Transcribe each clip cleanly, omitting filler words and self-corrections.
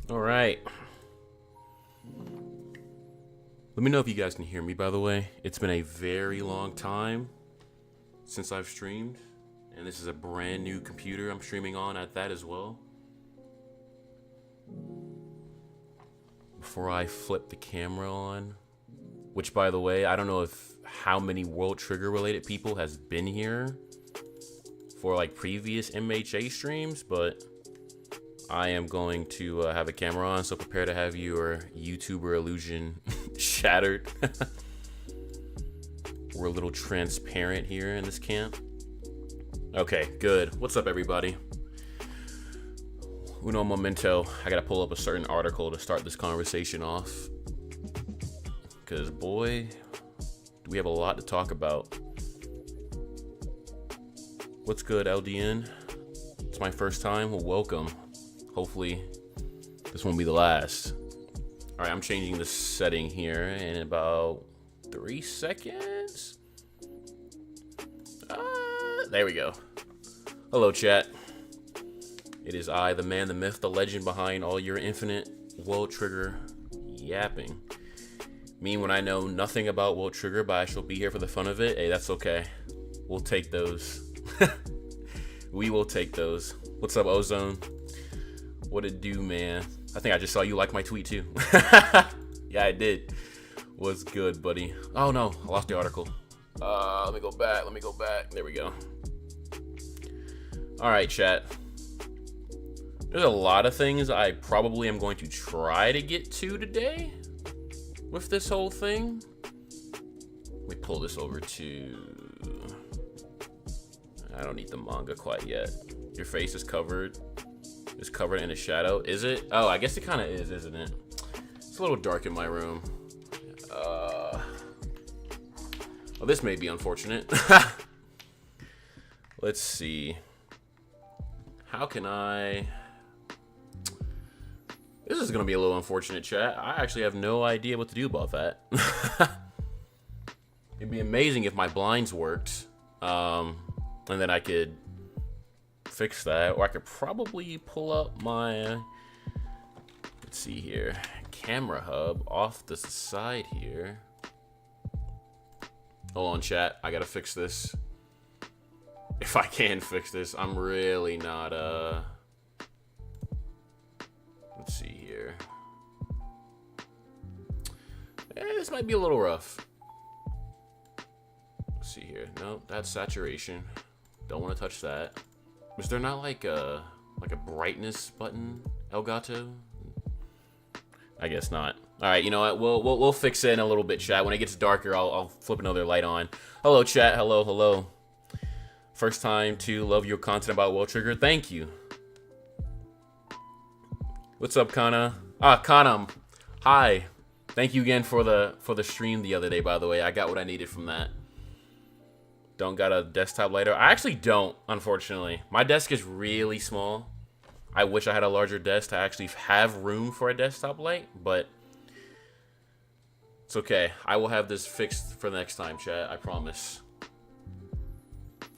All right. Let me know if you guys can hear me, by the way. It's been a very long time since I've streamed, and this is a brand new computer I'm streaming on at that as well. Before I flip the camera on, which, by the way, I don't know how many World Trigger related people has been here for like previous MHA streams, but I am going to have a camera on, so prepare to have your YouTuber illusion shattered. We're a little transparent here in this camp. Okay, good. What's up, everybody? Uno momento. I gotta pull up a certain article to start this conversation off. Because, boy, do we have a lot to talk about. What's good, LDN? It's my first time. Well, welcome. Hopefully, this won't be the last. All right, I'm changing the setting here in about 3 seconds. There we go. Hello, chat. It is I, the man, the myth, the legend behind all your infinite World Trigger yapping. Me when I know nothing about World Trigger, but I shall be here for the fun of it. Hey, that's okay. We'll take those. We will take those. What's up, Ozone? What it do, man? I think I just saw you like my tweet too. Yeah, I did. What's good, buddy? Oh no, I lost the article. Let me go back. There we go. All right, chat. There's a lot of things I probably am going to try to get to today with this whole thing. Let me pull this over to... I don't need the manga quite yet. Your face is covered. It's covered in a shadow. Is it? Oh, I guess it kind of is, isn't it? It's a little dark in my room. Well, this may be unfortunate. Let's see. How can I... This is going to be a little unfortunate, chat. I actually have no idea what to do about that. It'd be amazing if my blinds worked. And then I could fix that. Or I could probably pull up my... Let's see here. Camera hub off the side here. Hold on, chat. I gotta fix this. If I can fix this, I'm really not, let's see here. This might be a little rough. Let's see here. Nope, that's saturation. Don't want to touch that. Is there not like a brightness button, Elgato? I guess not. All right, you know what? We'll fix it in a little bit, chat. When it gets darker, I'll flip another light on. Hello, chat. Hello. First time to love your content about World Trigger. Thank you. What's up, Kana? Kana. Hi. Thank you again for the stream the other day. By the way, I got what I needed from that. Don't got a desktop lighter. I actually don't, unfortunately. My desk is really small. I wish I had a larger desk to actually have room for a desktop light, but it's okay. I will have this fixed for the next time, chat. I promise.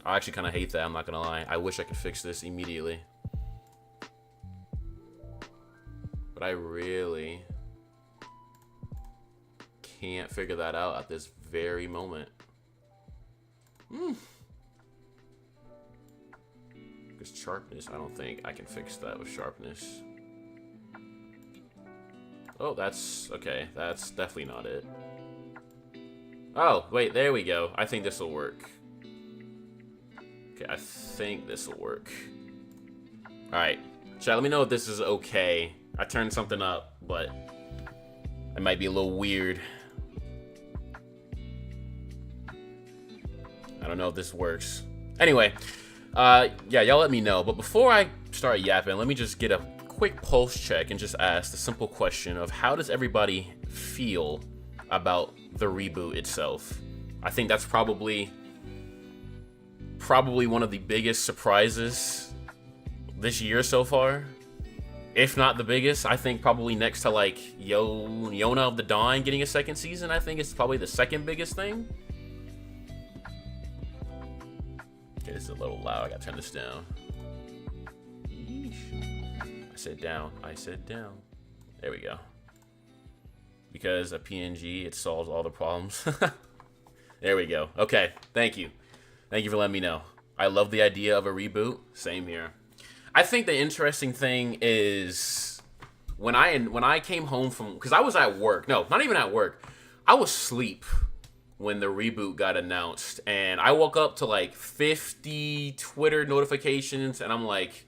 I actually kind of hate that. I'm not going to lie. I wish I could fix this immediately. But I really can't figure that out at this very moment. Because sharpness, I don't think I can fix that with sharpness. Oh, that's okay. That's definitely not it. Oh, wait, there we go. I think this will work. Okay, I think this will work. Alright, chat, let me know if this is okay. I turned something up, but it might be a little weird. I don't know if this works. Anyway, yeah, y'all let me know. But before I start yapping, let me just get a quick pulse check and just ask the simple question of how does everybody feel about the reboot itself? I think that's probably one of the biggest surprises this year so far. If not the biggest, I think probably next to like Yona of the Dawn getting a second season. I think it's probably the second biggest thing. Okay, this is a little loud. I gotta turn this down. Yeesh. I said down. I said down. There we go. Because a PNG, it solves all the problems. There we go. Okay, thank you. Thank you for letting me know. I love the idea of a reboot. Same here. I think the interesting thing is when I came home from, because I was at work. No, not even at work. I was asleep when the reboot got announced, and I woke up to like 50 Twitter notifications, and I'm like,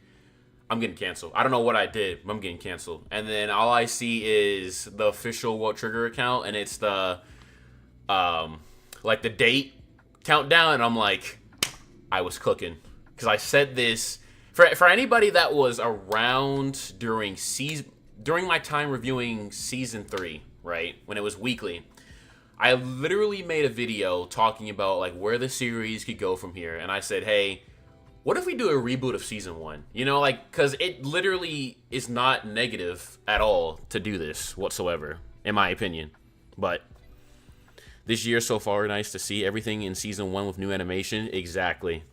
I'm getting canceled. I don't know what I did, but I'm getting canceled. And then all I see is the official World Trigger account, and it's the like the date countdown, and I'm like, I was cooking, because I said this for anybody that was around during my time reviewing season 3, right, when it was weekly. I literally made a video talking about like where the series could go from here, and I said, hey, what if we do a reboot of season 1? You know, like, because it literally is not negative at all to do this whatsoever, in my opinion. But this year so far, nice to see everything in season 1 with new animation. Exactly.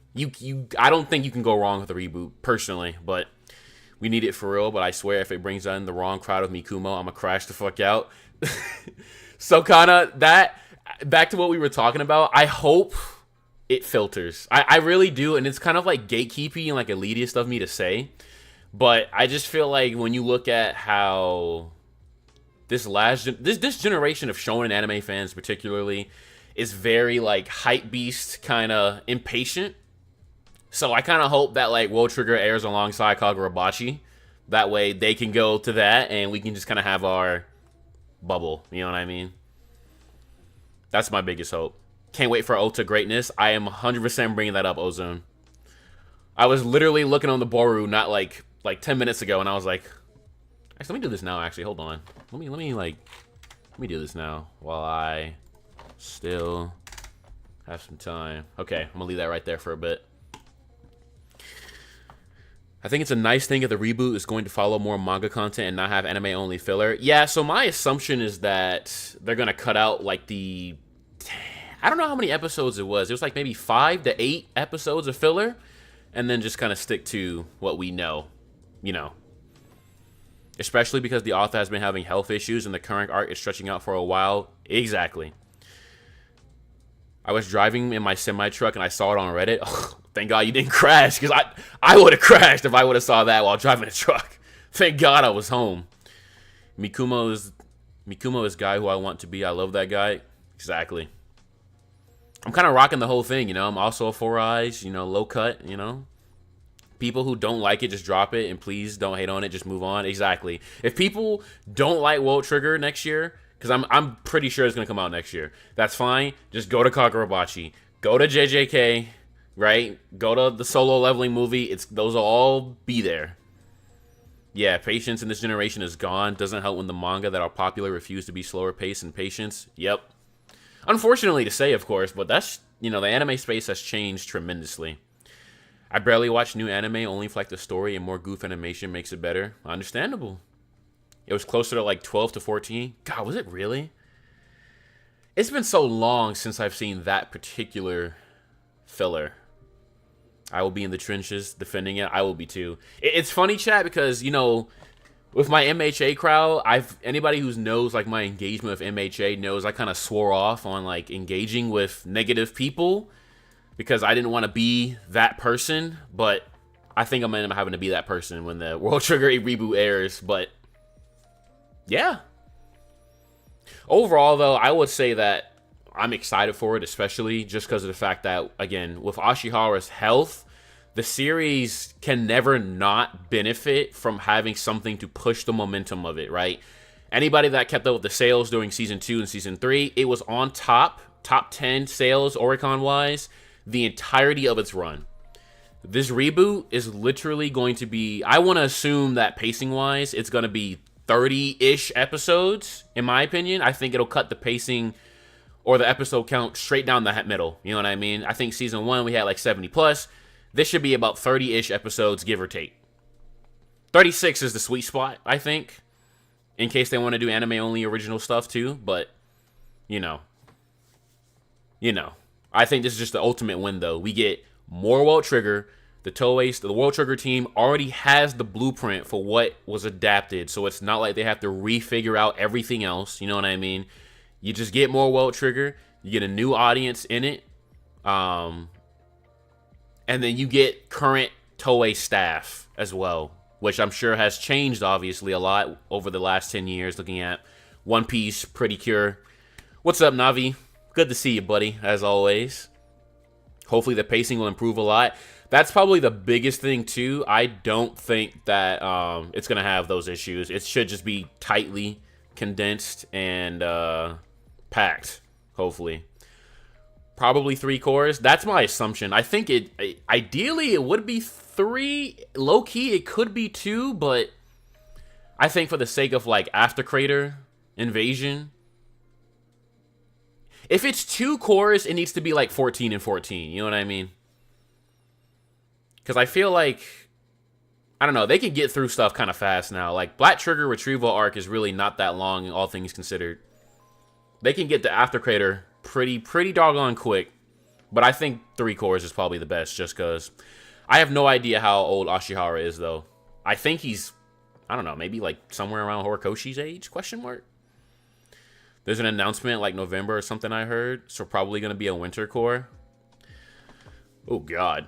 I don't think you can go wrong with a reboot, personally, but we need it for real. But I swear, if it brings in the wrong crowd of Mikumo, I'm gonna crash the fuck out. So kind of that, back to what we were talking about, I hope it filters. I really do, and it's kind of like gatekeepy and like elitist of me to say, but I just feel like when you look at how this generation of shonen anime fans particularly is very like hype beast kind of impatient. So I kind of hope that like World Trigger airs alongside Kagurabachi. That way they can go to that and we can just kind of have our bubble. You know what I mean? That's my biggest hope. Can't wait for Ota greatness. I am 100% bringing that up, Ozone. I was literally looking on the Boru not like 10 minutes ago, and I was like, actually, let me do this now. Actually, hold on. Let me do this now while I still have some time. Okay, I'm gonna leave that right there for a bit. I think it's a nice thing if the reboot is going to follow more manga content and not have anime-only filler. Yeah, so my assumption is that they're going to cut out, like, I don't know how many episodes it was. It was, like, maybe 5 to 8 episodes of filler, and then just kind of stick to what we know, you know. Especially because the author has been having health issues, and the current arc is stretching out for a while. Exactly. I was driving in my semi-truck, and I saw it on Reddit. Oh, thank God you didn't crash, because I would have crashed if I would have saw that while driving a truck. Thank God I was home. Mikumo is guy who I want to be. I love that guy. Exactly. I'm kind of rocking the whole thing, you know. I'm also a 4 eyes, you know, low cut, you know. People who don't like it, just drop it, and please don't hate on it. Just move on. Exactly. If people don't like World Trigger next year, because I'm pretty sure it's going to come out next year, that's fine. Just go to Kagurabachi. Go to JJK, right? Go to the solo leveling movie. Those will all be there. Yeah, patience in this generation is gone. Doesn't help when the manga that are popular refuse to be slower paced and patience. Yep. Unfortunately to say, of course, but that's, the anime space has changed tremendously. I barely watch new anime, only for like the story and more goof animation makes it better. Understandable. It was closer to like 12 to 14. God, was it really? It's been so long since I've seen that particular filler. I will be in the trenches defending it. I will be too. It's funny, chat, because, with my MHA crowd, anybody who knows like my engagement with MHA knows I kind of swore off on like engaging with negative people because I didn't want to be that person, but I think I'm gonna end up having to be that person when the World Trigger Reboot airs. But yeah, overall though, I would say that I'm excited for it, especially just because of the fact that, again, with Ashihara's health, the series can never not benefit from having something to push the momentum of it, right? Anybody that kept up with the sales during Season 2 and Season 3, it was on top 10 sales, Oricon-wise, the entirety of its run. This reboot is literally going to be, I want to assume that pacing-wise, it's going to be 30-ish episodes, in my opinion. I think it'll cut the pacing or the episode count straight down the middle. You know what I mean? I think Season 1, we had like 70 plus. This should be about 30-ish episodes, give or take. 36 is the sweet spot, I think, in case they want to do anime-only original stuff too. But, I think this is just the ultimate win, though. We get more World Trigger. The World Trigger team already has the blueprint for what was adapted, so it's not like they have to refigure out everything else. You know what I mean? You just get more World Trigger. You get a new audience in it. And then you get current Toei staff as well, which I'm sure has changed, obviously, a lot over the last 10 years, looking at One Piece, Pretty Cure. What's up, Navi? Good to see you, buddy, as always. Hopefully the pacing will improve a lot. That's probably the biggest thing, too. I don't think that it's going to have those issues. It should just be tightly condensed and packed, hopefully. Probably 3 cores. That's my assumption. I think ideally it would be 3. Low key it could be 2, but I think for the sake of like After Crater Invasion, if it's 2 cores, it needs to be like 14 and 14. You know what I mean? Because I feel like, I don't know, they can get through stuff kind of fast now. Like Black Trigger Retrieval arc is really not that long, all things considered. They can get to After Crater pretty doggone quick, but I think 3 cores is probably the best, just because I have no idea how old Ashihara is, though. I think he's, I don't know, maybe like somewhere around Horikoshi's age, question mark? There's an announcement like November or something I heard, so probably going to be a winter core. Oh god.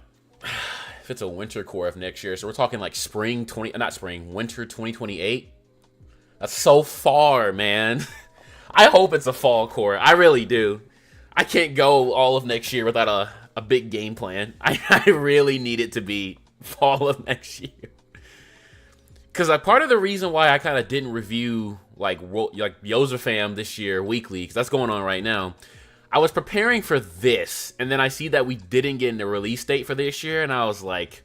If it's a winter core of next year, so we're talking like winter 2028. That's so far, man. I hope it's a fall core. I really do. I can't go all of next year without a big game plan. I really need it to be fall of next year. Because part of the reason why I kind of didn't review like Yozafam this year weekly, because that's going on right now, I was preparing for this, and then I see that we didn't get the release date for this year, and I was like,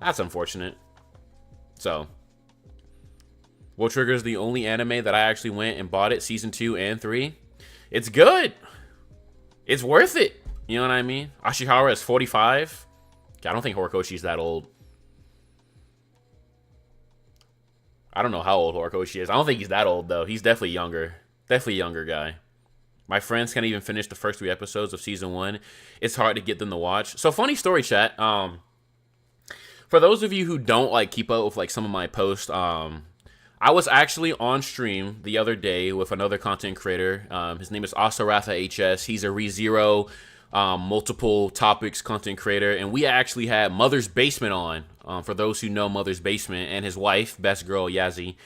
that's unfortunate. So, World Trigger is the only anime that I actually went and bought it, Season 2 and 3. It's good. It's worth it. You know what I mean? Ashihara is 45. I don't think Horikoshi's that old. I don't know how old Horikoshi is. I don't think he's that old, though. He's definitely younger. Definitely a younger guy. My friends can't even finish the first 3 episodes of Season 1. It's hard to get them to watch. So, funny story, chat. For those of you who don't, like, keep up with, like, some of my posts, I was actually on stream the other day with another content creator. His name is Asaratha HS. He's a ReZero multiple topics content creator. And we actually had Mother's Basement on. For those who know Mother's Basement, and his wife, Best Girl Yazzie.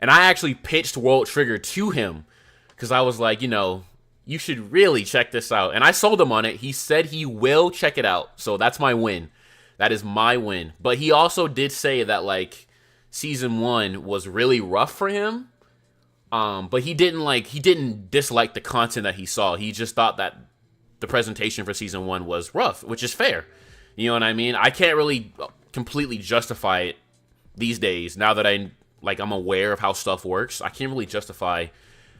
And I actually pitched World Trigger to him because I was like, you should really check this out. And I sold him on it. He said he will check it out. So that's my win. That is my win. But he also did say that, like, Season 1 was really rough for him. But he didn't dislike the content that he saw. He just thought that the presentation for Season 1 was rough, which is fair. You know what I mean? I can't really completely justify it these days, now that I'm aware of how stuff works. I can't really justify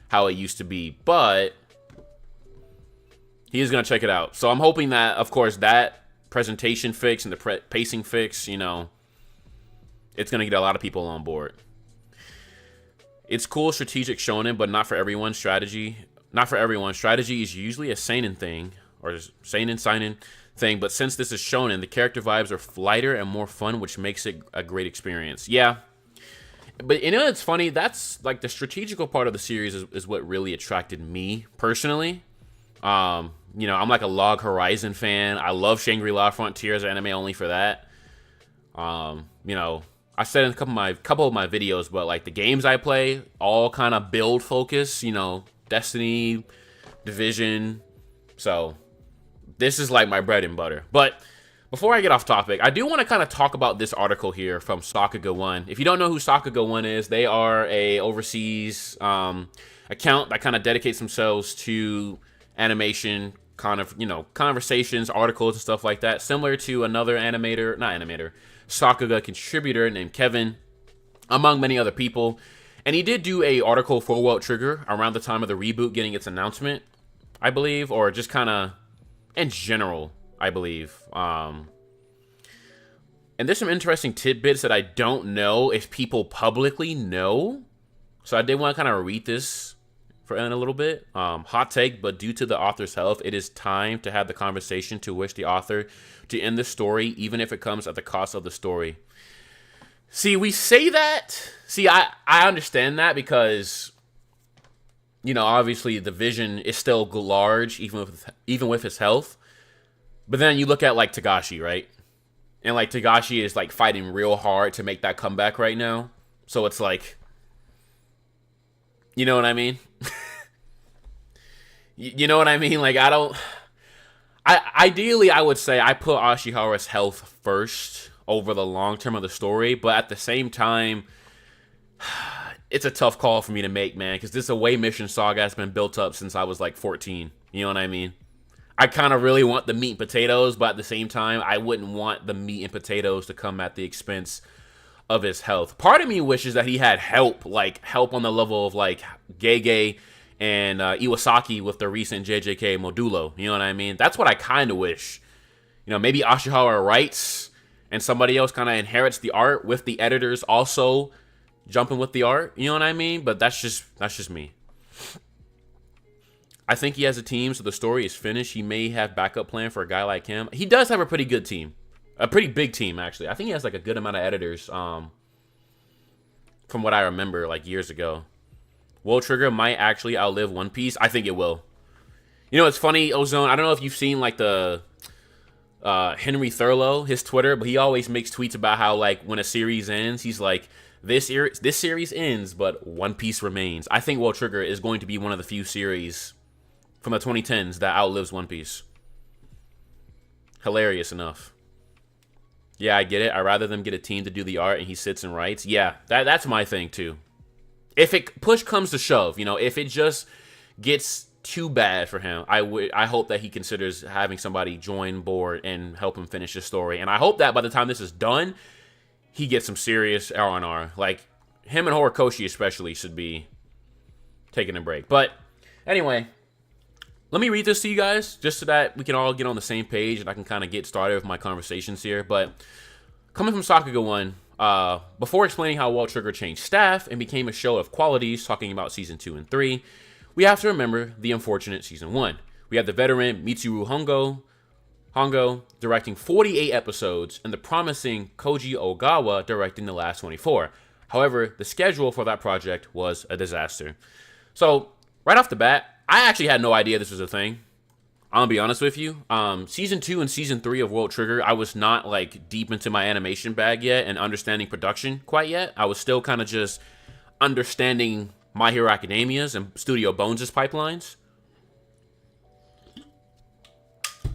how it used to be, but He is going to check it out. So I'm hoping that, of course, that presentation fix and the pacing fix, you know, it's going to get a lot of people on board. It's cool strategic shonen, but not for everyone. Strategy is usually a seinen thing, or seinen thing, but since this is shonen, the character vibes are lighter and more fun, which makes it a great experience. Yeah. But you know, it's funny. That's like the strategical part of the series is what really attracted me personally. You know, I'm like a Log Horizon fan. I love Shangri-La Frontiers anime only for that. You know, I said in a couple of my videos, but like the games I play, all kind of build focus. You know, Destiny, Division. So this is like my bread and butter. But before I get off topic, I do want to kind of talk about this article here from Sakuga One. If you don't know who Sakuga One is, they are a overseas account that kind of dedicates themselves to animation, kind of, you know, conversations, articles, and stuff like that. Similar to another Sakuga contributor named Kevin, among many other people. And he did do a article for World Trigger around the time of the reboot getting its announcement, I believe, or just kind of in general, I believe. And there's some interesting tidbits that I don't know if people publicly know. So I did want to kind of read this for in a little bit. Hot take, but due to the author's health, it is time to have the conversation to wish the author to end the story, even if it comes at the cost of the story. See, we say that. See, I understand that because, you know, obviously the vision is still large, even with his health. But then you look at like Togashi, right? And like Togashi is like fighting real hard to make that comeback right now. So it's like, you know what I mean? You know what I mean? Like, ideally, I would say I put Ashihara's health first over the long term of the story. But at the same time, it's a tough call for me to make, man. Because this away mission saga has been built up since I was like 14. You know what I mean? I kind of really want the meat and potatoes, but at the same time, I wouldn't want the meat and potatoes to come at the expense of his health. Part of me wishes that he had help on the level of like Gege and Iwasaki with the recent JJK Modulo. You know what I mean? That's what I kind of wish. You know, maybe Ashihara writes and somebody else kind of inherits the art with the editors also jumping with the art. You know what I mean? But that's just me. I think he has a team, so the story is finished. He may have backup plan for a guy like him. He does have a pretty good team. A pretty big team, actually. I think he has like a good amount of editors from what I remember like years ago. World Trigger might actually outlive One Piece. I think it will. You know, it's funny, Ozone. I don't know if you've seen like the Henry Thurlow, his Twitter, but he always makes tweets about how like when a series ends, he's like, this series ends, but One Piece remains. I think World Trigger is going to be one of the few series from the 2010s that outlives One Piece. Hilarious enough. Yeah, I get it. I'd rather them get a team to do the art and he sits and writes. Yeah, that's my thing too. If it push comes to shove, you know, if it just gets too bad for him, I hope that he considers having somebody join board and help him finish the story. And I hope that by the time this is done, he gets some serious R&R. Like, him and Horikoshi especially should be taking a break. But anyway, let me read this to you guys, just so that we can all get on the same page and I can kind of get started with my conversations here. But coming from Sakuga One, before explaining how World Trigger changed staff and became a show of qualities, talking about Season 2 and 3, we have to remember the unfortunate Season 1. We had the veteran Mitsuru Hongo directing 48 episodes and the promising Koji Ogawa directing the last 24. However, the schedule for that project was a disaster. So, right off the bat, I actually had no idea this was a thing. I'm gonna be honest with you. Season 2 and Season 3 of World Trigger, I was not like deep into my animation bag yet and understanding production quite yet. I was still kind of just understanding My Hero Academia's and Studio Bones' pipelines.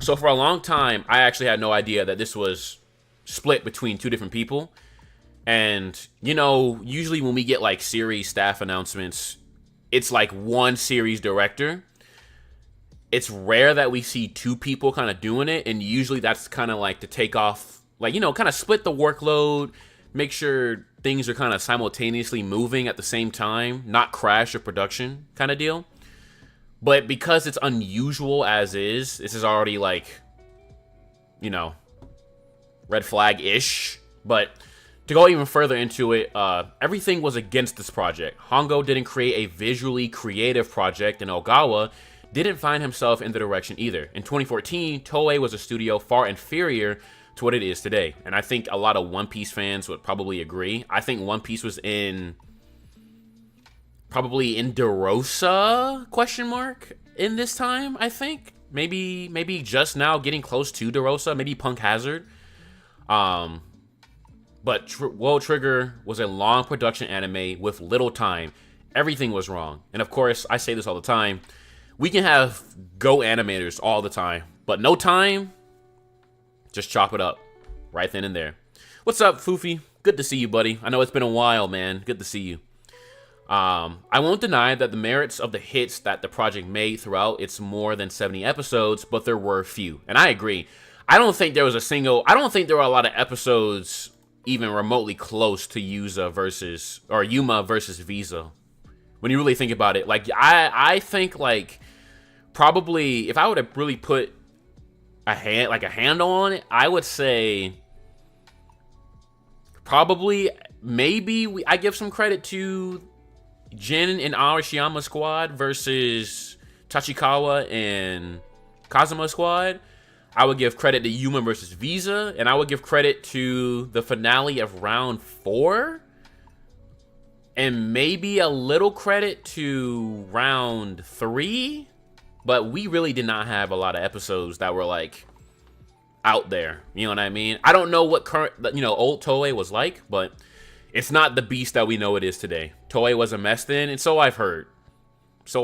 So for a long time, I actually had no idea that this was split between two different people. And, you know, usually when we get like series staff announcements, it's like one series director. It's rare that we see two people kind of doing it. And usually that's kind of like to take off, like, you know, kind of split the workload, make sure things are kind of simultaneously moving at the same time, not crash a production kind of deal. But because it's unusual as is, this is already like, you know, red flag-ish. But to go even further into it, everything was against this project. Hongo didn't create a visually creative project, and Ogawa didn't find himself in the direction either. In 2014, Toei was a studio far inferior to what it is today. And I think a lot of One Piece fans would probably agree. I think One Piece was probably in DeRosa, question mark, in this time, I think. Maybe just now getting close to DeRosa, maybe Punk Hazard. But World Trigger was a long production anime with little time. Everything was wrong. And of course, I say this all the time, we can have go animators all the time, but no time, just chop it up right then and there. What's up, Foofy? Good to see you, buddy. I know it's been a while, man. Good to see you. I won't deny that the merits of the hits that the project made throughout its more than 70 episodes, but there were few. And I agree. I don't think there were a lot of episodes even remotely close to Yuma versus Visa. When you really think about it, like I think like probably if I would have really put a handle on it, I would say probably I give some credit to Jin and Arashiyama squad versus Tachikawa and Kazuma squad. I would give credit to Yuma versus Visa, and I would give credit to the finale of round 4, and maybe a little credit to round 3. But we really did not have a lot of episodes that were like out there. You know what I mean? I don't know what old Toei was like, but it's not the beast that we know it is today. Toei was a mess then, and so I've heard. So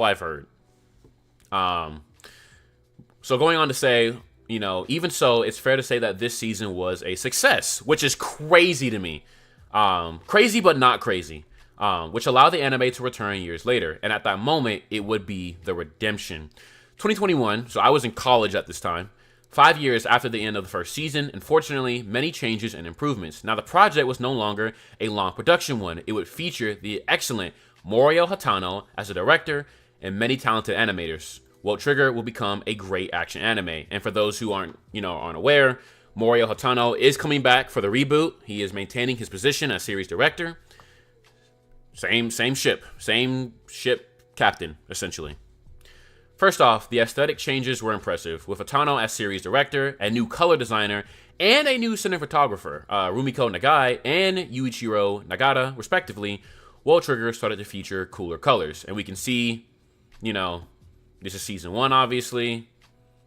going on to say, even so, it's fair to say that this season was a success, which is crazy to me. Crazy but not crazy. Which allowed the anime to return years later. And at that moment, it would be the redemption. 2021, so I was in college at this time, 5 years after the end of the first season, unfortunately, many changes and improvements. Now, the project was no longer a long production one. It would feature the excellent Morio Hatano as a director and many talented animators. World Trigger will become a great action anime. And for those who aren't aware, Morio Hatano is coming back for the reboot. He is maintaining his position as series director. Same ship captain, essentially. First off, the aesthetic changes were impressive, with Hatano as series director, a new color designer, and a new cinematographer, Rumiko Nagai and Yuichiro Nagata, respectively. World Trigger started to feature cooler colors, and we can see, this is season 1, obviously,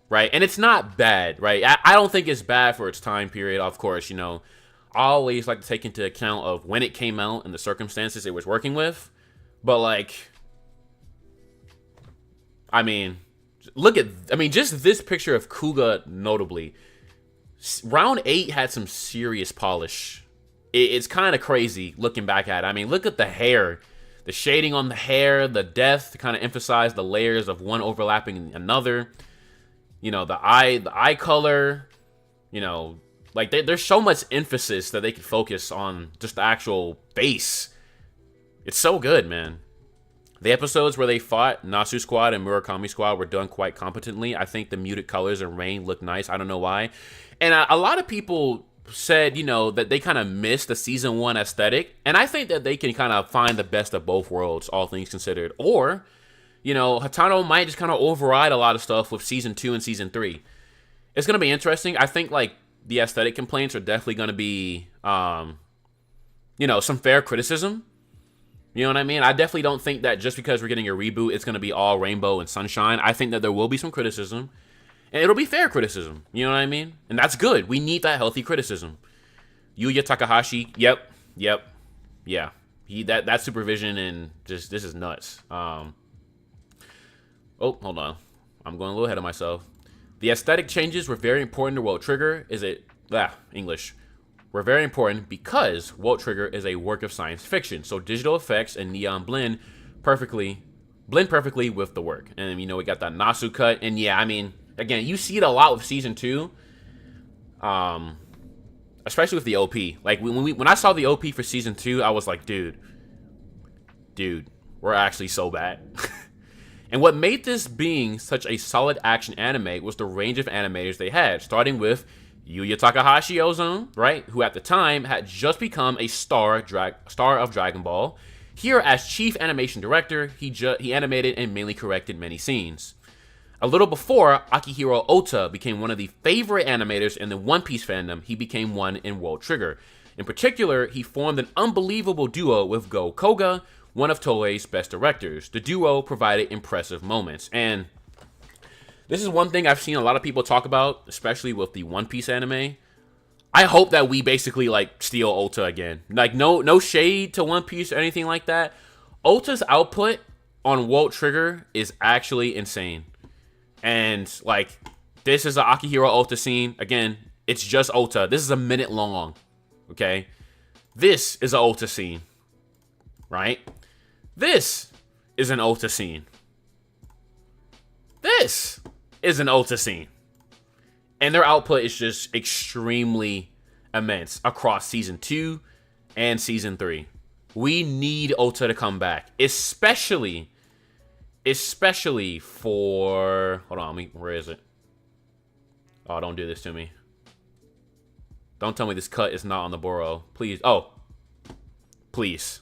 right? And it's not bad, right? I don't think it's bad for its time period, of course, I always like to take into account of when it came out and the circumstances it was working with. But just this picture of Kuga notably. Round 8 had some serious polish. It's kind of crazy looking back at it. Look at the hair. The shading on the hair, the depth to kind of emphasize the layers of one overlapping another. The eye color, there's so much emphasis that they can focus on just the actual base. It's so good, man. The episodes where they fought Nasu Squad and Murakami Squad were done quite competently. I think the muted colors and rain look nice. I don't know why. And a lot of people said, that they kind of missed the season 1 aesthetic. And I think that they can kind of find the best of both worlds, all things considered. Or, Hatano might just kind of override a lot of stuff with season 2 and season 3. It's going to be interesting. I think, the aesthetic complaints are definitely going to be, some fair criticism. You know what I mean? I definitely don't think that just because we're getting a reboot, it's going to be all rainbow and sunshine. I think that there will be some criticism, and it'll be fair criticism. You know what I mean? And that's good. We need that healthy criticism. Yuya Takahashi, yep, yeah. That supervision and just, this is nuts. Oh, hold on. I'm going a little ahead of myself. The aesthetic changes were very important to World Trigger. Were very important because World Trigger is a work of science fiction. So digital effects and neon blend perfectly with the work. And we got that Nasu cut. And yeah, again, you see it a lot with season 2. Especially with the OP. When I saw the OP for season 2, I was like, dude, we're actually so bad. And what made this being such a solid action anime was the range of animators they had, starting with Yuya Takahashi Ozone, right, who at the time had just become a star of Dragon Ball. Here, as chief animation director, he animated and mainly corrected many scenes. A little before, Akihiro Ota became one of the favorite animators in the One Piece fandom. He became one in World Trigger. In particular, he formed an unbelievable duo with Go Koga, one of Toei's best directors. The duo provided impressive moments. And this is one thing I've seen a lot of people talk about, especially with the One Piece anime. I hope that we basically, like, steal Ota again. Like, no shade to One Piece or anything like that. Ota's output on World Trigger is actually insane. And, like, this is an Akihiro Ota scene. Again, it's just Ota. This is a minute long, okay? This is an Ota scene, right? This is an Ota scene. This is an Ota scene. And their output is just extremely immense across Season 2 and Season 3. We need Ota to come back, especially for... Hold on, where is it? Oh, don't do this to me. Don't tell me this cut is not on the Boro. Please. Oh. Please.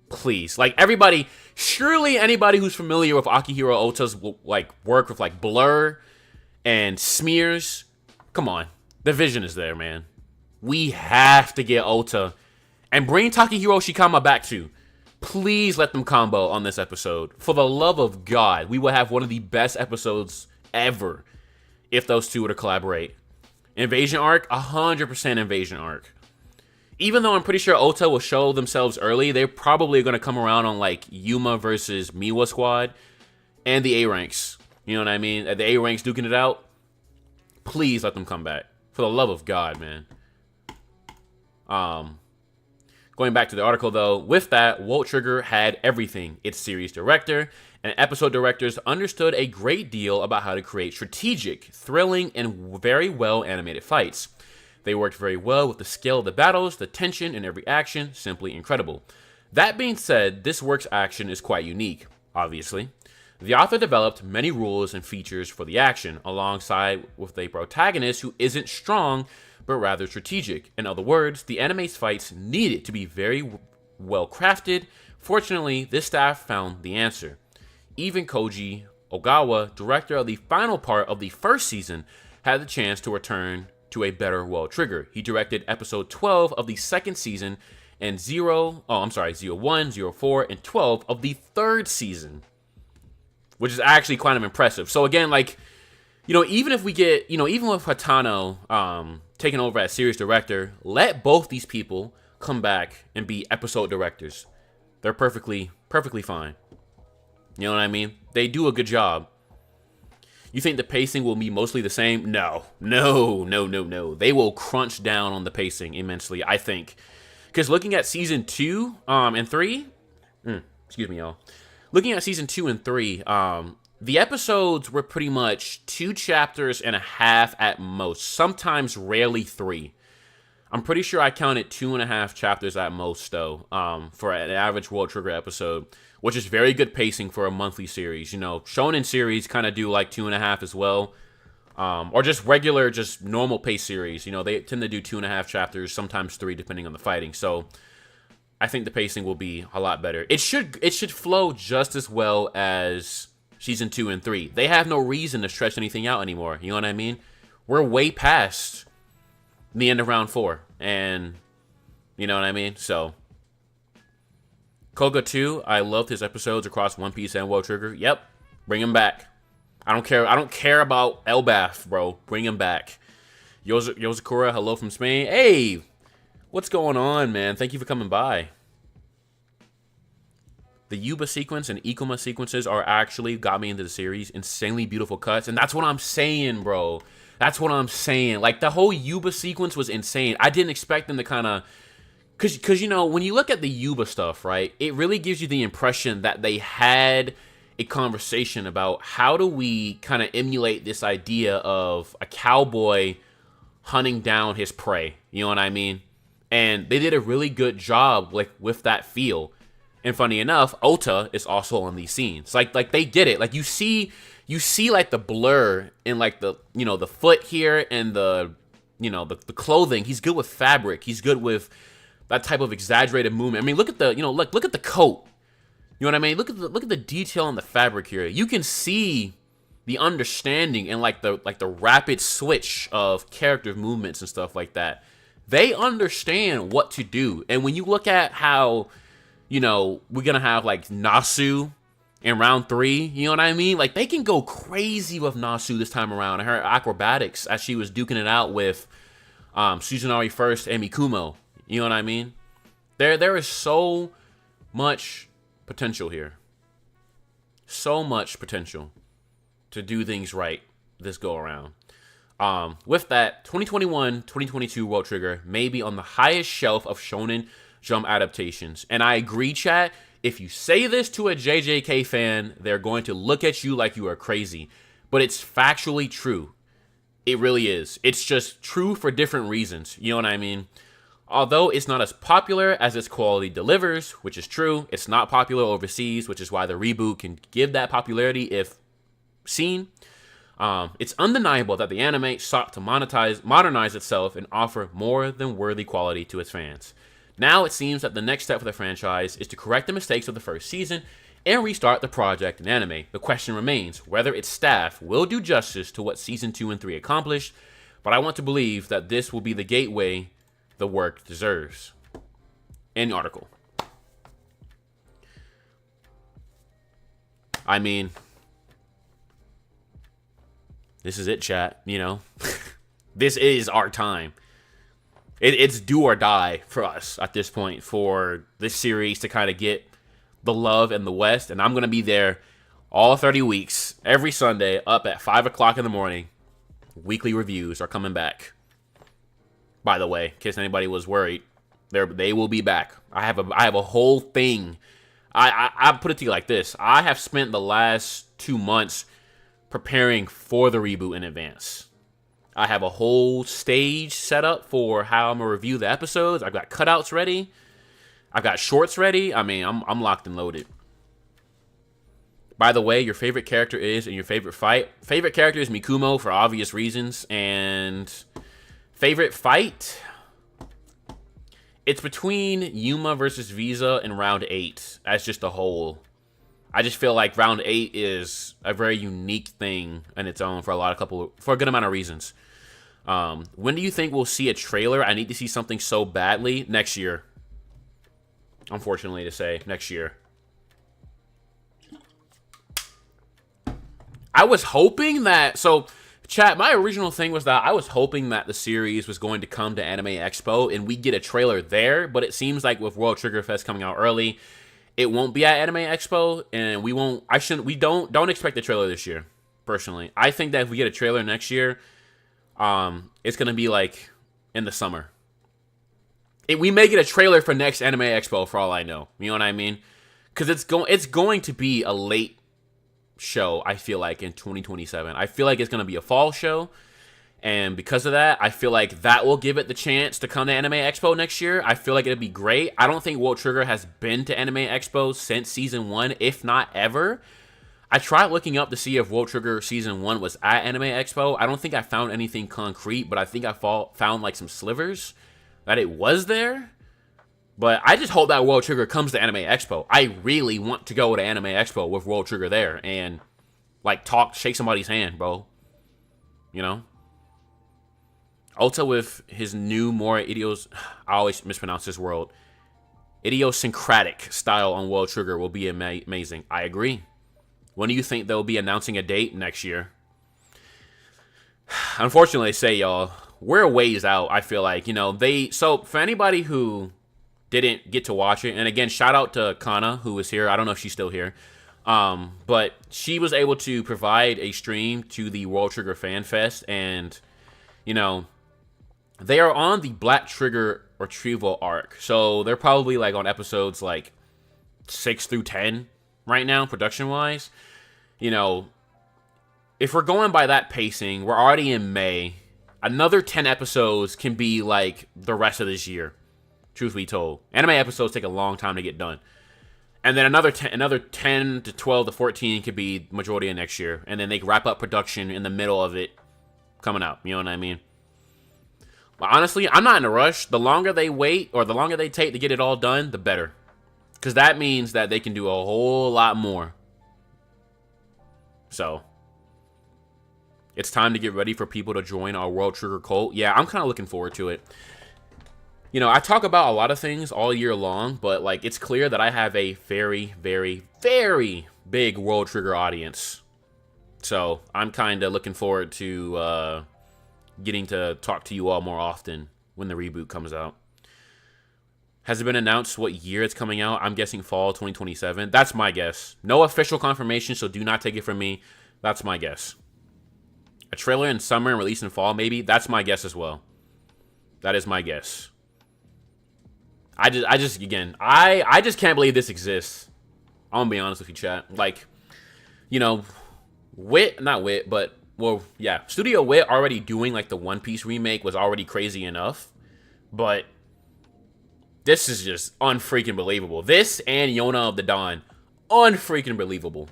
Please. Like, everybody, surely anybody who's familiar with Akihiro Ota's, like, work with, like, blur and smears, come on. The vision is there, man. We have to get Ota. And bring Takahiro Shikama back, too. Please let them combo on this episode. For the love of God, we will have one of the best episodes ever if those two were to collaborate. Invasion arc, 100% invasion arc. Even though I'm pretty sure Ota will show themselves early, they're probably going to come around on, like, Yuma versus Miwa squad and the A-ranks. You know what I mean? The A-ranks duking it out. Please let them come back. For the love of God, man. Going back to the article, though, with that, World Trigger had everything. Its series director and episode directors understood a great deal about how to create strategic, thrilling, and very well animated fights. They worked very well with the scale of the battles, the tension in every action, simply incredible. That being said, this work's action is quite unique, obviously. The author developed many rules and features for the action, alongside with a protagonist who isn't strong, but rather strategic. In other words, the anime's fights needed to be very well crafted. Fortunately, this staff found the answer. Even Koji Ogawa, director of the final part of the first season, had the chance to return to a better World Trigger. He directed episode 12 of the second season and 01, 04, and 12 of the third season, which is actually kind of impressive. So again, like, you know, even if we get, you know, even with Hatano taking over as series director, let both these people come back and be episode directors. They're perfectly fine. You know what I mean? They do a good job. You think the pacing will be mostly the same? No. They will crunch down on the pacing immensely, I think. Because looking at season 2 and 3, excuse me, y'all. Looking at season 2 and 3, the episodes were pretty much 2 chapters and a half at most, sometimes rarely 3. I'm pretty sure I counted 2.5 chapters at most, though, for an average World Trigger episode, which is very good pacing for a monthly series. You know, shonen series kind of do like 2.5 as well, or just regular, just normal pace series. You know, they tend to do 2.5 chapters, sometimes 3, depending on the fighting. So I think the pacing will be a lot better. It should flow just as well as season 2 and 3. They have no reason to stretch anything out anymore. You know what I mean? We're way past the end of round 4. And you know what I mean? So Koga 2, I loved his episodes across One Piece and World Trigger. Yep. Bring him back. I don't care about Elbaf, bro. Bring him back. Yozakura, hello from Spain. Hey, what's going on, man? Thank you for coming by. The Yuba sequence and Ikuma sequences are actually got me into the series. Insanely beautiful cuts. And that's what I'm saying, bro. That's what I'm saying. Like, the whole Yuba sequence was insane. I didn't expect them to kind of... Because, you know, when you look at the Yuba stuff, right, it really gives you the impression that they had a conversation about how do we kind of emulate this idea of a cowboy hunting down his prey. You know what I mean? And they did a really good job, like, with that feel. And funny enough, Ota is also on these scenes. Like they did it. Like you see like the blur in like the the foot here and the the clothing. He's good with fabric. He's good with that type of exaggerated movement. I mean, look at the look at the coat. You know what I mean? Look at the detail on the fabric here. You can see the understanding and like the rapid switch of character movements and stuff like that. They understand what to do. And when you look at how we're gonna have like Nasu in round 3, you know what I mean? Like they can go crazy with Nasu this time around and her acrobatics as she was duking it out with Suzunari first and Mikumo. You know what I mean? There is so much potential here. So much potential to do things right this go around. With that, 2021-2022 World Trigger may be on the highest shelf of Shonen Jump adaptations. And I agree, chat. If you say this to a JJK fan, they're going to look at you like you are crazy. But it's factually true. It really is. It's just true for different reasons. You know what I mean? Although it's not as popular as its quality delivers, which is true, it's not popular overseas, which is why the reboot can give that popularity if seen. It's undeniable that the anime sought to modernize itself and offer more than worthy quality to its fans. Now it seems that the next step for the franchise is to correct the mistakes of the first season and restart the project in anime. The question remains whether its staff will do justice to what season 2 and 3 accomplished, but I want to believe that this will be the gateway the work deserves. End article. I mean, this is it, chat. This is our time. It's do or die for us at this point for this series to kind of get the love in the West. And I'm going to be there all 30 weeks, every Sunday, up at 5 o'clock in the morning. Weekly reviews are coming back. By the way, in case anybody was worried, they will be back. I have a whole thing. I put it to you like this. I have spent the last 2 months preparing for the reboot in advance. I have a whole stage set up for how I'm going to review the episodes. I've got cutouts ready. I've got shorts ready. I mean, I'm locked and loaded. By the way, your favorite character is in your favorite fight. Favorite character is Mikumo for obvious reasons. And favorite fight? It's between Yuma versus Visa in round 8 as just a whole. I just feel like round 8 is a very unique thing in its own for a good amount of reasons. When do you think we'll see a trailer? I need to see something so badly. Next year. Unfortunately to say, next year. I was hoping that... So, chat, my original thing was that I was hoping that the series was going to come to Anime Expo and we'd get a trailer there. But it seems like with World Trigger Fest coming out early, it won't be at Anime Expo, and we don't expect a trailer this year, personally. I think that if we get a trailer next year, it's going to be like in the summer. We may get a trailer for next Anime Expo for all I know. You know what I mean? Because it's going to be a late show, I feel like, in 2027. I feel like it's going to be a fall show. And because of that, I feel like that will give it the chance to come to Anime Expo next year. I feel like it'd be great. I don't think World Trigger has been to Anime Expo since Season 1, if not ever. I tried looking up to see if World Trigger Season 1 was at Anime Expo. I don't think I found anything concrete, but I think I found like some slivers that it was there. But I just hope that World Trigger comes to Anime Expo. I really want to go to Anime Expo with World Trigger there and like shake somebody's hand, bro. You know? Ota with his new, I always mispronounce this word, idiosyncratic style on World Trigger will be amazing. I agree. When do you think they'll be announcing a date next year? Unfortunately, y'all, we're a ways out, I feel like. So for anybody who didn't get to watch it, and again, shout out to Kana, who was here. I don't know if she's still here. But she was able to provide a stream to the World Trigger Fan Fest, and, they are on the Black Trigger retrieval arc. So they're probably like on episodes like 6 through 10 right now, production-wise. If we're going by that pacing, we're already in May. Another 10 episodes can be like the rest of this year, truth be told. Anime episodes take a long time to get done. And then another 10 to 12 to 14 could be majority of next year. And then they wrap up production in the middle of it coming out. You know what I mean? But honestly, I'm not in a rush. The longer they wait or the longer they take to get it all done, the better. Because that means that they can do a whole lot more. So, it's time to get ready for people to join our World Trigger cult. Yeah, I'm kind of looking forward to it. You know, I talk about a lot of things all year long, but, like, it's clear that I have a very, very, very big World Trigger audience. So, I'm kind of looking forward to getting to talk to you all more often when the reboot comes out. Has it been announced what year it's coming out? I'm guessing fall 2027. That's my guess. No official confirmation, so do not take it from me. That's my guess. A trailer in summer and release in fall, maybe? That's my guess as well. That is my guess. I just can't believe this exists. I'm gonna be honest with you, chat. Like, you know, Studio Wit already doing like the One Piece remake was already crazy enough, but this is just unfreaking believable. This and Yona of the Dawn, unfreaking believable.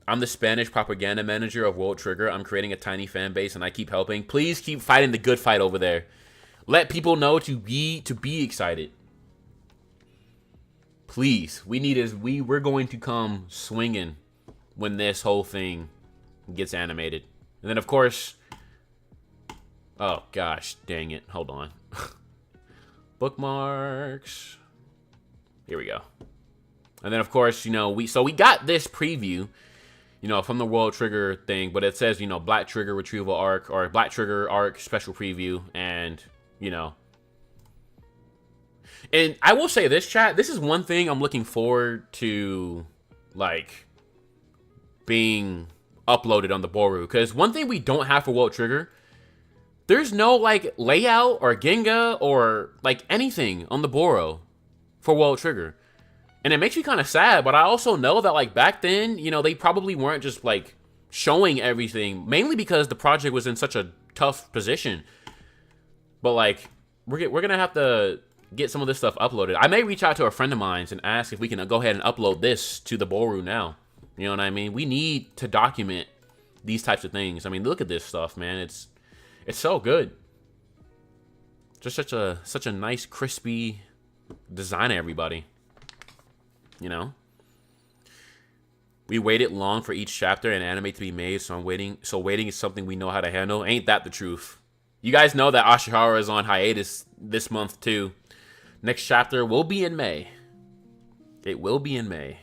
I'm the Spanish propaganda manager of World Trigger. I'm creating a tiny fan base and I keep helping. Please keep fighting the good fight over there. Let people know to be excited. Please, we're going to come swinging when this whole thing gets animated. And then of course, oh gosh, dang it, hold on. Bookmarks. Here we go. And then of course, you know, we got this preview, you know, from the World Trigger thing, but it says, you know, Black Trigger Retrieval Arc or Black Trigger Arc special preview, and you know. And I will say this, chat, this is one thing I'm looking forward to, like, being uploaded on the Boru, because one thing we don't have for World Trigger, there's no, like, layout or Genga or, like, anything on the Boro for World Trigger. And it makes me kind of sad, but I also know that, like, back then, you know, they probably weren't just, like, showing everything, mainly because the project was in such a tough position. But, like, we're going to have to get some of this stuff uploaded. I may reach out to a friend of mine and ask if we can go ahead and upload this to the Boru now. You know what I mean? We need to document these types of things. I mean, look at this stuff, man. It's so good. Just such a nice, crispy design, everybody. You know? We waited long for each chapter and anime to be made, so waiting is something we know how to handle. Ain't that the truth? You guys know that Ashihara is on hiatus this month too. Next chapter will be in May. It will be in May.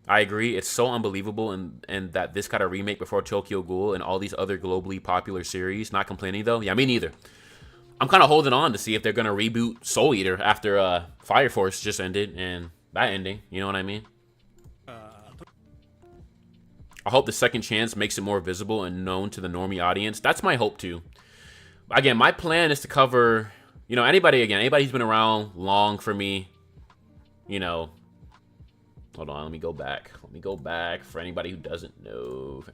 I agree. It's so unbelievable and that this got a remake before Tokyo Ghoul and all these other globally popular series. Not complaining though. Yeah, me neither. I'm kind of holding on to see if they're going to reboot Soul Eater after Fire Force just ended and that ending. You know what I mean? I hope the second chance makes it more visible and known to the normie audience. That's my hope too. Again, my plan is to cover, you know, anybody who's been around long for me, you know. Hold on, let me go back. Let me go back for anybody who doesn't know.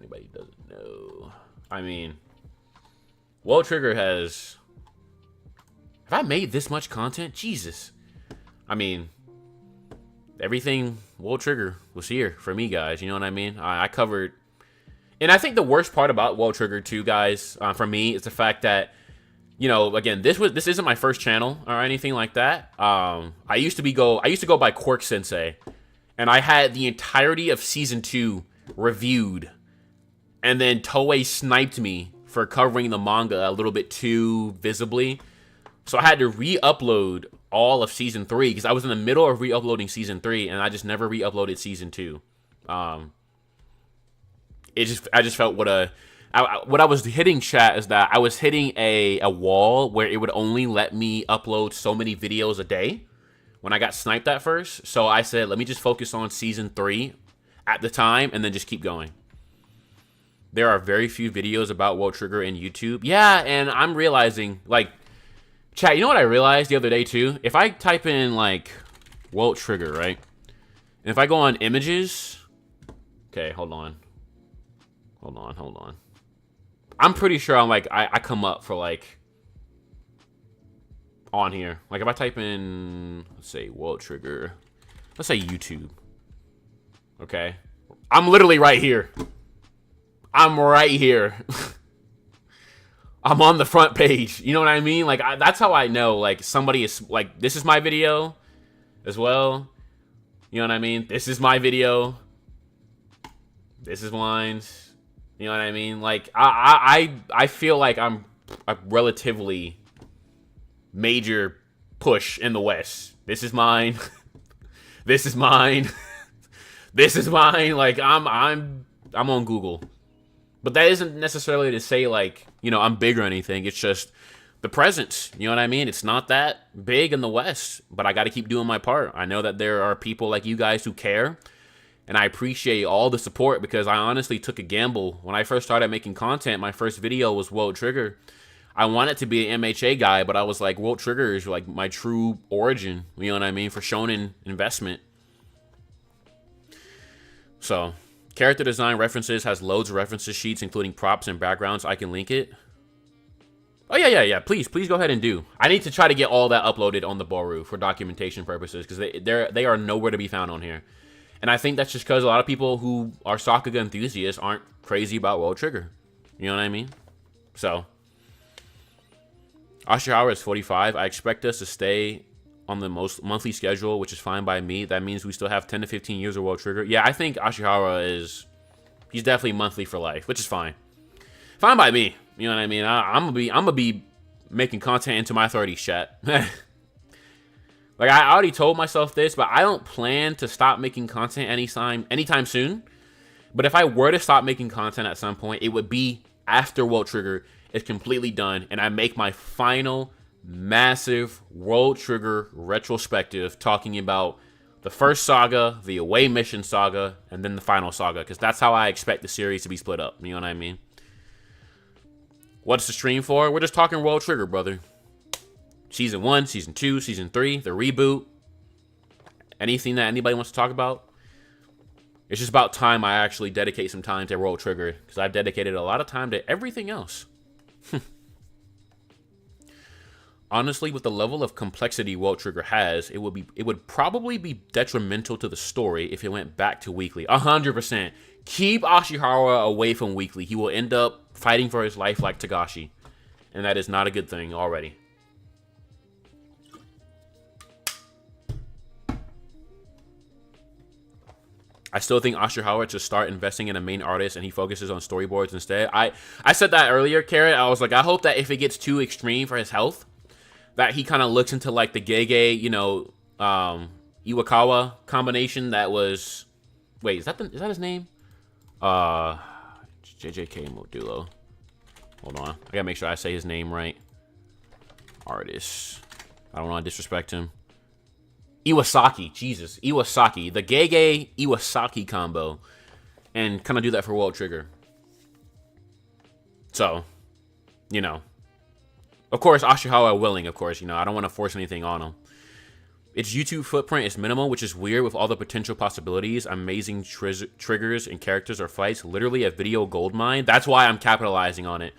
I mean, World Trigger has... Have I made this much content? Jesus. I mean, everything World Trigger was here for me, guys. You know what I mean? I covered... And I think the worst part about World Trigger 2, guys, for me, is the fact that, you know, again, this isn't my first channel or anything like that. I used to go by Quirk Sensei, and I had the entirety of season 2 reviewed, and then Toei sniped me for covering the manga a little bit too visibly. So I had to re-upload all of season 3 because I was in the middle of re-uploading season 3, and I just never re-uploaded season 2. I just felt what I was hitting, chat, is that I was hitting a wall where it would only let me upload so many videos a day when I got sniped at first. So I said, let me just focus on season 3 at the time and then just keep going. There are very few videos about World Trigger in YouTube. Yeah, and I'm realizing, like, chat, you know what I realized the other day too? If I type in, like, World Trigger, right? And if I go on images... Okay, hold on. I'm pretty sure I'm like, I come up for like on here. Like, if I type in, let's say, World Trigger, let's say YouTube. Okay? I'm literally right here. I'm right here. I'm on the front page. You know what I mean? Like, that's how I know, like, somebody is, like, this is my video as well. You know what I mean? This is my video. This is mine's. You know what I mean? Like, I feel like I'm a relatively major push in the West. This is mine. This is mine. This is mine. Like, I'm on Google. But that isn't necessarily to say, like, you know, I'm big or anything. It's just the presence. You know what I mean? It's not that big in the West, but I got to keep doing my part. I know that there are people like you guys who care, and I appreciate all the support because I honestly took a gamble. When I first started making content, my first video was World Trigger. I wanted to be an MHA guy, but I was like, World Trigger is like my true origin. You know what I mean? For shonen investment. So, character design references has loads of references sheets, including props and backgrounds. I can link it. Oh, yeah. Please go ahead and do. I need to try to get all that uploaded on the Boru for documentation purposes because they are nowhere to be found on here. And I think that's just because a lot of people who are Sakuga enthusiasts aren't crazy about World Trigger. You know what I mean? So, Ashihara is 45. I expect us to stay on the monthly schedule, which is fine by me. That means we still have 10 to 15 years of World Trigger. Yeah, I think Ashihara he's definitely monthly for life, which is fine. Fine by me. You know what I mean? I'm gonna be making content into my 30s, chat. Like, I already told myself this, but I don't plan to stop making content anytime soon. But if I were to stop making content at some point, it would be after World Trigger is completely done and I make my final massive World Trigger retrospective talking about the first saga, the away mission saga, and then the final saga, because that's how I expect the series to be split up. You know what I mean? What's the stream for? We're just talking World Trigger, brother. Season 1, Season 2, Season 3, the reboot. Anything that anybody wants to talk about. It's just about time I actually dedicate some time to World Trigger, because I've dedicated a lot of time to everything else. Honestly, with the level of complexity World Trigger has, it would probably be detrimental to the story if it went back to weekly. 100%. Keep Ashihara away from weekly. He will end up fighting for his life like Togashi. And that is not a good thing already. I still think Ashihara should start investing in a main artist and he focuses on storyboards instead. I said that earlier, Carrot. I was like, I hope that if it gets too extreme for his health, that he kind of looks into like the Gege, you know, Iwakawa combination that was... Wait, is that his name? JJK Modulo. Hold on. I gotta make sure I say his name right. Artist. I don't want to disrespect him. Iwasaki. Jesus. Iwasaki. The Gege Iwasaki combo. And kind of do that for World Trigger. So, you know. Of course, Ashihara willing, of course. You know, I don't want to force anything on him. Its YouTube footprint is minimal, which is weird with all the potential possibilities. Amazing triggers and characters or fights. Literally a video goldmine. That's why I'm capitalizing on it.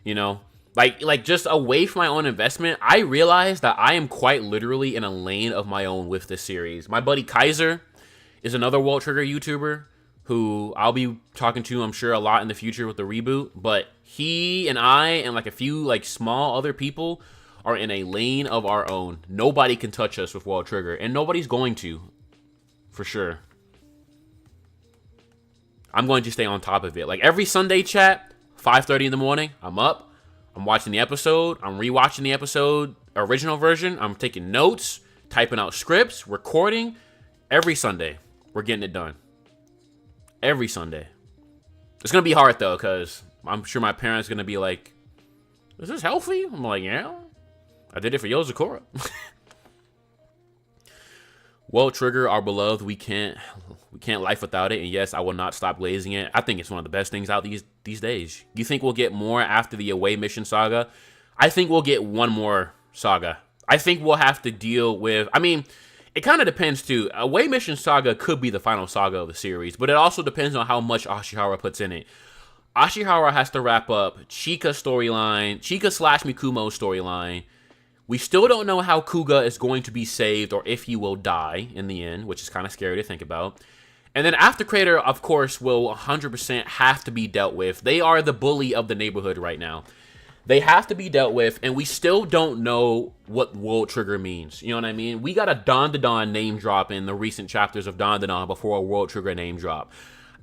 You know? Like just away from my own investment, I realized that I am quite literally in a lane of my own with this series. My buddy Kaiser is another World Trigger YouTuber who I'll be talking to, I'm sure, a lot in the future with the reboot. But he and I and like a few like small other people are in a lane of our own. Nobody can touch us with World Trigger, and nobody's going to, for sure. I'm going to stay on top of it. Like every Sunday, chat, 5:30 in the morning, I'm up. I'm watching the episode. I'm rewatching the episode, original version. I'm taking notes, typing out scripts, recording. Every Sunday, we're getting it done. Every Sunday. It's going to be hard, though, because I'm sure my parents are going to be like, is this healthy? I'm like, yeah. I did it for Yozakura. World Trigger, our beloved, we can't life without it. And yes, I will not stop glazing it. I think it's one of the best things out these days. You think we'll get more after the away mission saga? I think we'll get one more saga. I think we'll have to deal with... I mean, it kind of depends, too. Away mission saga could be the final saga of the series, but it also depends on how much Ashihara puts in it. Ashihara has to wrap up Chika storyline, Chika/Mikumo storyline, We still don't know how Kuga is going to be saved or if he will die in the end, which is kind of scary to think about. And then After Crater, of course, will 100% have to be dealt with. They are the bully of the neighborhood right now. They have to be dealt with, and we still don't know what World Trigger means. You know what I mean? We got a Don to Don name drop in the recent chapters of Don to Don before a World Trigger name drop.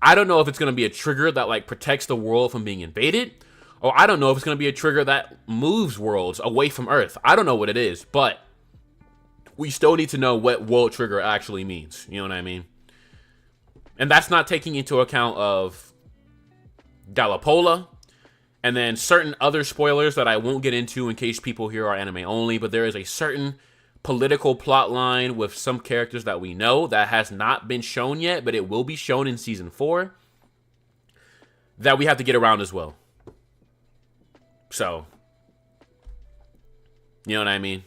I don't know if it's going to be a trigger that like protects the world from being invaded, or I don't know if it's going to be a trigger that moves worlds away from Earth. I don't know what it is, but we still need to know what World Trigger actually means. You know what I mean? And that's not taking into account of Galapola, and then certain other spoilers that I won't get into in case people here are anime only, but there is a certain political plot line with some characters that we know that has not been shown yet, but it will be shown in Season 4 that we have to get around as well. So, you know what I mean?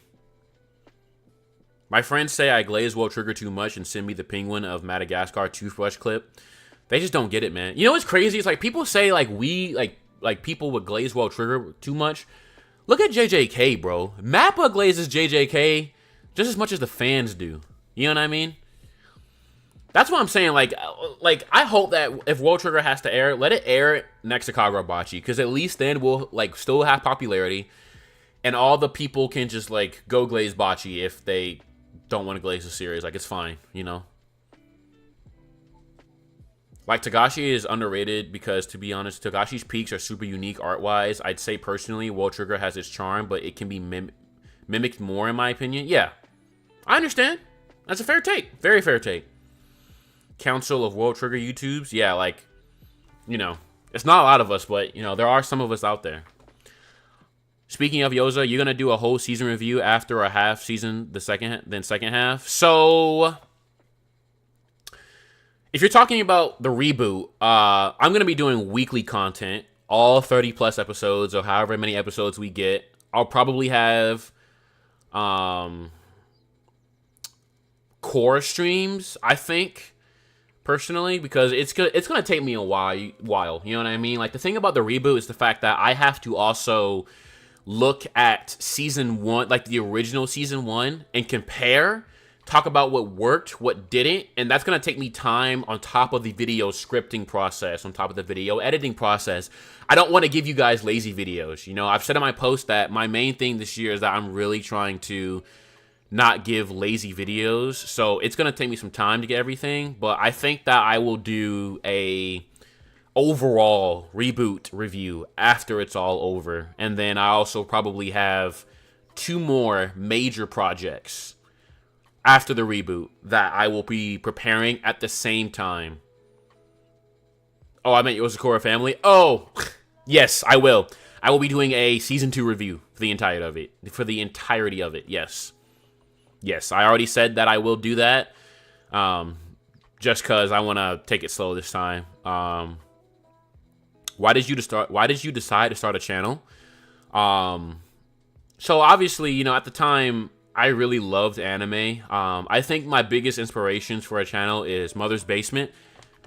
My friends say I glaze World Trigger too much and send me the penguin of Madagascar toothbrush clip. They just don't get it, man. You know what's crazy? It's like people say like we like people would glaze World Trigger too much. Look at JJK, bro. Mappa glazes JJK just as much as the fans do. You know what I mean? That's what I'm saying. Like I hope that if World Trigger has to air, let it air next to Kagurabachi, because at least then we'll like still have popularity, and all the people can just like go glaze Bachi if they don't want to glaze the series. Like, it's fine, you know? Like, Togashi is underrated because, to be honest, Togashi's peaks are super unique art-wise. I'd say, personally, World Trigger has its charm, but it can be mimicked more, in my opinion. Yeah, I understand. That's a fair take. Very fair take. Council of World Trigger YouTubes. Yeah, like, you know, it's not a lot of us, but, you know, there are some of us out there. Speaking of Yoza, you're going to do a whole season review after a half season, then second half. So, if you're talking about the reboot, I'm going to be doing weekly content, all 30 plus episodes or however many episodes we get. I'll probably have core streams, I think, personally, because it's going to take me a while, you know what I mean? Like, the thing about the reboot is the fact that I have to also look at season 1, like the original season 1, and compare, talk about what worked, what didn't, and that's going to take me time on top of the video scripting process, on top of the video editing process. I don't want to give you guys lazy videos. You know, I've said in my post that my main thing this year is that I'm really trying to not give lazy videos, so it's going to take me some time to get everything, but I think that I will do a overall reboot review after it's all over. And then I also probably have 2 more major projects after the reboot that I will be preparing at the same time. Oh, I meant Yosakura Family. Oh, yes, I will. I will be doing a season 2 review for the entirety of it. Yes. Yes, I already said that I will do that. Just because I want to take it slow this time. Why did you decide to start a channel? So obviously, you know, at the time, I really loved anime. I think my biggest inspirations for a channel is Mother's Basement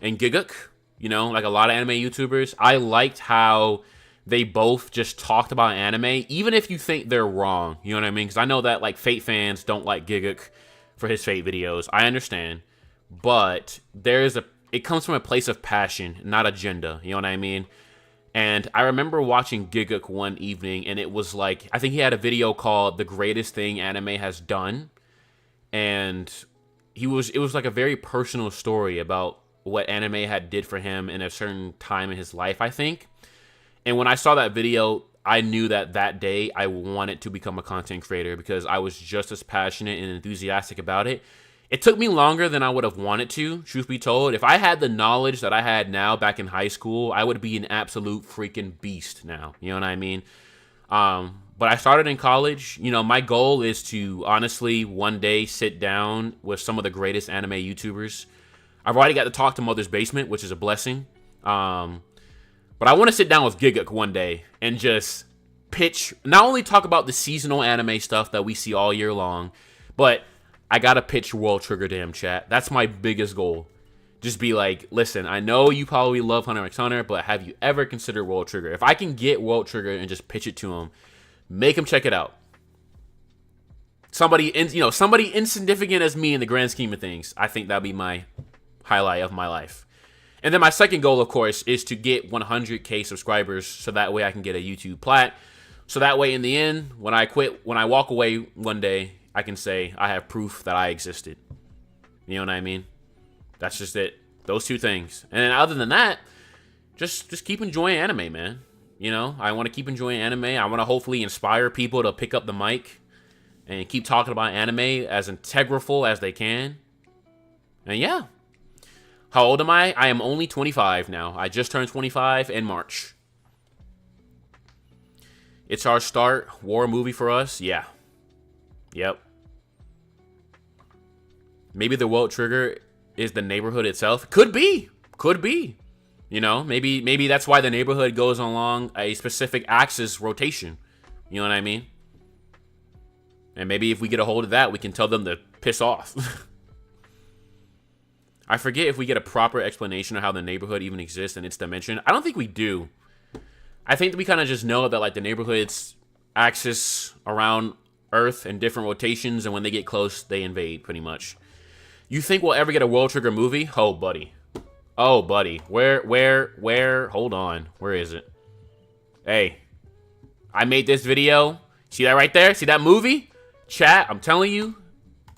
and Giguk. You know, like a lot of anime YouTubers. I liked how they both just talked about anime, even if you think they're wrong. You know what I mean? Because I know that, like, Fate fans don't like Giguk for his Fate videos. I understand. But it comes from a place of passion, not agenda. You know what I mean? And I remember watching Giguk one evening, and it was like, I think he had a video called "The Greatest Thing Anime Has Done," and it was like a very personal story about what anime had did for him in a certain time in his life, I think. And when I saw that video, I knew that day I wanted to become a content creator because I was just as passionate and enthusiastic about it. It took me longer than I would have wanted to, truth be told. If I had the knowledge that I had now back in high school, I would be an absolute freaking beast now. You know what I mean? But I started in college. You know, my goal is to honestly one day sit down with some of the greatest anime YouTubers. I've already got to talk to Mother's Basement, which is a blessing. But I want to sit down with Giguk one day and just pitch, not only talk about the seasonal anime stuff that we see all year long, but I gotta pitch World Trigger to him, chat. That's my biggest goal. Just be like, listen, I know you probably love Hunter x Hunter, but have you ever considered World Trigger? If I can get World Trigger and just pitch it to him, make him check it out. somebody insignificant as me in the grand scheme of things. I think that'd be my highlight of my life. And then my second goal, of course, is to get 100K subscribers so that way I can get a YouTube plat. So that way in the end, when I walk away one day, I can say I have proof that I existed. You know what I mean? That's just it. Those two things. And then other than that, just keep enjoying anime, man. You know, I want to keep enjoying anime. I want to hopefully inspire people to pick up the mic and keep talking about anime as integral as they can. And yeah. How old am I? I am only 25 now. I just turned 25 in March. It's our start war movie for us. Yeah. Yep. Maybe the World Trigger is the neighborhood itself. Could be. Could be. You know, maybe that's why the neighborhood goes along a specific axis rotation. You know what I mean? And maybe if we get a hold of that, we can tell them to piss off. I forget if we get a proper explanation of how the neighborhood even exists in its dimension. I don't think we do. I think that we kind of just know that like the neighborhood's axis around Earth in different rotations, and when they get close, they invade, pretty much. You think we'll ever get a World Trigger movie? Oh, buddy. Oh, buddy. Where? Hold on. Where is it? Hey. I made this video. See that right there? See that movie? Chat, I'm telling you,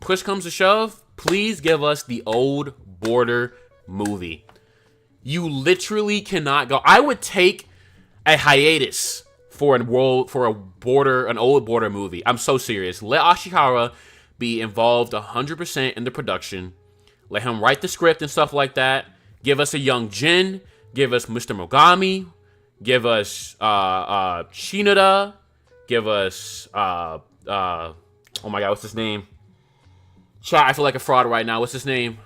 push comes to shove, please give us the old Border movie. You literally cannot go. I would take a hiatus for an old Border movie. I'm so serious. Let Ashihara be involved 100% in the production. Let him write the script and stuff like that. Give us a young Jin. Give us Mr. Mogami. Give us Shinoda. Give us oh my god, what's his name? Chat, I feel like a fraud right now. What's his name?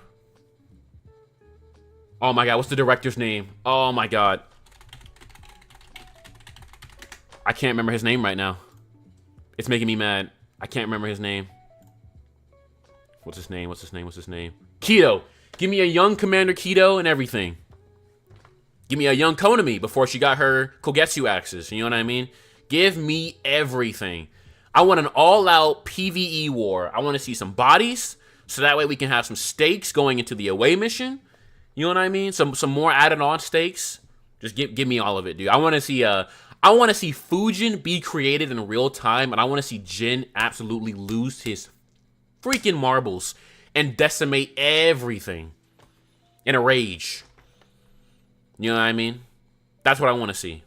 Oh my god, what's the director's name? Oh my god. I can't remember his name right now. It's making me mad. I can't remember his name. What's his name? Kido. Give me a young Commander Kido and everything. Give me a young Konami before she got her Kogetsu axes. You know what I mean? Give me everything. I want an all-out PvE war. I want to see some bodies, so that way we can have some stakes going into the away mission. You know what I mean? Some more added-on stakes. Just give me all of it, dude. I want to see Fujin be created in real time, and I want to see Jin absolutely lose his freaking marbles and decimate everything in a rage. You know what I mean? That's what I want to see.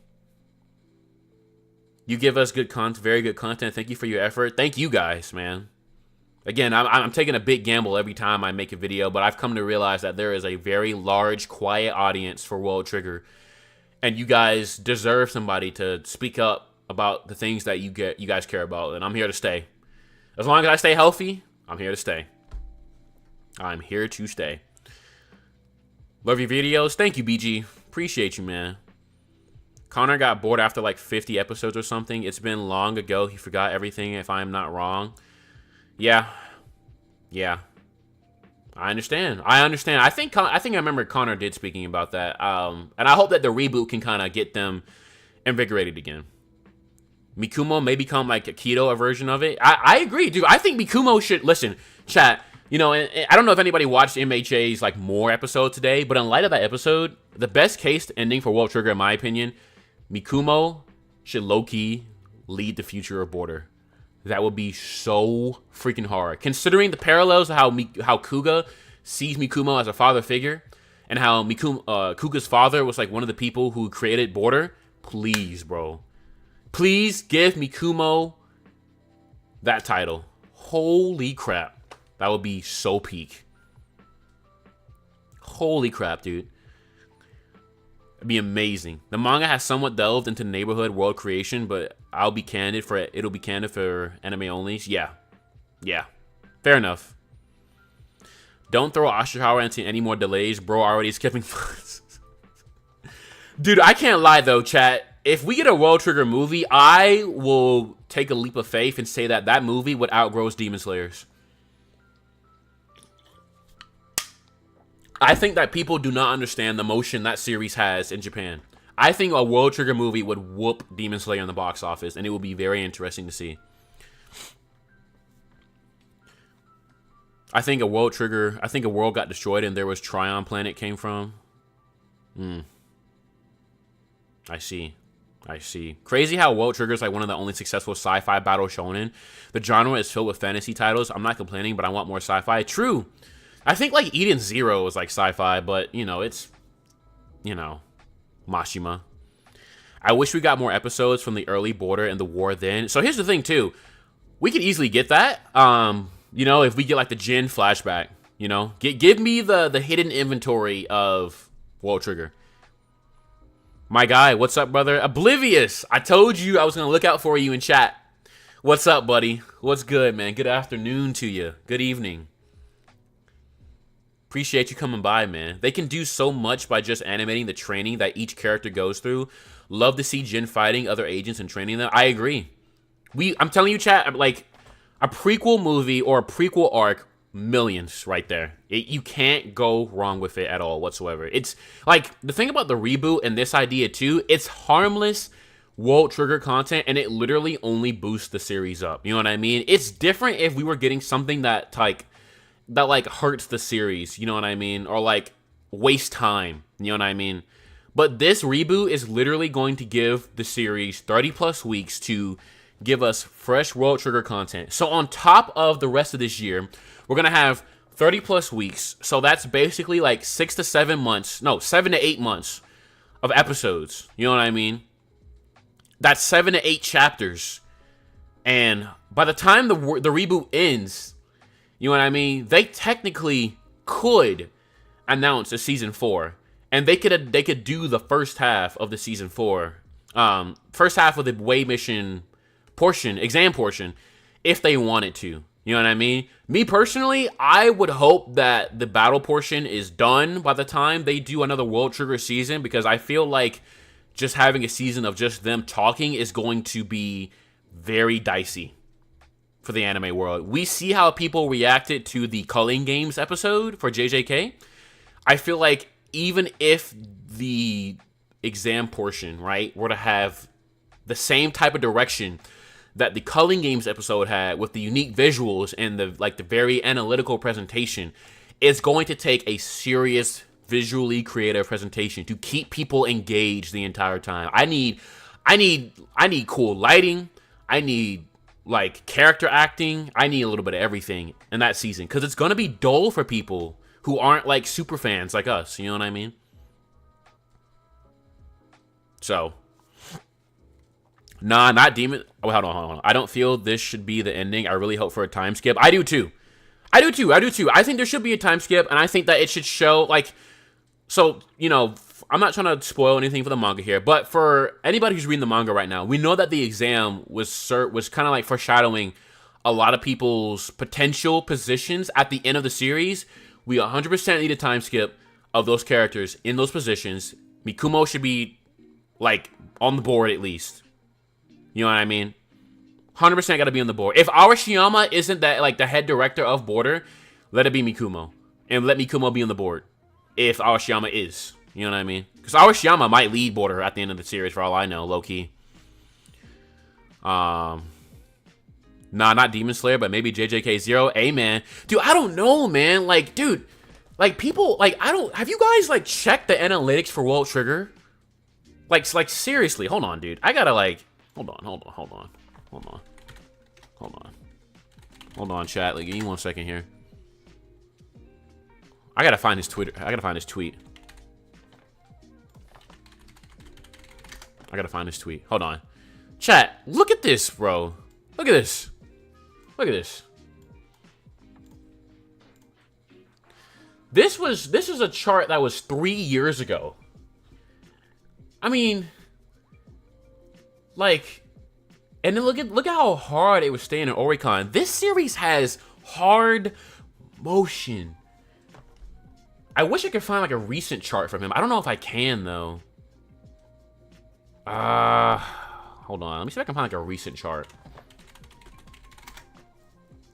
You give us good content, very good content. Thank you for your effort. Thank you guys, man. Again, I'm taking a big gamble every time I make a video, but I've come to realize that there is a very large, quiet audience for World Trigger, and you guys deserve somebody to speak up about the things that you guys care about, and I'm here to stay. As long as I stay healthy, I'm here to stay. I'm here to stay. Love your videos. Thank you, BG. Appreciate you, man. Connor got bored after like 50 episodes or something. It's been long ago. He forgot everything, if I'm not wrong. Yeah. I understand. I think I remember Connor did speaking about that. And I hope that the reboot can kind of get them invigorated again. Mikumo may become like a Kido version of it. I agree, dude. I think Mikumo should listen, chat. You know, and I don't know if anybody watched MHA's like more episode today, but in light of that episode, the best case ending for World Trigger, in my opinion, Mikumo should low-key lead the future of Border. That would be so freaking hard. Considering the parallels of how Kuga sees Mikumo as a father figure, and how Kuga's father was like one of the people who created Border, please, bro. Please give Mikumo that title. Holy crap. That would be so peak. Holy crap, dude. It'd be amazing. The manga has somewhat delved into neighborhood world creation, but it'll be candid for anime onlys. Yeah. Fair enough. Don't throw Ashihara into any more delays. Bro already skipping funds. Dude, I can't lie though, chat. If we get a World Trigger movie, I will take a leap of faith and say that movie would outgrow Demon Slayers. I think that people do not understand the motion that series has in Japan. I think a World Trigger movie would whoop Demon Slayer in the box office, and it will be very interesting to see. I think a world got destroyed and there was Tryon planet came from. I see. Crazy how World Trigger is like one of the only successful sci-fi battle shonen. The genre is filled with fantasy titles. I'm not complaining, but I want more sci-fi. True. I think like Eden Zero is like sci-fi, but you know, it's, you know, Mashima. I wish we got more episodes from the early border and the war then. So here's the thing too. We could easily get that. You know, if we get like the Jin flashback, you know, give me the hidden inventory of World Trigger. My guy, what's up, brother? Oblivious. I told you I was going to look out for you in chat. What's up, buddy? What's good, man? Good afternoon to you. Good evening. Appreciate you coming by, man. They can do so much by just animating the training that each character goes through. Love to see Jin fighting other agents and training them. I agree. I'm telling you, chat, like a prequel movie or a prequel arc, millions right there. You can't go wrong with it at all whatsoever. It's like the thing about the reboot and this idea too, it's harmless World Trigger content and it literally only boosts the series up. You know what I mean? It's different if we were getting something that hurts the series, you know what I mean? Or like waste time, you know what I mean? But this reboot is literally going to give the series 30 plus weeks to give us fresh World Trigger content. So on top of the rest of this year, we're going to have 30 plus weeks. So that's basically like 7 to 8 months of episodes. You know what I mean? That's 7 to 8 chapters. And by the time the reboot ends, you know what I mean? They technically could announce a season 4. And they could do the first half of the season 4. First half of the way mission exam portion, if they wanted to. You know what I mean? Me personally, I would hope that the battle portion is done by the time they do another World Trigger season, because I feel like just having a season of just them talking is going to be very dicey for the anime world. We see how people reacted to the Culling Games episode for JJK. I feel like even if the exam portion, right, were to have the same type of direction that the Culling Games episode had with the unique visuals and the very analytical presentation, it's going to take a serious visually creative presentation to keep people engaged the entire time. I need cool lighting. I need like character acting. I need a little bit of everything in that season, because it's going to be dull for people who aren't like super fans like us. You know what I mean? So, nah, not Demon. Oh, hold on. I don't feel this should be the ending. I really hope for a time skip. I do too. I think there should be a time skip, and I think that it should show, like, so, you know, I'm not trying to spoil anything for the manga here, but for anybody who's reading the manga right now, we know that the exam was kind of like foreshadowing a lot of people's potential positions at the end of the series. We 100% need a time skip of those characters in those positions. Mikumo should be, like, on the board at least. You know what I mean? 100% got to be on the board. If Arashiyama isn't that, like, the head director of Border, let it be Mikumo. And let Mikumo be on the board. If Arashiyama is. You know what I mean? Because Arashiyama might lead Border at the end of the series, for all I know, low-key. Nah, not Demon Slayer, but maybe JJK Zero. Hey, man. Dude, I don't know, man. Like, dude, like, people, like, have you guys, like, checked the analytics for World Trigger? Like, seriously, hold on, dude. I gotta, like, hold on, chat. Like, give me 1 second here. I gotta find his Twitter. I gotta find his tweet. Hold on. Chat, look at this, bro. Look at this. This is a chart that was 3 years ago. I mean, like, and then look at how hard it was staying in Oricon. This series has hard motion. I wish I could find like a recent chart from him. I don't know if I can though. Hold on. Let me see if I can find like a recent chart.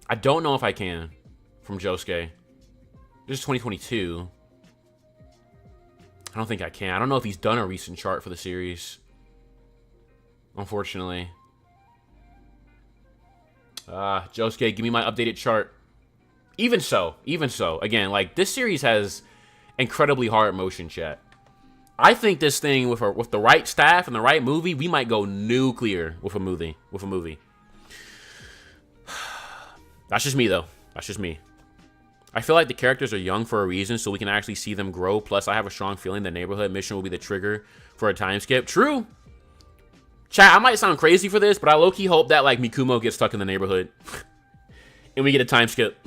I don't know if I can from Josuke. This is 2022. I don't think I can. I don't know if he's done a recent chart for the series. Unfortunately. Josuke, give me my updated chart. Even so, again, like, this series has incredibly hard motion, chat. I think this thing with the right staff and the right movie, we might go nuclear with a movie. That's just me, though. That's just me. I feel like the characters are young for a reason, so we can actually see them grow. Plus, I have a strong feeling the neighborhood mission will be the trigger for a time skip. True. Chat, I might sound crazy for this, but I low-key hope that, like, Mikumo gets stuck in the neighborhood. And we get a time skip.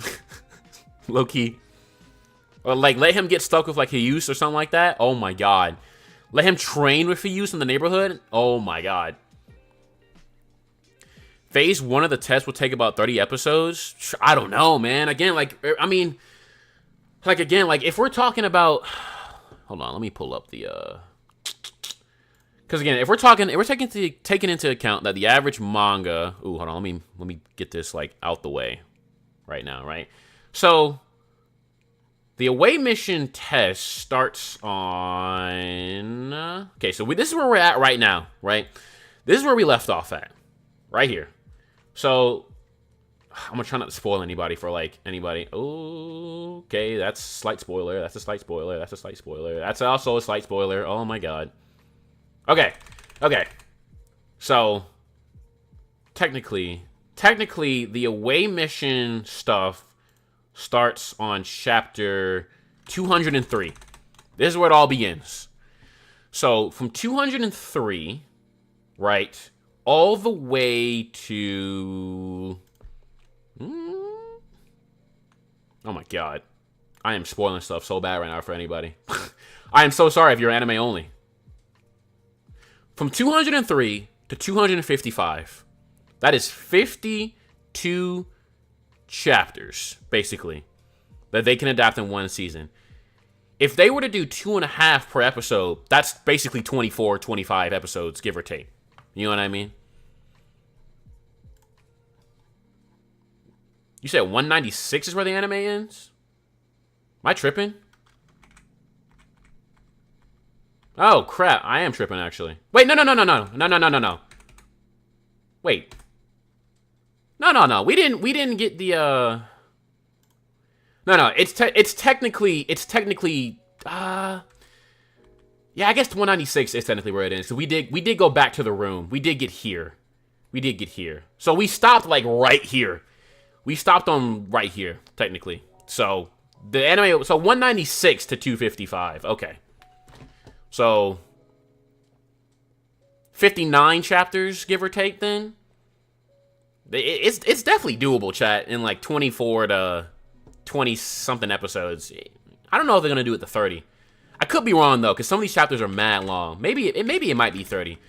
Low-key. Or, like, let him get stuck with, like, Hyuse or something like that. Oh, my God. Let him train with Hyuse in the neighborhood. Oh, my God. Phase 1 of the test will take about 30 episodes. I don't know, man. Again, like, I mean, like, again, like, if we're talking about... Hold on, let me pull up the... Because, again, if we're taking into account that the average manga... Ooh, hold on, let me get this, like, out the way right now, right? So... The away mission test starts on... Okay, so this is where we're at right now, right? This is where we left off at. Right here. So, I'm going to try not to spoil anybody for, like, anybody. Oh, okay, that's a slight spoiler. That's a slight spoiler. That's a slight spoiler. That's also a slight spoiler. Oh, my God. Okay. So, technically, the away mission stuff starts on chapter 203. This is where it all begins. So, from 203, right, all the way to... Oh my God. I am spoiling stuff so bad right now for anybody. I am so sorry if you're anime only. From 203 to 255, that is 52 chapters, basically, that they can adapt in one season. If they were to do 2.5 per episode, that's basically 24, 25 episodes, give or take. You know what I mean? You said 196 is where the anime ends? Am I tripping? Oh, crap. I am tripping, actually. Wait, no. Wait. No. We didn't get the, No. It's technically, yeah, I guess 196 is technically where it is. So we did go back to the room. We did get here. So we stopped, like, right here. We stopped on right here, technically. So, the anime, so 196 to 255. Okay. So, 59 chapters, give or take, then? It's definitely doable, chat, in like 24 to 20-something episodes. I don't know if they're going to do it to 30. I could be wrong, though, because some of these chapters are mad long. Maybe it might be 30.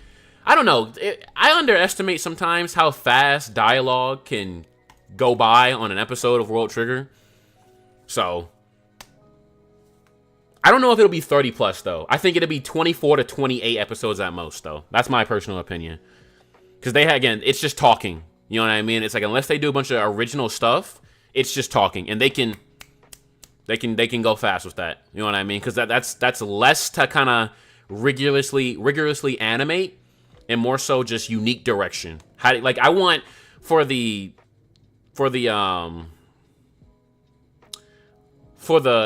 I don't know. I underestimate sometimes how fast dialogue can go by on an episode of World Trigger. So, I don't know if it'll be 30 plus, though. I think it'll be 24 to 28 episodes at most, though. That's my personal opinion. Because again, it's just talking. You know what I mean? It's like, unless they do a bunch of original stuff, it's just talking. And they can go fast with that. You know what I mean? Because that's less to kind of rigorously animate and more so just unique direction. Like, I want for the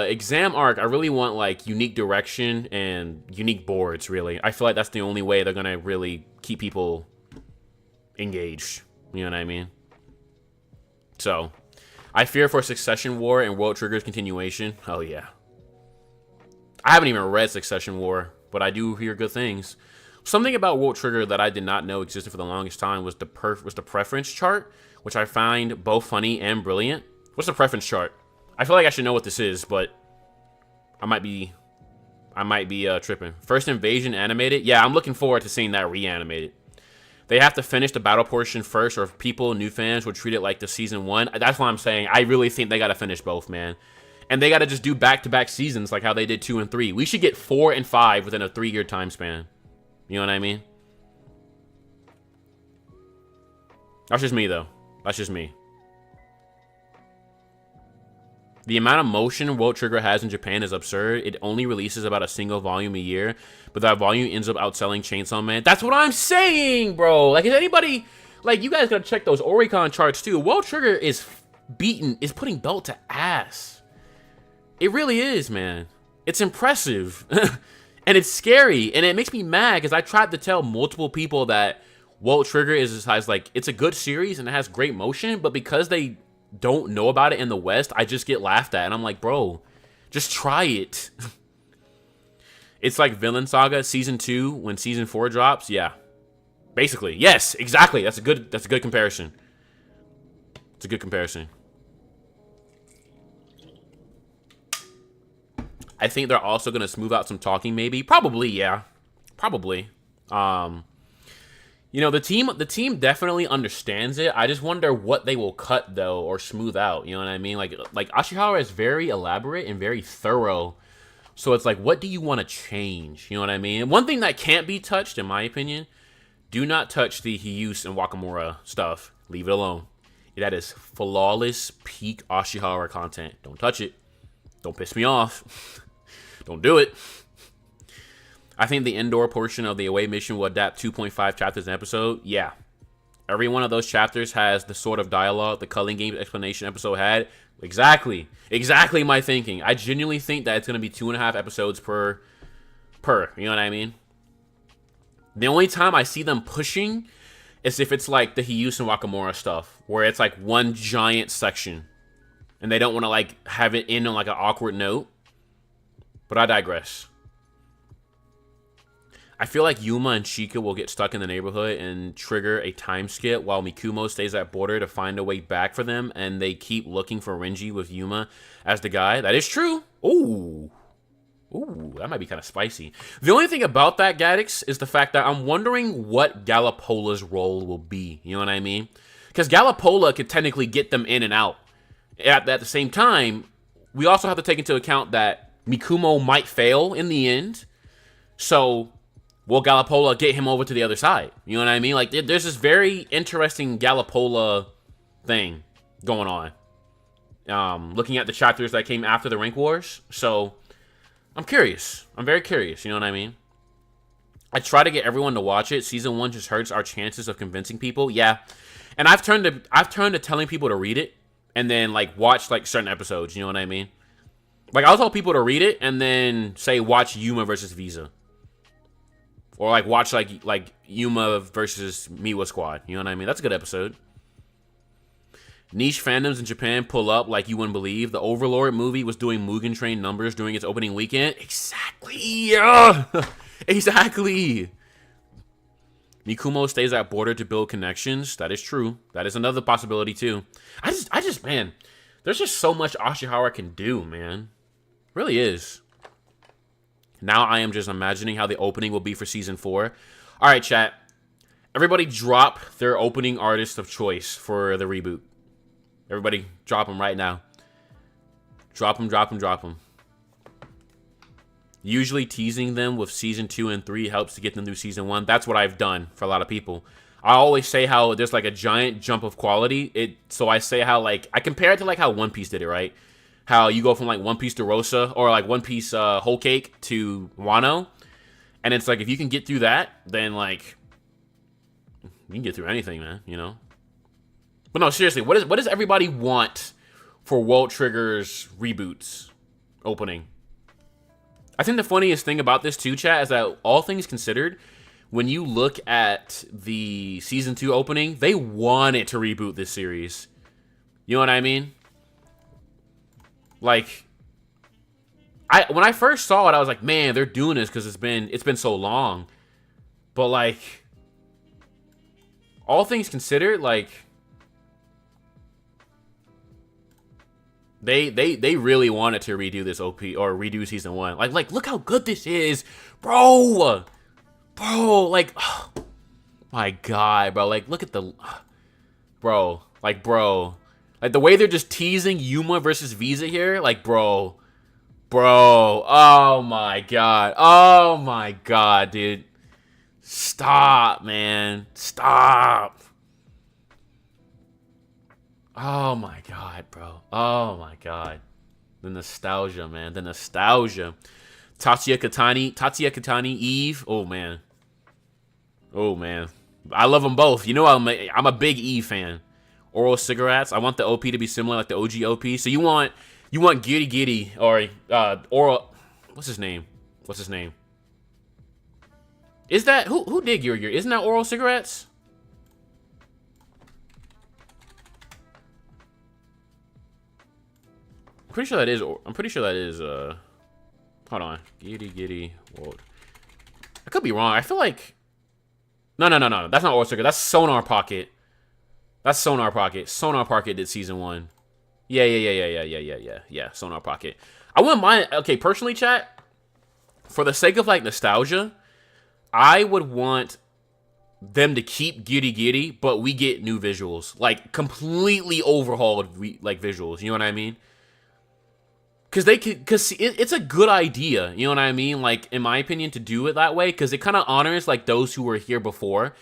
exam arc, I really want, like, unique direction and unique boards, really. I feel like that's the only way they're going to really keep people engaged. You know what I mean? So, I fear for Succession War and World Trigger's continuation. Oh, yeah. I haven't even read Succession War, but I do hear good things. Something about World Trigger that I did not know existed for the longest time was the preference chart, which I find both funny and brilliant. What's the preference chart? I feel like I should know what this is, but I might be tripping. First Invasion animated? Yeah, I'm looking forward to seeing that reanimated. They have to finish the battle portion first, or if new fans, will treat it like the season 1. That's what I'm saying. I really think they got to finish both, man. And they got to just do back-to-back seasons like how they did 2 and 3. We should get 4 and 5 within a 3-year time span. You know what I mean? That's just me, though. That's just me. The amount of motion World Trigger has in Japan is absurd. It only releases about a single volume a year, but that volume ends up outselling Chainsaw Man. That's what I'm saying, bro. Like, is anybody... Like, you guys gotta check those Oricon charts, too. World Trigger is putting belt to ass. It really is, man. It's impressive. And it's scary. And it makes me mad because I tried to tell multiple people that World Trigger has like, it's a good series and it has great motion, but because they don't know about it in the West, I just get laughed at. And I'm like, bro, just try it. It's like Villain Saga Season 2 when Season 4 drops. Yeah. Basically. Yes, exactly. That's a good comparison. It's a good comparison. I think they're also going to smooth out some talking, maybe. Probably, yeah. Probably. You know, the team definitely understands it. I just wonder what they will cut, though, or smooth out. You know what I mean? Like Ashihara is very elaborate and very thorough. So it's like, what do you want to change? You know what I mean? And one thing that can't be touched, in my opinion, do not touch the Hiyus and Wakamura stuff. Leave it alone. That is flawless, peak Ashihara content. Don't touch it. Don't piss me off. Don't do it. I think the indoor portion of the away mission will adapt 2.5 chapters an episode. Yeah. Every one of those chapters has the sort of dialogue the Culling Games explanation episode had. Exactly. Exactly my thinking. I genuinely think that it's going to be 2.5 episodes per. You know what I mean? The only time I see them pushing is if it's like the Hiyus and Wakamura stuff, where it's like one giant section. And they don't want to like have it end on like an awkward note. But I digress. I feel like Yuma and Chika will get stuck in the neighborhood and trigger a time skip while Mikumo stays at border to find a way back for them, and they keep looking for Renji with Yuma as the guy. That is true. Ooh, that might be kind of spicy. The only thing about that, Gaddix, is the fact that I'm wondering what Gallipola's role will be. You know what I mean? Because Gallipola could technically get them in and out. At the same time, we also have to take into account that Mikumo might fail in the end. So will Gallipola get him over to the other side? You know what I mean? Like, there's this very interesting Gallipola thing going on. Looking at the chapters that came after the Rank Wars. So, I'm curious. I'm very curious. You know what I mean? I try to get everyone to watch it. Season 1 just hurts our chances of convincing people. Yeah. And I've turned to telling people to read it and then, like, watch, like, certain episodes. You know what I mean? Like, I'll tell people to read it and then say watch Yuma versus Visa. Or, like, watch, like Yuma versus Miwa Squad. You know what I mean? That's a good episode. Niche fandoms in Japan pull up like you wouldn't believe. The Overlord movie was doing Mugen Train numbers during its opening weekend. Exactly. Exactly. Mikumo stays at border to build connections. That is true. That is another possibility, too. I just, man, there's just so much Ashihara can do, man. Really is. Now I am just imagining how the opening will be for Season 4. All right, chat. Everybody drop their opening artist of choice for the reboot. Everybody drop them right now. Drop them. Usually teasing them with Season 2 and 3 helps to get them through Season 1. That's what I've done for a lot of people. I always say how there's like a giant jump of quality. So I say how, like, I compare it to like how One Piece did it, right? How you go from like One Piece to Rosa or like One Piece Whole Cake to Wano. And it's like, if you can get through that, then like, you can get through anything, man, you know? But no, seriously, what does everybody want for World Trigger's reboots opening? I think the funniest thing about this too, chat, is that all things considered, when you look at the Season 2 opening, they wanted to reboot this series. You know what I mean? Like, when I first saw it, I was like, man, they're doing this because it's been so long. But like, all things considered, like, they really wanted to redo this OP or redo Season 1. Like look how good this is, bro. Like, oh my God, bro. Like, look at the, bro. Like the way they're just teasing Yuma versus Visa here. Like, bro. Oh my God, dude. Stop, man. Stop. Oh my God, bro. Oh my God. The nostalgia, man. The nostalgia. Tatsuya Katani, Eve. Oh man. I love them both. You know I'm a big Eve fan. oral cigarettes. I want the OP to be similar like the OG OP. So you want Giddy Giddy or oral. What's his name? Is that who did Gear? Isn't that oral cigarettes? I'm pretty sure that is. Hold on, Giddy World. I could be wrong. I feel like no. That's not oral cigarette. That's Sonar Pocket. Sonar Pocket did season 1. Yeah. Sonar Pocket. I wouldn't mind. Okay, personally, chat. For the sake of like nostalgia, I would want them to keep Giddy Giddy, but we get new visuals, like completely overhauled like visuals. You know what I mean? Because it's a good idea. You know what I mean? Like in my opinion, to do it that way, because it kind of honors like those who were here before,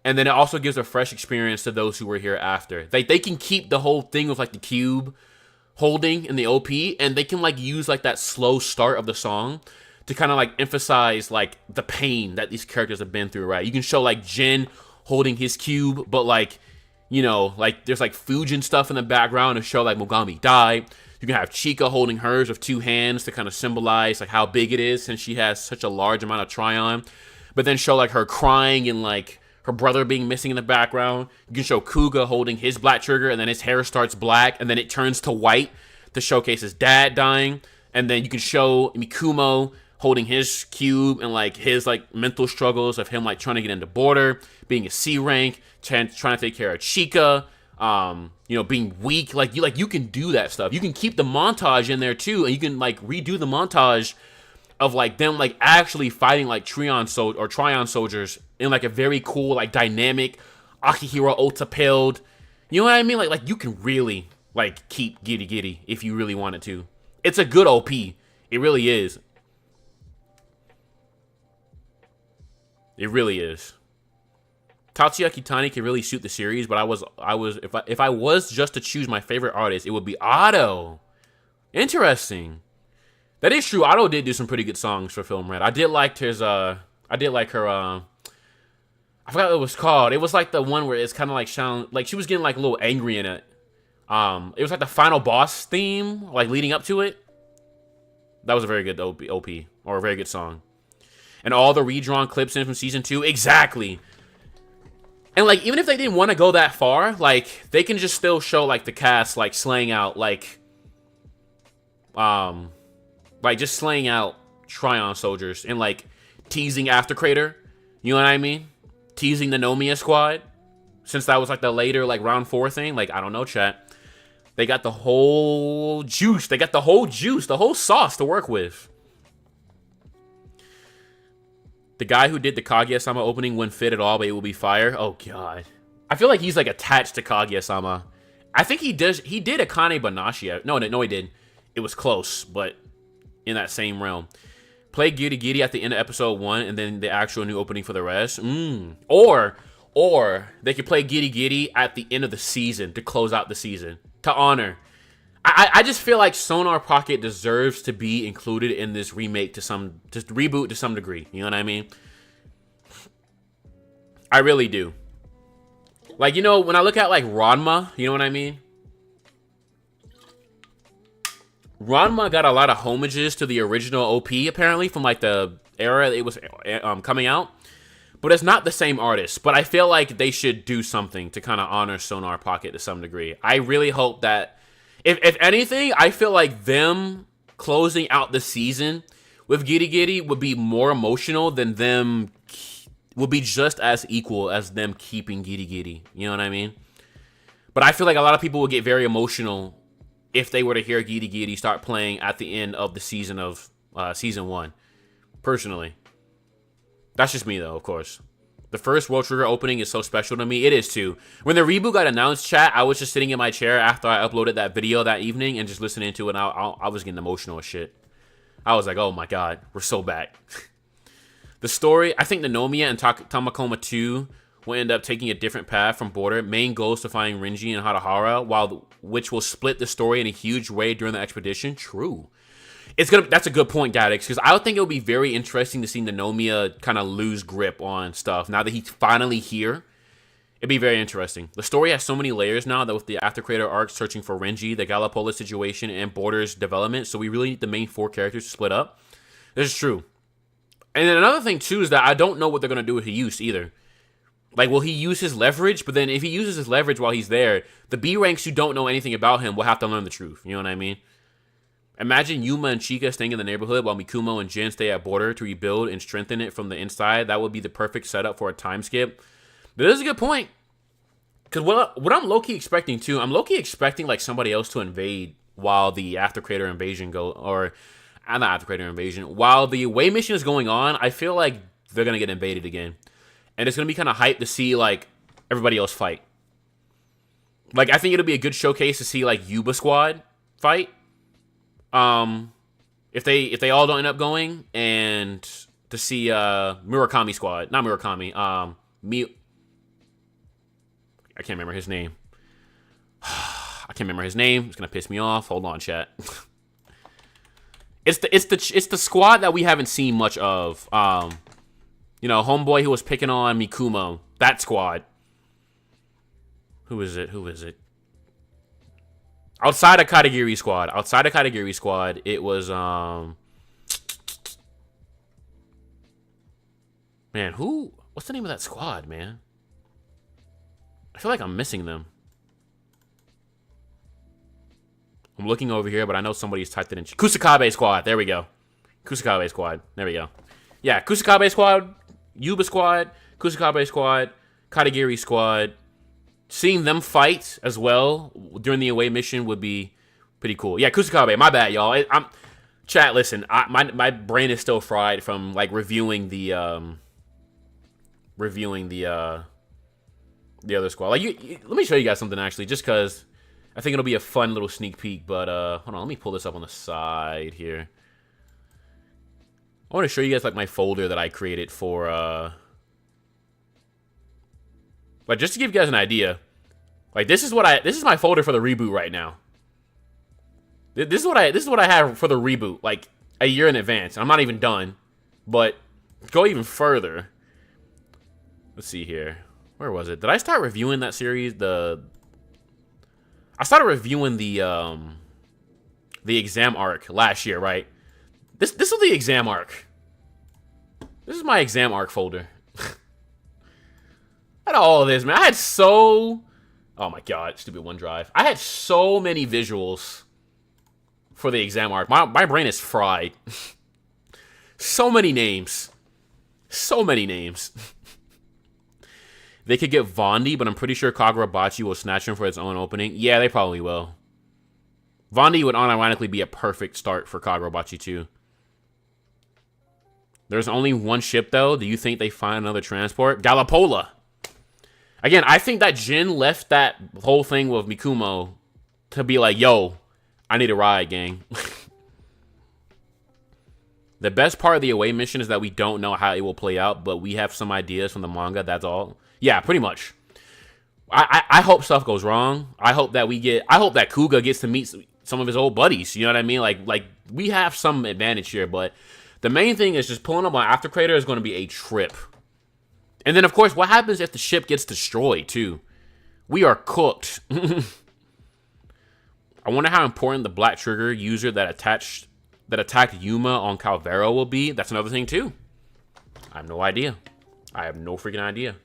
and then it also gives a fresh experience to those who were here after. They can keep the whole thing with like the cube holding in the OP, and they can like use like that slow start of the song to kind of like emphasize like the pain that these characters have been through, right? You can show like Jin holding his cube, but like, you know, like there's like Fujin stuff in the background to show like Mogami died. You can have Chika holding hers with 2 hands to kind of symbolize like how big it is since she has such a large amount of Tryon. But then show like her crying and like her brother being missing in the background. You can show Kuga holding his black trigger and then his hair starts black and then it turns to white to showcase his dad dying. And then you can show Mikumo holding his cube and like his like mental struggles of him like trying to get into border, being a C rank, trying to take care of Chika, you know, being weak. Like you can do that stuff. You can keep the montage in there too, and you can like redo the montage of like them like actually fighting like Tryon soldiers in like a very cool like dynamic Akihiro Ota pilled. You know what I mean? Like you can really like keep Giddy Giddy if you really wanted to. It's a good OP. It really is. It really is. Tatsuya Kitani can really suit the series, but if I was just to choose my favorite artist, it would be Ado. Interesting. That is true. Ado did do some pretty good songs for Film Red. I did like her I forgot what it was called. It was like the one where it's kind of like like she was getting like a little angry in it. It was like the final boss theme, like leading up to it. That was a very good OP or a very good song. And all the redrawn clips in from season 2, exactly. And like even if they didn't want to go that far, like they can just still show like the cast like slaying out like just slaying out Tryon soldiers and like teasing After Crater. You know what I mean? Teasing the Nomiya squad. Since that was like the later like round 4 thing, like I don't know, chat. They got the whole juice. They got the whole juice, the whole sauce to work with. The guy who did the Kaguya-sama opening wouldn't fit at all, but it will be fire. Oh, God. I feel like he's, like, attached to Kaguya-sama. I think he did Akane Banashi. No, he did. It was close, but in that same realm. Play Giddy Giddy at the end of episode 1, and then the actual new opening for the rest. Or they could play Giddy Giddy at the end of the season to close out the season. To honor. I just feel like Sonar Pocket deserves to be included in this remake just reboot to some degree. You know what I mean? I really do. Like, you know, when I look at like Ranma, you know what I mean? Ranma got a lot of homages to the original OP apparently from like the era it was coming out. But it's not the same artist. But I feel like they should do something to kind of honor Sonar Pocket to some degree. I really hope that If anything, I feel like them closing out the season with Giddy Giddy would be more emotional than them, would be just as equal as them keeping Giddy Giddy. You know what I mean? But I feel like a lot of people would get very emotional if they were to hear Giddy Giddy start playing at the end of the season of season 1. Personally. That's just me though, of course. The first World Trigger opening is so special to me. It is too. When the reboot got announced, chat, I was just sitting in my chair after I uploaded that video that evening and just listening to it. And I was getting emotional as shit. I was like, oh my god, we're so back. The story, I think the Nomiya and Tamakoma 2 will end up taking a different path from Border. Main goal is to find Renji and Harahara, which will split the story in a huge way during the expedition. True. That's a good point, Gaddix, because I would think it would be very interesting to see Nomiya kind of lose grip on stuff now that he's finally here It'd be very interesting. The story has so many layers now that with the After Creator arc searching for Renji, the Galapola situation, and Borders development, so we really need the main 4 characters to split up. This is true. And then another thing, too, is that I don't know what they're going to do with Hyuse either. Like, will he use his leverage? But then if he uses his leverage while he's there, the B ranks who don't know anything about him will have to learn the truth. You know what I mean? Imagine Yuma and Chika staying in the neighborhood while Mikumo and Jin stay at Border to rebuild and strengthen it from the inside. That would be the perfect setup for a time skip. But this is a good point. Because what I'm low-key expecting, too, I'm low-key expecting, like, somebody else to invade while the After Creator invasion not After Creator invasion. While the away mission is going on, I feel like they're going to get invaded again. And it's going to be kind of hype to see, like, everybody else fight. Like, I think it'll be a good showcase to see, like, Yuba Squad fight. If they all don't end up going, and to see Murakami Squad. Not Murakami. I can't remember his name. I can't remember his name. It's gonna piss me off. Hold on, chat. It's the squad that we haven't seen much of. You know, homeboy who was picking on Mikumo. That squad. Who is it? Outside of Katagiri Squad, it was man, what's the name of that squad, man? I feel like I'm missing them. I'm looking over here, but I know somebody's typed it in. Kusakabe Squad. There we go. Kusakabe Squad. There we go. Yeah, Kusakabe Squad, Yuba Squad, Kusakabe Squad, Katagiri Squad. Seeing them fight as well during the away mission would be pretty cool. Yeah, Kusakabe. My bad, y'all. Chat. Listen, my brain is still fried from like reviewing the other squad. Like, let me show you guys something actually, just because I think it'll be a fun little sneak peek. But hold on, let me pull this up on the side here. I want to show you guys like my folder that I created for like, just to give you guys an idea, like this is my folder for the reboot right now. This is what I have for the reboot, like a year in advance. I'm not even done, but go even further. Let's see here. Where was it? Did I start reviewing that series? I started reviewing the exam arc last year, right? This was the exam arc. This is my exam arc folder. I had all of this, man. Oh my god, stupid OneDrive. I had so many visuals for the exam arc. My brain is fried. So many names. They could get Vondi, but I'm pretty sure Kagurabachi will snatch him for its own opening. Yeah, they probably will. Vondi would unironically be a perfect start for Kagurabachi too. There's only one ship though. Do you think they find another transport? Galapola. Again, I think that Jin left that whole thing with Mikumo to be like, yo, I need a ride, gang. The best part of the away mission is that we don't know how it will play out, but we have some ideas from the manga, that's all. Yeah, pretty much. I hope stuff goes wrong. I hope that Kuga gets to meet some of his old buddies. You know what I mean? Like we have some advantage here, but the main thing is just pulling up on After Creator is going to be a trip. And then, of course, what happens if the ship gets destroyed, too? We are cooked. I wonder how important the Black Trigger user that attacked Yuma on Calvero will be. That's another thing, too. I have no idea. I have no freaking idea.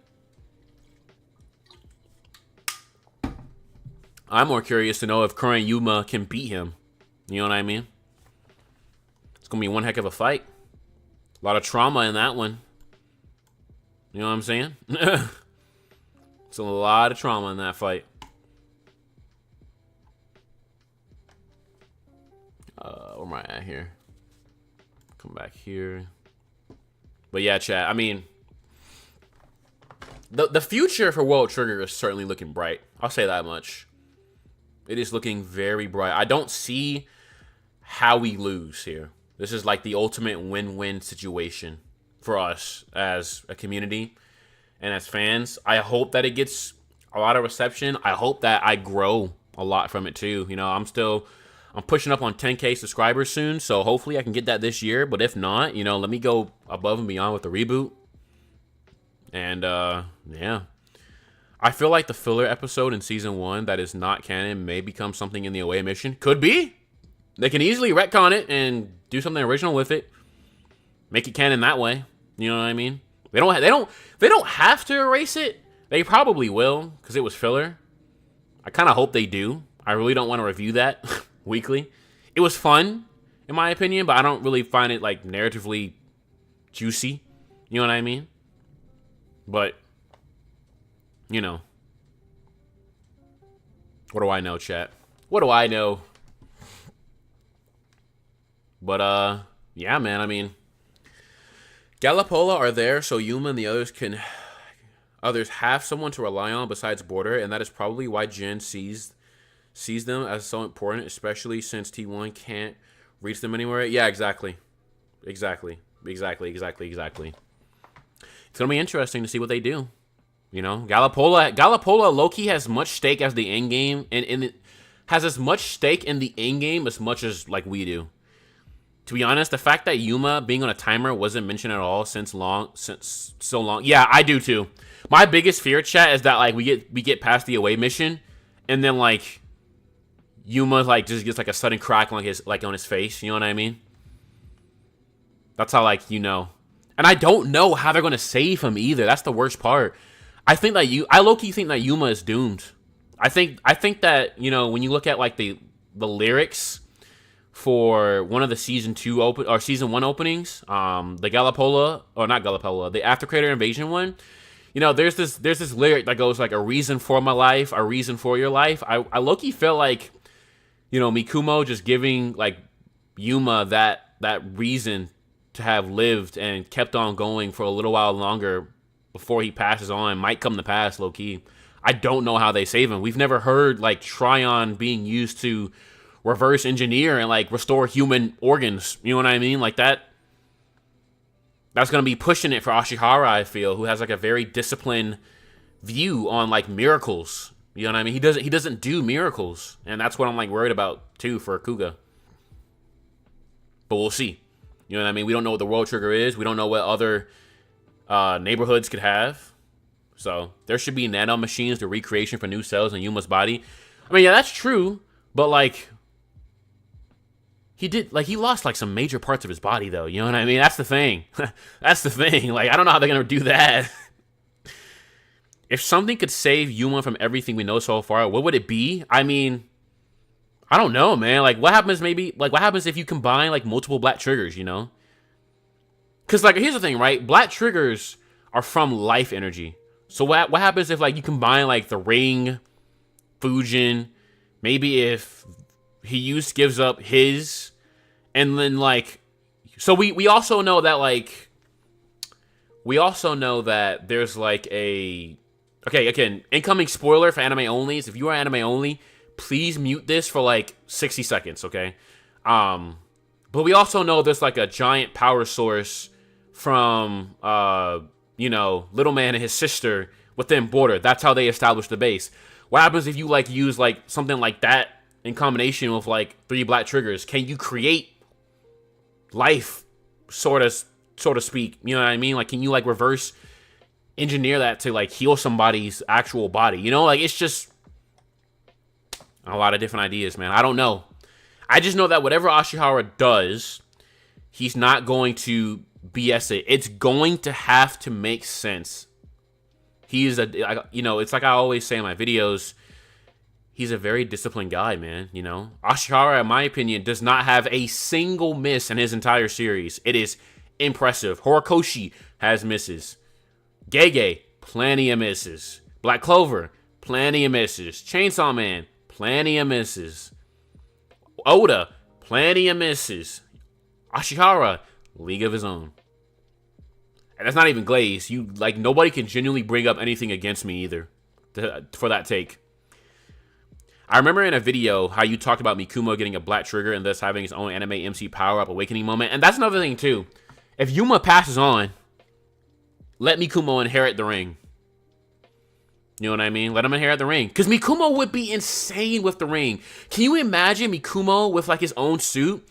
I'm more curious to know if current Yuma can beat him. You know what I mean? It's going to be one heck of a fight. A lot of trauma in that one. You know what I'm saying? It's a lot of trauma in that fight. Where am I at here? Come back here. But yeah, chat. I mean, the future for World Trigger is certainly looking bright. I'll say that much. It is looking very bright. I don't see how we lose here. This is like the ultimate win-win situation for us as a community and as fans. I hope that it gets a lot of reception. I hope that I grow a lot from it too. You know, I'm pushing up on 10K subscribers soon, so hopefully I can get that this year. But if not, you know, let me go above and beyond with the reboot. And yeah, I feel like the filler episode in season 1 that is not canon may become something in the away mission. Could be. They can easily retcon it and do something original with it. Make it canon that way. You know what I mean? They don't have to erase it. They probably will, because it was filler. I kind of hope they do. I really don't want to review that weekly. It was fun, in my opinion, but I don't really find it, like, narratively juicy. You know what I mean? But, you know. What do I know, chat? What do I know? But, yeah, man, I mean, Galapola are there so Yuma and the others have someone to rely on besides Border, and that is probably why Jin sees them as so important, especially since T1 can't reach them anywhere. Yeah, exactly. It's gonna be interesting to see what they do. You know, Galapola low-key has much stake as the end game, and has as much stake in the end game as much as like we do. To be honest, the fact that Yuma being on a timer wasn't mentioned at all since so long. Yeah, I do too. My biggest fear, chat, is that like we get past the away mission, and then like Yuma like just gets like a sudden crack on his face. You know what I mean? That's how like you know. And I don't know how they're gonna save him either. That's the worst part. I low-key think that Yuma is doomed. I think that, you know, when you look at like the lyrics for one of the season 1 openings, the Galapola, or not Galapola, the After Crater Invasion one, you know, there's this lyric that goes like, a reason for my life, a reason for your life. I low-key feel like, you know, Mikumo just giving like Yuma that reason to have lived and kept on going for a little while longer before he passes on might come to pass, low-key. I don't know how they save him. We've never heard like Tryon being used to reverse engineer and like restore human organs. You know what I mean? Like that's gonna be pushing it for Ashihara, I feel, who has like a very disciplined view on like miracles. You know what I mean? He doesn't do miracles, and that's what I'm like worried about too for Kuga. But we'll see. You know what I mean? We don't know what the World Trigger is. We don't know what other neighborhoods could have. So there should be nano machines to recreation for new cells in Yuma's body. I mean, yeah, that's true. But like, he lost like some major parts of his body though. You know what I mean? That's the thing. That's the thing. Like, I don't know how they're gonna do that. If something could save Yuma from everything we know so far, what would it be? I mean, I don't know, man. Like, what happens if you combine like multiple black triggers, you know? Because like, here's the thing, right? Black triggers are from life energy. So what happens if like you combine like the ring, Fujin, maybe if he gives up his, and then like, so we also know that like, there's like okay, again, incoming spoiler for anime onlys. If you are anime only, please mute this for like 60 seconds, okay? But we also know there's like a giant power source from, you know, Little Man and his sister within Border. That's how they established the base. What happens if you like use like something like that in combination with like 3 black triggers? Can you create life, sort of speak? You know what I mean? Like, can you like reverse engineer that to like heal somebody's actual body? You know, like, it's just a lot of different ideas, man. I don't know. I just know that whatever Ashihara does, he's not going to BS it. It's going to have to make sense. He's you know, it's like I always say in my videos, he's a very disciplined guy, man. You know, Ashihara, in my opinion, does not have a single miss in his entire series. It is impressive. Horikoshi has misses. Gege, plenty of misses. Black Clover, plenty of misses. Chainsaw Man, plenty of misses. Oda, plenty of misses. Ashihara, league of his own. And that's not even Glaze. You like, nobody can genuinely bring up anything against me either for that take. I remember in a video how you talked about Mikumo getting a black trigger and thus having his own anime MC power-up awakening moment. And that's another thing too. If Yuma passes on, let Mikumo inherit the ring. You know what I mean? Let him inherit the ring. Because Mikumo would be insane with the ring. Can you imagine Mikumo with like his own suit?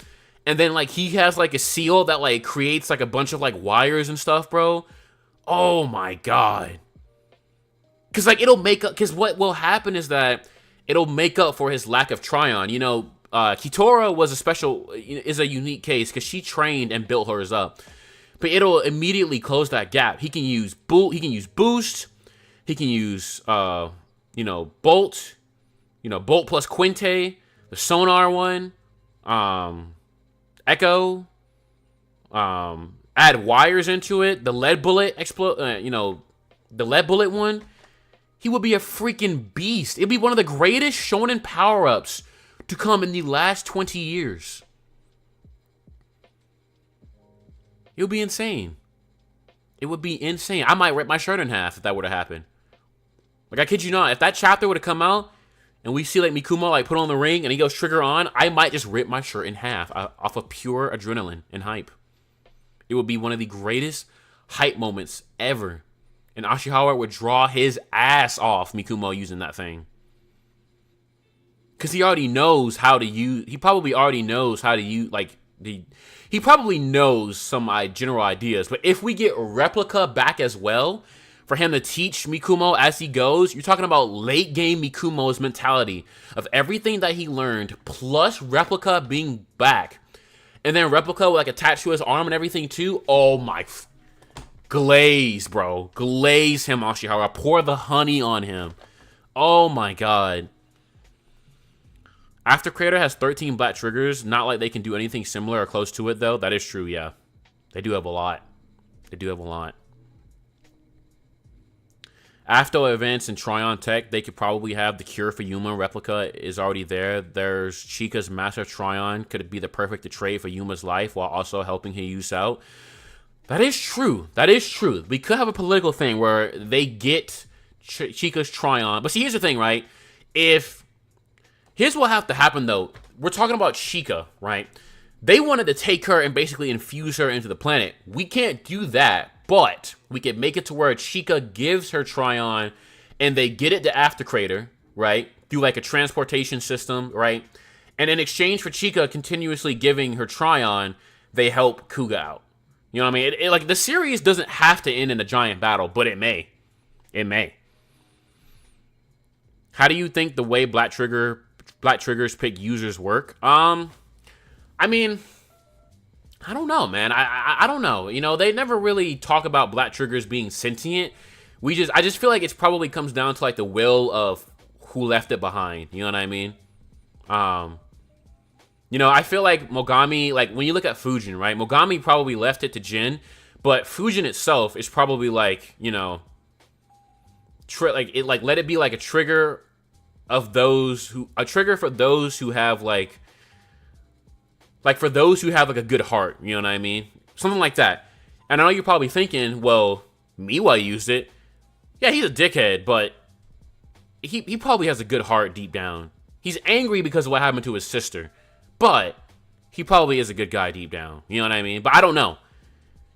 And then like he has like a seal that like creates like a bunch of like wires and stuff, bro. Oh my god. Because, like, it'll make up... Because what will happen is that it'll make up for his lack of Tryon. You know, Kitora was is a unique case because she trained and built hers up. But it'll immediately close that gap. He can use Boost. He can use, you know, Bolt. You know, Bolt plus Quinte. The Sonar one. Echo. Add wires into it. The lead bullet you know, the lead bullet one. He would be a freaking beast. It'd be one of the greatest shonen power-ups to come in the last 20 years. It would be insane. It would be insane. I might rip my shirt in half if that were to happen. Like, I kid you not. If that chapter would have come out and we see, like, Mikumo, like, put on the ring and he goes trigger on, I might just rip my shirt in half off of pure adrenaline and hype. It would be one of the greatest hype moments ever. And Ashihara would draw his ass off Mikumo using that thing. Because he already knows how to use... He probably already knows how to use... Like, he probably knows some general ideas. But if we get Replica back as well, for him to teach Mikumo as he goes, you're talking about late game Mikumo's mentality of everything that he learned, plus Replica being back. And then Replica, like, attached to his arm and everything, too. Oh, my... Glaze, bro. Glaze him, Ashihara. Pour the honey on him. Oh, my God. After Creator has 13 black triggers. Not like they can do anything similar or close to it, though. That is true, yeah. They do have a lot. They do have a lot. After Advance and Tryon Tech, they could probably have the cure for Yuma. Replica is already there. There's Chica's Master Tryon. Could be the perfect trade for Yuma's life while also helping him use out. That is true. That is true. We could have a political thing where they get Chica's Tryon. But see, here's the thing, right? Here's what have to happen, though. We're talking about Chica, right? They wanted to take her and basically infuse her into the planet. We can't do that, but we can make it to where Chica gives her Tryon and they get it to After Crater, right? Through like a transportation system, right? And in exchange for Chica continuously giving her Tryon, they help Kuga out. You know what I mean? Like, the series doesn't have to end in a giant battle, but it may. It may. How do you think the way Black Triggers pick users work? I mean, I don't know, man. I don't know. You know, they never really talk about Black Triggers being sentient. I just feel like it probably comes down to like the will of who left it behind. You know what I mean? You know, I feel like Mogami, like when you look at Fujin, right? Mogami probably left it to Jin, but Fujin itself is probably like, you know, let it be like a trigger of a trigger for those who have like for those who have like a good heart, you know what I mean? Something like that. And I know you're probably thinking, well, Miwa used it. Yeah, he's a dickhead, but he probably has a good heart deep down. He's angry because of what happened to his sister. But he probably is a good guy deep down. You know what I mean? But I don't know.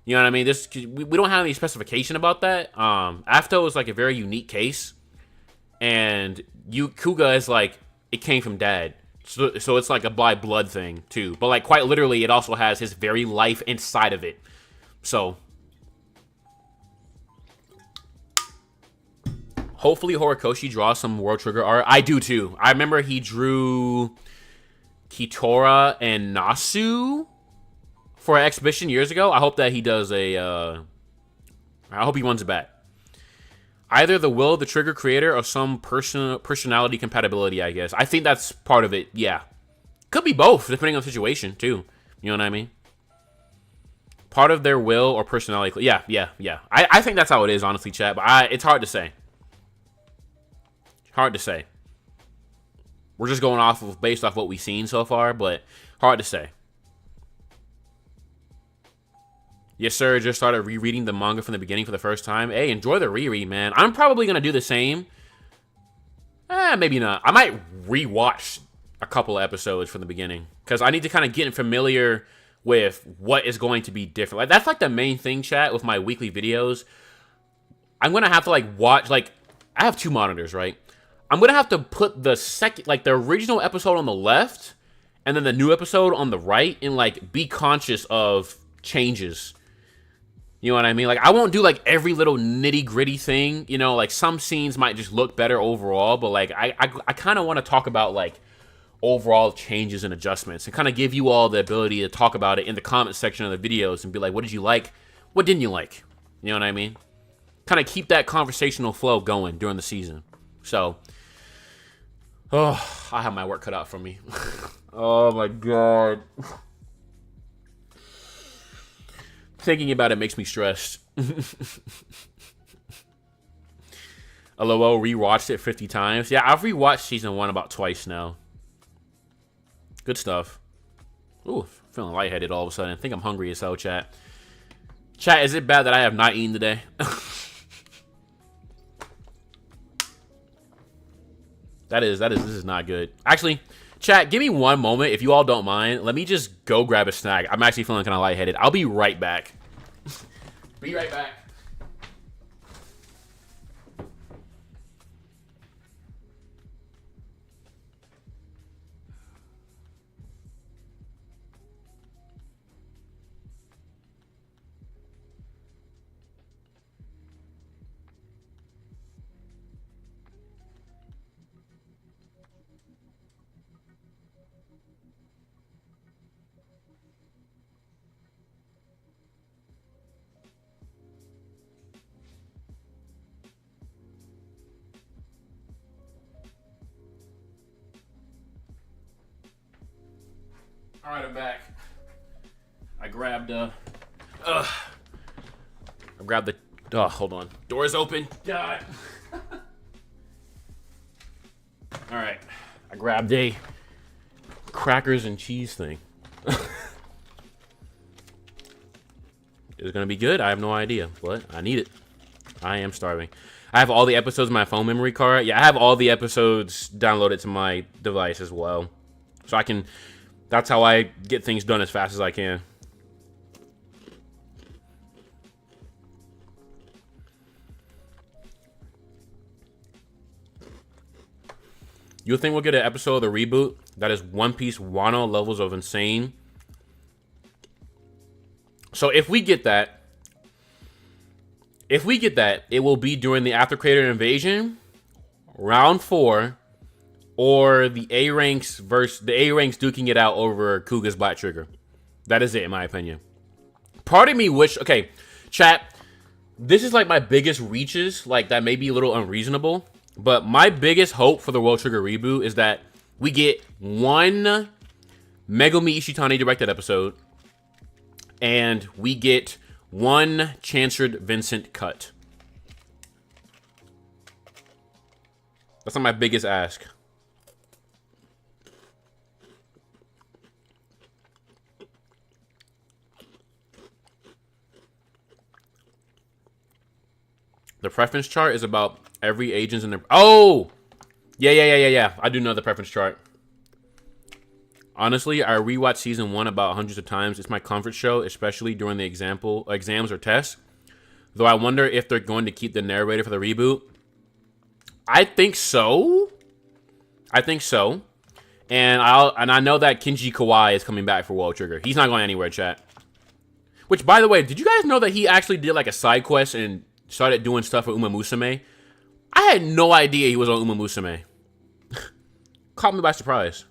You know what I mean? We don't have any specification about that. Afto is like a very unique case. And Kuga is like, it came from dad. So it's like a by blood thing too. But like quite literally, it also has his very life inside of it. So hopefully Horikoshi draws some World Trigger art. I do too. I remember he drew Kitora and Nasu for an exhibition years ago. I hope that he does I hope he runs it back. Either the will of the trigger creator or some personality compatibility, I guess. I think that's part of it, yeah. Could be both, depending on the situation, too. You know what I mean? Part of their will or personality. Yeah. I think that's how it is, honestly, chat. But it's hard to say. Hard to say. We're just going based off what we've seen so far, but hard to say. Yes, sir. Just started rereading the manga from the beginning for the first time. Hey, enjoy the reread, man. I'm probably going to do the same. Maybe not. I might rewatch a couple of episodes from the beginning because I need to kind of get familiar with what is going to be different. Like, that's like the main thing, chat, with my weekly videos. I'm going to have to like watch, like, I have 2 monitors, right? I'm going to have to put the original episode on the left and then the new episode on the right and like be conscious of changes. You know what I mean? Like, I won't do like every little nitty gritty thing. You know, like some scenes might just look better overall, but like I kind of want to talk about like overall changes and adjustments and kind of give you all the ability to talk about it in the comment section of the videos and be like, what did you like? What didn't you like? You know what I mean? Kind of keep that conversational flow going during the season. So, oh, I have my work cut out for me. Oh my God. Thinking about it makes me stressed. LOL, rewatched it 50 times. Yeah, I've rewatched season 1 about twice now. Good stuff. Ooh, feeling lightheaded all of a sudden. I think I'm hungry as hell, chat. Chat, is it bad that I have not eaten today? This is not good. Actually, chat, give me one moment, if you all don't mind. Let me just go grab a snack. I'm actually feeling kind of lightheaded. I'll be right back. Be right back. All right, I'm back. I grabbed hold on. Door's open. God. All right. I grabbed a crackers and cheese thing. Is it gonna be good? I have no idea, but I need it. I am starving. I have all the episodes in my phone memory card. Yeah, I have all the episodes downloaded to my device as well. So I can, that's how I get things done as fast as I can. You think we'll get an episode of the reboot that is One Piece Wano levels of insane? So if we get that, it will be during the After Crater Invasion, round 4, or the A ranks duking it out over Kuga's Black Trigger. That is it, in my opinion. Part of me wish, okay, chat, this is like my biggest reaches, like that may be a little unreasonable, but my biggest hope for the World Trigger Reboot is that we get one Megumi Ishitani directed episode, and we get one Chancellor Vincent cut. That's not my biggest ask. The preference chart is about every agent's in the... Oh! Yeah. I do know the preference chart. Honestly, I rewatched season 1 about hundreds of times. It's my comfort show, especially during the exams or tests. Though I wonder if they're going to keep the narrator for the reboot. I think so. And I know that Kinji Kawai is coming back for World Trigger. He's not going anywhere, chat. Which, by the way, did you guys know that he actually did like a side quest and started doing stuff with Uma Musume? I had no idea he was on Uma Musume. Caught me by surprise.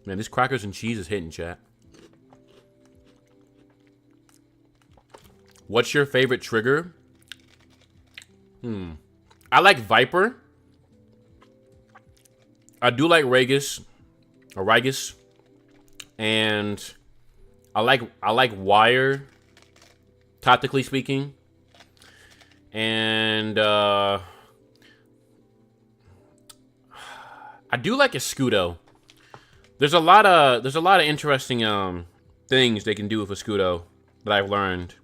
Man, this crackers and cheese is hitting, chat. What's your favorite trigger? I like Viper. I do like Ragus. And I like Wire, tactically speaking. And I do like Escudo. There's a lot of interesting things they can do with Escudo that I've learned.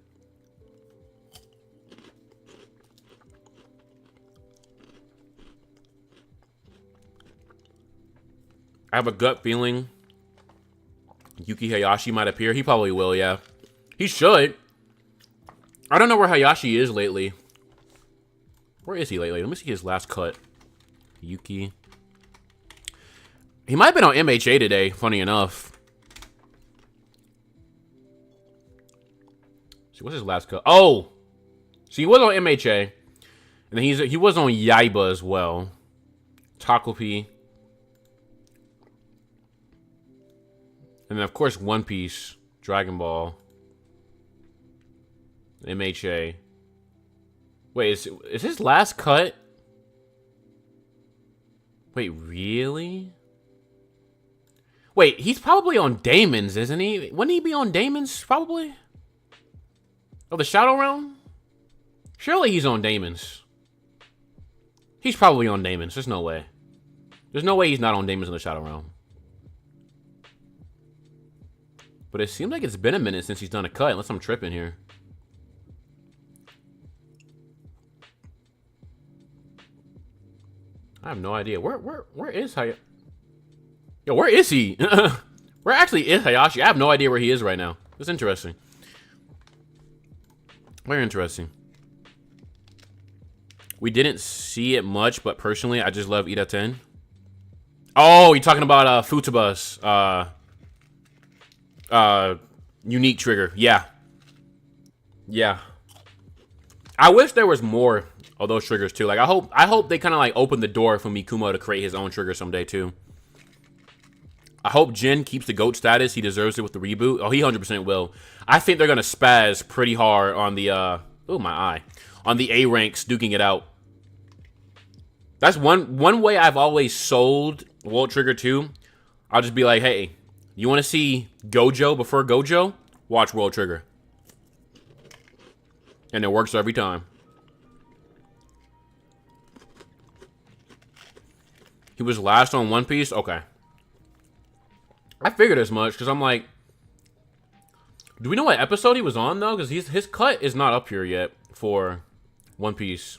I have a gut feeling Yuki Hayashi might appear. He probably will, yeah. He should. I don't know where Hayashi is lately. Where is he lately? Let me see his last cut. Yuki. He might have been on MHA today, funny enough. See, what's his last cut? Oh! So he was on MHA. And then he was on Yaiba as well. Takopi. And then, of course, One Piece, Dragon Ball, MHA. Wait, is his last cut? Wait, really? Wait, he's probably on Damon's, isn't he? Wouldn't he be on Damon's, probably? Oh, the Shadow Realm? Surely he's on Damon's. He's probably on Damon's. There's no way. There's no way he's not on Damon's in the Shadow Realm. But it seems like it's been a minute since he's done a cut, unless I'm tripping here. I have no idea. Where is Hayashi? Yo, where is he? Where actually is Hayashi? I have no idea where he is right now. It's interesting. Very interesting. We didn't see it much, but personally, I just love Ida 10. Oh, you're talking about Futaba's unique trigger. Yeah. Yeah. I wish there was more of those triggers too. Like I hope they kind of like open the door for Mikumo to create his own trigger someday too. I hope Jin keeps the GOAT status. He deserves it with the reboot. Oh, he 100% will. I think they're gonna spaz pretty hard on the oh my eye. On the A ranks duking it out. That's one way I've always sold World Trigger 2. I'll just be like, hey, you want to see Gojo before Gojo? Watch World Trigger. And it works every time. He was last on One Piece? Okay. I figured as much, because I'm like, do we know what episode he was on, though? Because his cut is not up here yet for One Piece.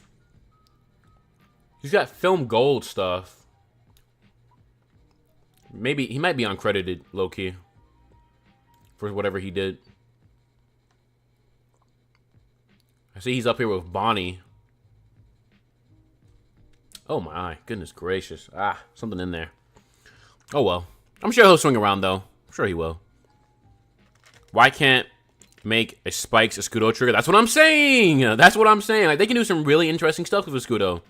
He's got film gold stuff. Maybe he might be uncredited, low-key, for whatever he did. I see he's up here with Bonnie. Oh my, goodness gracious. Ah, something in there. Oh well. I'm sure he'll swing around, though. I'm sure he will. Why can't make a Spikes Escudo trigger? That's what I'm saying! That's what I'm saying. Like, they can do some really interesting stuff with Escudo.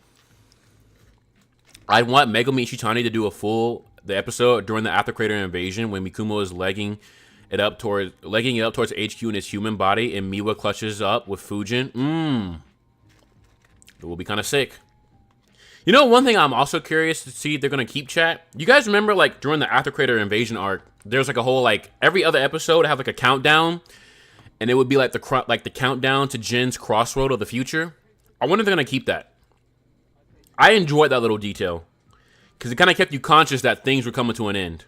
I want Megumi Ishitani to do the episode during the After Crater invasion when Mikumo is legging it up towards HQ in his human body and Miwa clutches up with Fujin. It will be kind of sick. You know, one thing I'm also curious to see if they're going to keep, chat. You guys remember, like, during the After Crater invasion arc, there's like a whole, like, every other episode have like a countdown, and it would be like the countdown to Jin's Crossroad of the future. I wonder if they're going to keep that. I enjoyed that little detail because it kind of kept you conscious that things were coming to an end.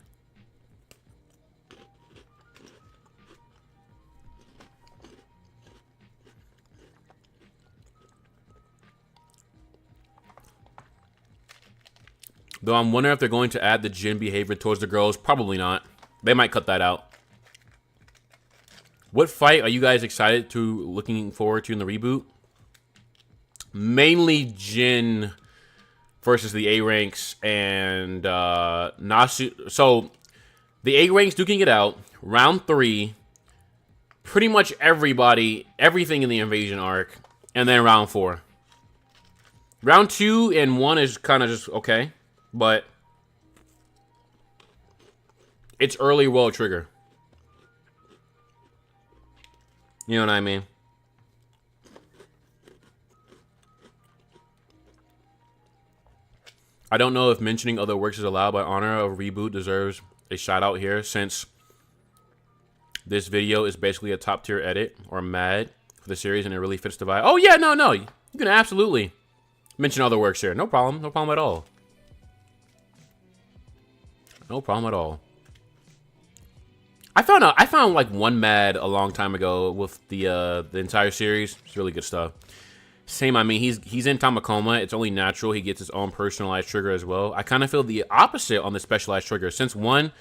Though I'm wondering if they're going to add the Jin behavior towards the girls. Probably not. They might cut that out. What fight are you guys looking forward to in the reboot? Mainly Jin versus the A ranks and Nasu. So the A ranks duking it out. Round 3. Pretty much everything in the invasion arc. And then round 4. Round 2 and 1 is kind of just okay. But it's early World Trigger. You know what I mean? I don't know if mentioning other works is allowed, but Honor of Reboot deserves a shout out here since this video is basically a top tier edit or mad for the series and it really fits the vibe. Oh yeah, no. You can absolutely mention other works here. No problem. No problem at all. No problem at all. I found like one mad a long time ago with the entire series. It's really good stuff. Same, I mean, he's in Tamakoma. It's only natural he gets his own personalized trigger as well. I kind of feel the opposite on the specialized trigger. Since one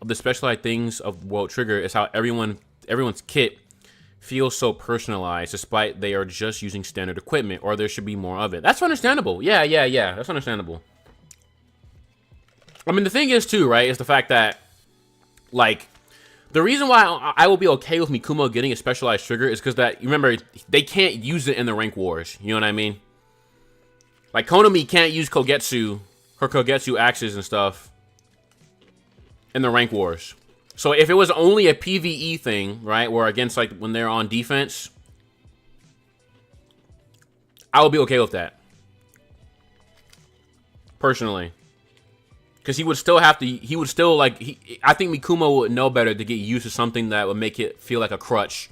of the specialized things of World Trigger is how everyone's kit feels so personalized, despite they are just using standard equipment, or there should be more of it. That's understandable. Yeah. That's understandable. I mean, the thing is, too, right, is the fact that, like, The reason why I will be okay with Mikumo getting a specialized trigger is because that, remember, they can't use it in the rank wars. You know what I mean? Like, Konami can't use Kogetsu, her Kogetsu axes and stuff in the rank wars. So if it was only a PvE thing, right, where against, like, when they're on defense, I would be okay with that. Personally. Because he would still have to, he would still, like, I think Mikumo would know better to get used to something that would make it feel like a crutch.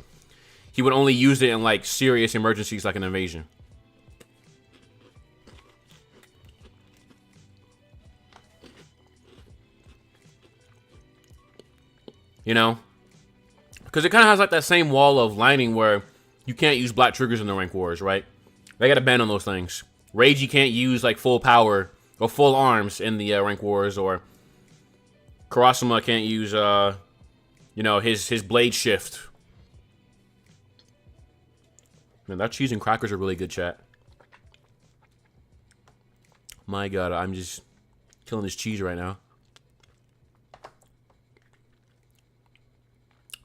He would only use it in, like, serious emergencies like an invasion. You know? Because it kind of has, like, that same wall of lining where you can't use black triggers in the rank wars, right? They got a ban on those things. Rage, you can't use, like, full power or full arms in the rank wars, or Kurasuma can't use, you know, his blade shift. Man, that cheese and crackers are really good, chat. My God, I'm just killing this cheese right now.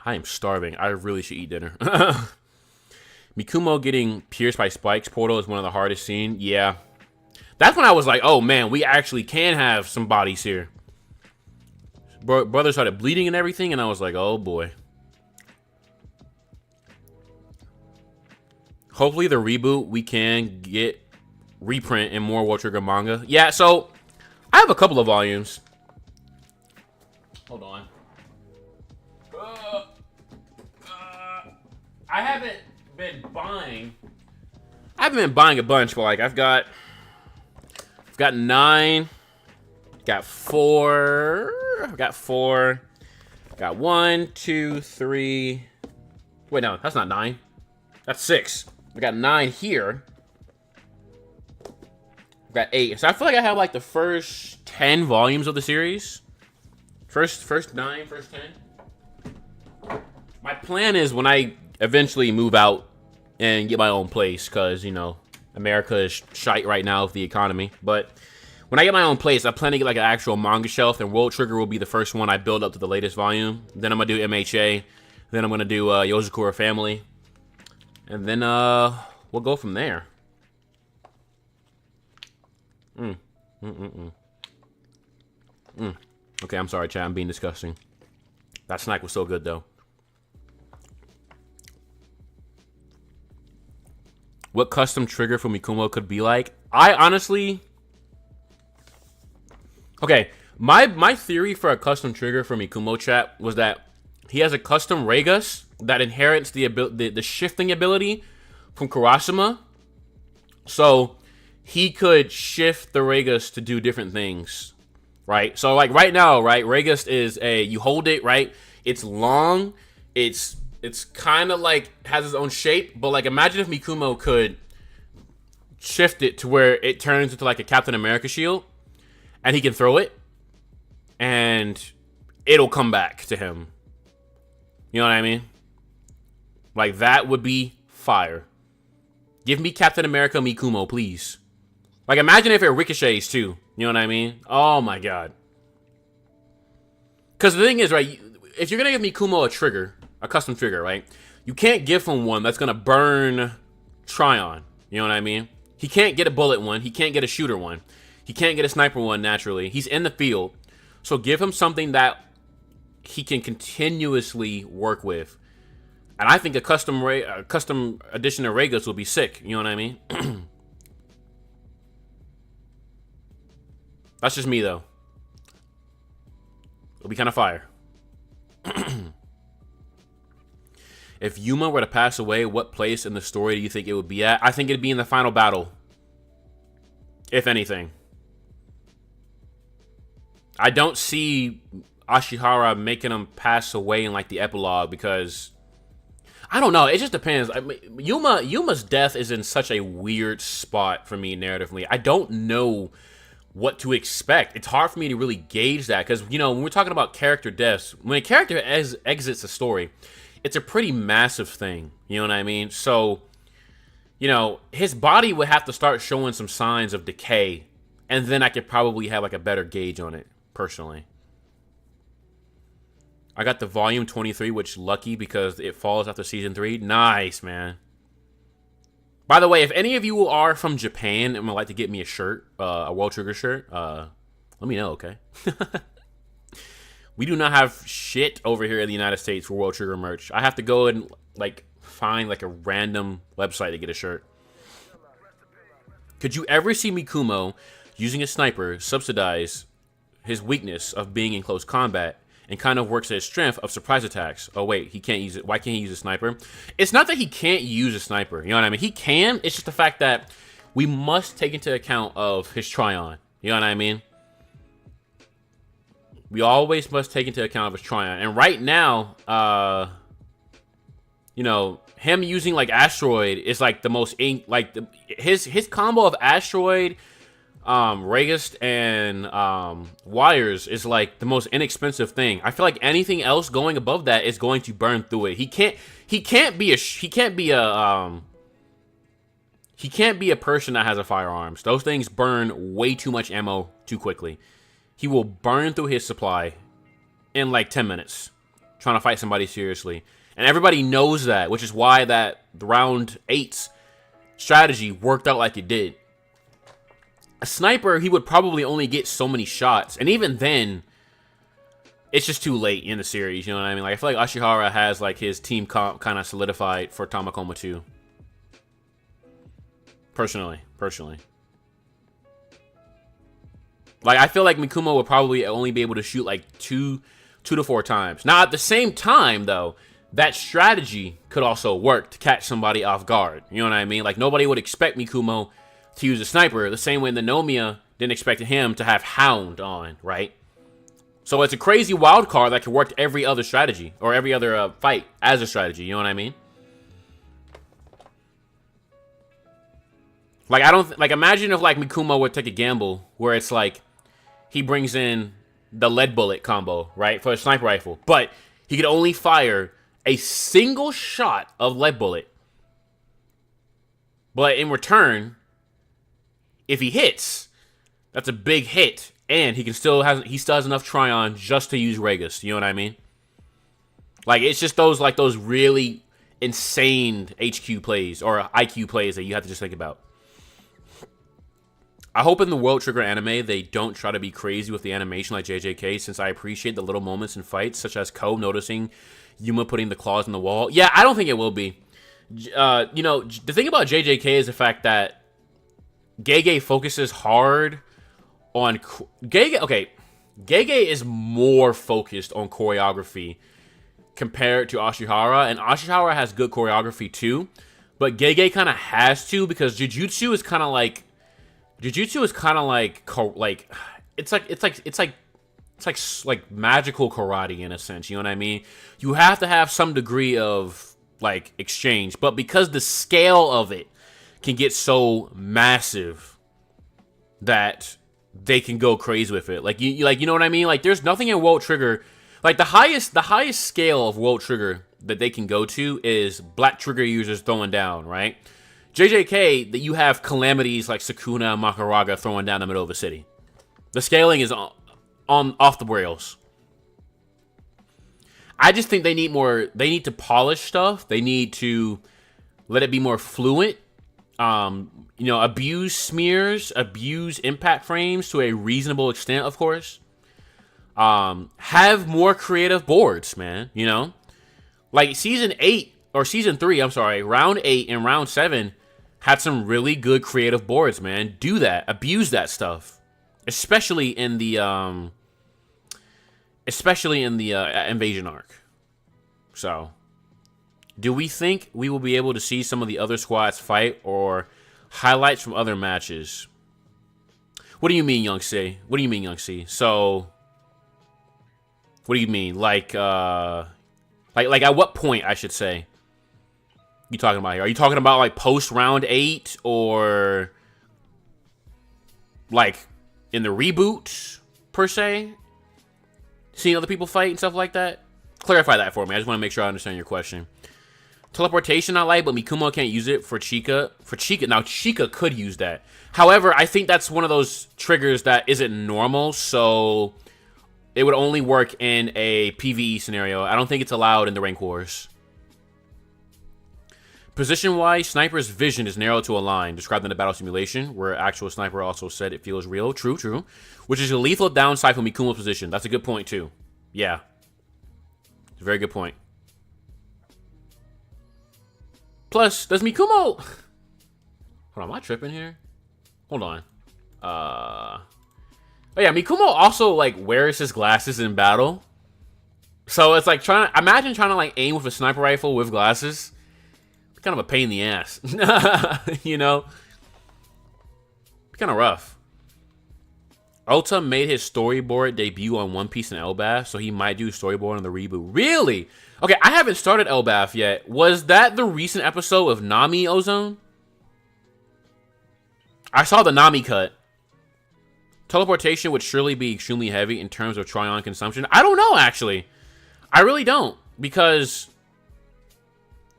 I am starving. I really should eat dinner. Mikumo getting pierced by Spike's portal is one of the hardest scenes. Yeah. That's when I was like, oh man, we actually can have some bodies here. Brother started bleeding and everything, and I was like, oh boy. Hopefully the reboot, we can get reprint in more World Trigger manga. Yeah, so I have a couple of volumes. Hold on. I haven't been buying a bunch, but like I've got 9, got 4, got 1, 2, 3. Wait, no, that's not 9. That's 6. I got 9 here. I've got 8. So I feel like I have like the first 10 volumes of the series. First 9, first 10. My plan is when I eventually move out and get my own place, because, you know, America is shite right now with the economy. But when I get my own place, I plan to get like an actual manga shelf, and World Trigger will be the first one I build up to the latest volume. Then I'm going to do MHA. Then I'm going to do Yozakura Family. And then we'll go from there. Okay, I'm sorry, chat. I'm being disgusting. That snack was so good, though. What custom trigger for Mikumo could be like? I honestly... Okay, my theory for a custom trigger for Mikumo, chat, was that he has a custom Regus that inherits the shifting ability from Kurasuma. So he could shift the Regus to do different things, right? So like right now, right, Regus is you hold it, right? It's long, it's kind of like has its own shape, but like imagine if Mikumo could shift it to where it turns into like a Captain America shield, and he can throw it, and it'll come back to him. You know what I mean? Like that would be fire. Give me Captain America Mikumo, please. Like imagine if it ricochets too. You know what I mean? Oh my God. Because the thing is, right, if you're gonna give Mikumo a trigger, a custom trigger, right? You can't give him one that's gonna burn Tryon. You know what I mean? He can't get a bullet one. He can't get a shooter one. He can't get a sniper one naturally. He's in the field. So give him something that he can continuously work with. And I think a custom edition of Regus will be sick. You know what I mean? That's just me, though. It'll be kind of fire. If Yuma were to pass away, what place in the story do you think it would be at? I think it'd be in the final battle. If anything. I don't see Ashihara making him pass away in like the epilogue because... I don't know. It just depends. I mean, Yuma's death is in such a weird spot for me narratively. I don't know what to expect. It's hard for me to really gauge that because, you know, when we're talking about character deaths, when a character exits a story, it's a pretty massive thing. You know what I mean? So, you know, his body would have to start showing some signs of decay, and then I could probably have like a better gauge on it, personally. I got the volume 23, which lucky because it falls after season 3. Nice, man. By the way, if any of you are from Japan and would like to get me a shirt, a World Trigger shirt, let me know, okay? We do not have shit over here in the United States for World Trigger merch. I have to go and like find like a random website to get a shirt. Could you ever see Mikumo using a sniper subsidize his weakness of being in close combat and kind of works at his strength of surprise attacks? Oh wait, he can't use it. Why can't he use a sniper? It's not that he can't use a sniper. You know what I mean? He can. It's just the fact that we must take into account of his try-on. You know what I mean? We always must take into account of his try-on. And right now, you know, him using like Asteroid is like the most his combo of Asteroid, Regist, and Wires is like the most inexpensive thing. I feel like anything else going above that is going to burn through it. He can't be a person that has a firearms. Those things burn way too much ammo too quickly. He will burn through his supply in like 10 minutes trying to fight somebody seriously. And everybody knows that, which is why that round 8's strategy worked out like it did. A sniper, he would probably only get so many shots. And even then, it's just too late in the series. You know what I mean? Like, I feel like Ashihara has like his team comp kind of solidified for Tamakoma 2. Personally. Like, I feel like Mikumo would probably only be able to shoot like two to 4 times. Now, at the same time, though, that strategy could also work to catch somebody off guard. You know what I mean? Like, nobody would expect Mikumo to use a sniper the same way the Nomiya didn't expect him to have Hound on, right? So it's a crazy wild card that could work every other strategy or every other fight as a strategy. You know what I mean? Like, imagine if like Mikumo would take a gamble where it's like he brings in the lead bullet combo, right, for a sniper rifle, but he could only fire a single shot of lead bullet. But in return, if he hits, that's a big hit, and he still has enough try-on just to use Regist. You know what I mean? Like, it's just those really insane HQ plays or IQ plays that you have to just think about. I hope in the World Trigger anime they don't try to be crazy with the animation like JJK, since I appreciate the little moments in fights, such as Ko noticing Yuma putting the claws in the wall. Yeah, I don't think it will be. You know, the thing about JJK is the fact that Gege focuses hard on... Gege is more focused on choreography compared to Ashihara, and Ashihara has good choreography too, but Gege kind of has to, because Jujutsu is kind of like it's like magical karate in a sense. You know what I mean? You have to have some degree of like exchange, but because the scale of it can get so massive that they can go crazy with it. Like you know what I mean? Like, there's nothing in World Trigger, like the highest scale of World Trigger that they can go to is black trigger users throwing down, right? JJK, that you have calamities like Sukuna and Makaraga throwing down the middle of a city. The scaling is off the rails. I just think they need more. They need to polish stuff. They need to let it be more fluent. You know, abuse smears, abuse impact frames to a reasonable extent, of course. Have more creative boards, man. You know, like season 3. I'm sorry, round 8 and round 7 had some really good creative boards, man. Do that. Abuse that stuff. Especially in the invasion arc. So, do we think we will be able to see some of the other squads fight or highlights from other matches? What do you mean, Young C? What do you mean, Young C? So, what do you mean? Like at what point, I should say? You talking about here? Are you talking about like post round 8 or like in the reboot per se? Seeing other people fight and stuff like that? Clarify that for me. I just want to make sure I understand your question. Teleportation I like, but Mikumo can't use it for Chika. Now Chika could use that. However, I think that's one of those triggers that isn't normal. So It would only work in a PvE scenario. I don't think it's allowed in the rank wars. Position-wise, sniper's vision is narrowed to a line, described in the battle simulation, where actual sniper also said it feels real. True, true. Which is a lethal downside for Mikumo's position. That's a good point, too. Yeah. It's a very good point. Plus, does Mikumo... Hold on, am I tripping here? Hold on. Oh yeah, Mikumo also, like, wears his glasses in battle. So it's like imagine trying to, like, aim with a sniper rifle with glasses. Kind of a pain in the ass, you know? Kind of rough. Ota made his storyboard debut on One Piece and Elbaf, so he might do storyboard on the reboot. Really? Okay, I haven't started Elbaf yet. Was that the recent episode of Nami Ozone? I saw the Nami cut. Teleportation would surely be extremely heavy in terms of Tryon consumption. I don't know, actually. I really don't, because...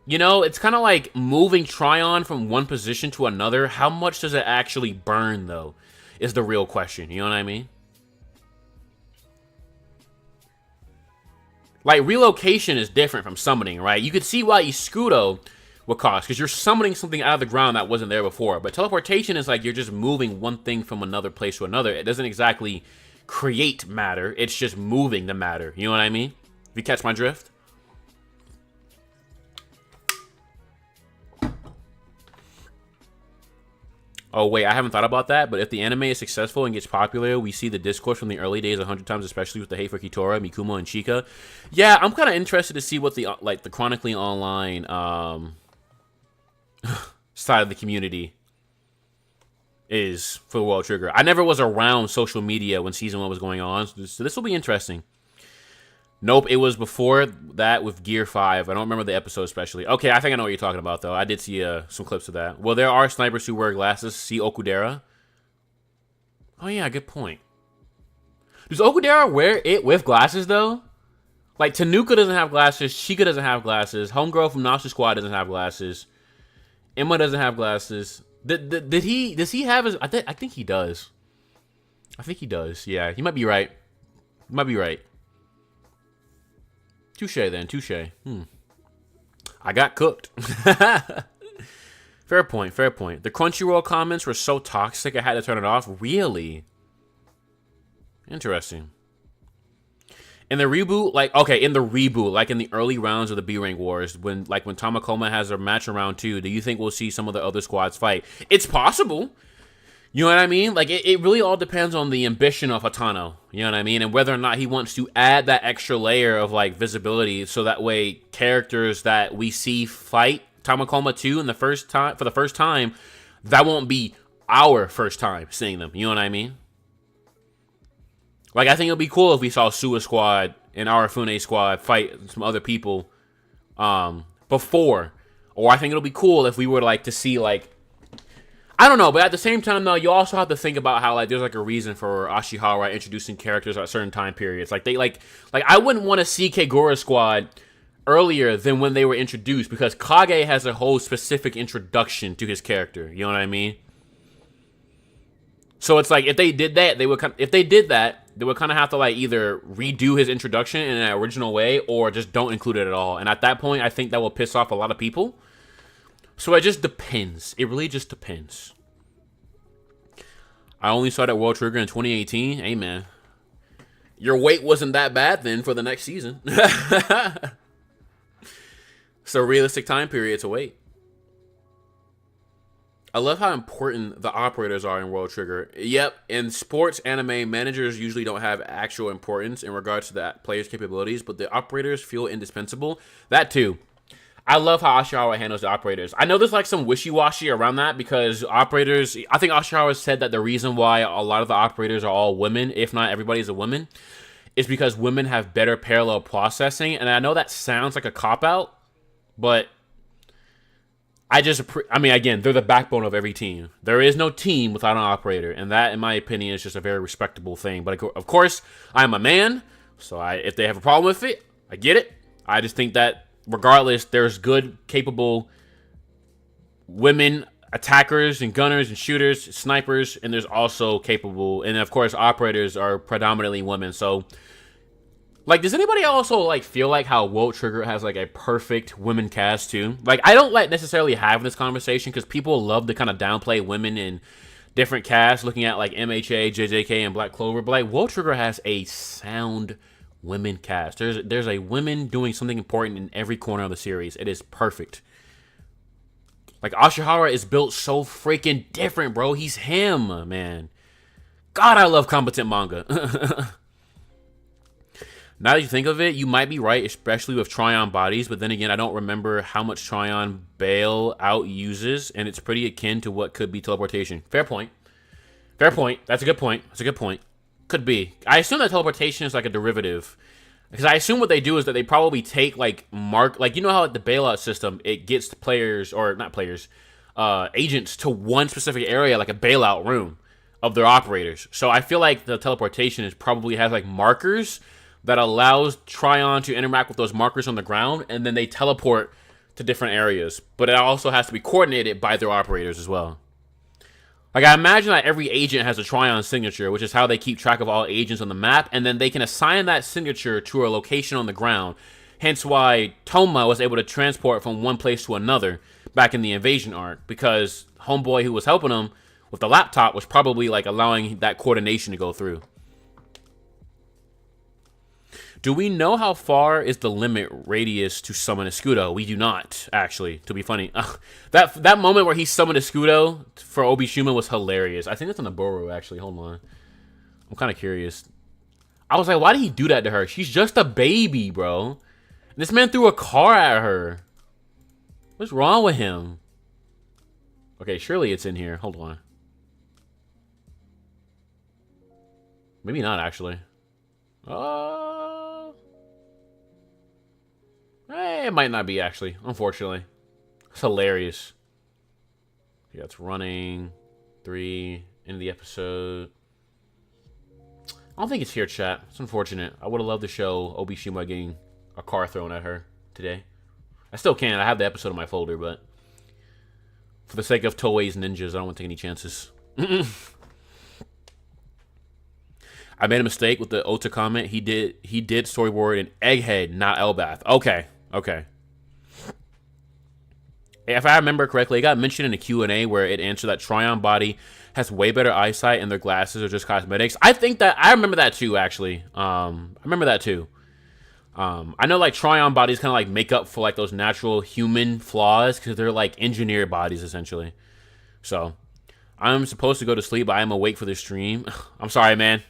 You know, it's kind of like moving Tryon from one position to another. How much does it actually burn, though, is the real question. You know what I mean? Like, relocation is different from summoning, right? You could see why Iscudo would cost, because you're summoning something out of the ground that wasn't there before. But teleportation is like you're just moving one thing from another place to another. It doesn't exactly create matter. It's just moving the matter. You know what I mean? If you catch my drift? Oh, wait, I haven't thought about that, but if the anime is successful and gets popular, we see the discourse from the early days 100 times, especially with the hate for Kitora, Mikumo, and Chika. Yeah, I'm kind of interested to see what the, like, the chronically online, side of the community is for World Trigger. I never was around social media when Season 1 was going on, so this will be interesting. Nope, it was before that with Gear 5. I don't remember the episode especially. Okay, I think I know what you're talking about, though. I did see some clips of that. Well, there are snipers who wear glasses. See Okudera? Oh, yeah, good point. Does Okudera wear it with glasses, though? Like, Tanuka doesn't have glasses. Chika doesn't have glasses. Homegirl from Nasu Squad doesn't have glasses. Emma doesn't have glasses. Does he have his... I think he does. I think he does. Yeah, he might be right. He might be right. Touche, then. Touche. I got cooked. Fair point, fair point. The Crunchyroll comments were so toxic I had to turn it off. Really? Interesting. In the reboot, like in the early rounds of the B-Rank Wars, when Tamakoma has a match in round 2, do you think we'll see some of the other squads fight? It's possible. You know what I mean? Like, it really all depends on the ambition of Hatano. You know what I mean? And whether or not he wants to add that extra layer of, like, visibility so that way characters that we see fight Tamakoma 2 for the first time, that won't be our first time seeing them. You know what I mean? Like, I think it would be cool if we saw Suwa Squad and Arafune Squad fight some other people before. Or I think it'll be cool if we were, like, to see, like, I don't know, but at the same time, though, you also have to think about how, like, there's, like, a reason for Ashihara introducing characters at certain time periods. Like, I wouldn't want to see Kagura Squad earlier than when they were introduced, because Kage has a whole specific introduction to his character. You know what I mean? So it's like, if they did that, they would kind of have to, like, either redo his introduction in an original way or just don't include it at all. And at that point, I think that will piss off a lot of people. So it just depends. It really just depends. I only started World Trigger in 2018. Hey, man. Your wait wasn't that bad then for the next season. So realistic time period to wait. I love how important the operators are in World Trigger. Yep, in sports anime, managers usually don't have actual importance in regards to the player's capabilities, but the operators feel indispensable. That too. I love how Ashihara handles the operators. I know there's like some wishy-washy around that because operators... I think Ashihara said that the reason why a lot of the operators are all women, if not everybody's a woman, is because women have better parallel processing. And I know that sounds like a cop-out, but I mean, again, they're the backbone of every team. There is no team without an operator, and that, in my opinion, is just a very respectable thing. But of course, I'm a man, so if they have a problem with it, I get it. I just think that regardless, there's good, capable women attackers and gunners and shooters, snipers, and there's also capable, and of course, operators are predominantly women. So Like, does anybody also like feel like how World Trigger has like a perfect women cast too? Like, I don't like necessarily have this conversation because people love to kind of downplay women in different casts, looking at like MHA, JJK, and Black Clover. But like, World Trigger has a sound women cast. There's a women doing something important in every corner of the series. It is perfect. Like, Ashihara is built so freaking different, bro. He's him, man. God, I love competent manga. Now that you think of it, you might be right, especially with Tryon bodies, but then again, I don't remember how much Tryon bail out uses, and it's pretty akin to what could be teleportation. Fair point. Fair point. That's a good point. That's a good point. Could be. I assume that teleportation is like a derivative. Because I assume what they do is that they probably take, like, like, you know how at the bailout system, it gets players, or not players, agents to one specific area, like a bailout room of their operators. So I feel like the teleportation is probably has, like, markers that allows Tryon to interact with those markers on the ground, and then they teleport to different areas. But it also has to be coordinated by their operators as well. Like, I imagine that every agent has a Tryon signature, which is how they keep track of all agents on the map, and then they can assign that signature to a location on the ground. Hence why Toma was able to transport from one place to another back in the invasion arc, because homeboy who was helping him with the laptop was probably, like, allowing that coordination to go through. Do we know how far is the limit radius to summon Escudo? We do not, actually, to be funny. That moment where he summoned Escudo for Obishima was hilarious. I think that's on the Boru, actually. Hold on. I'm kind of curious. I was like, why did he do that to her? She's just a baby, bro. This man threw a car at her. What's wrong with him? Okay, surely it's in here. Hold on. Maybe not, actually. It might not be, actually, unfortunately. It's hilarious. Yeah, it's running. 3, end of the episode. I don't think it's here, chat. It's unfortunate. I would have loved to show Obishima getting a car thrown at her today. I still can. I have the episode in my folder, but for the sake of Toei's ninjas, I don't want to take any chances. I made a mistake with the Ota comment. He did storyboard an Egghead, not Elbath. Okay. If I remember correctly, it got mentioned in a Q&A where it answered that Tryon body has way better eyesight and their glasses are just cosmetics. I remember that too, actually. I remember that too. I know like Tryon bodies kind of like make up for like those natural human flaws because they're like engineered bodies essentially. So I'm supposed to go to sleep, but I'm awake for the stream. I'm sorry, man.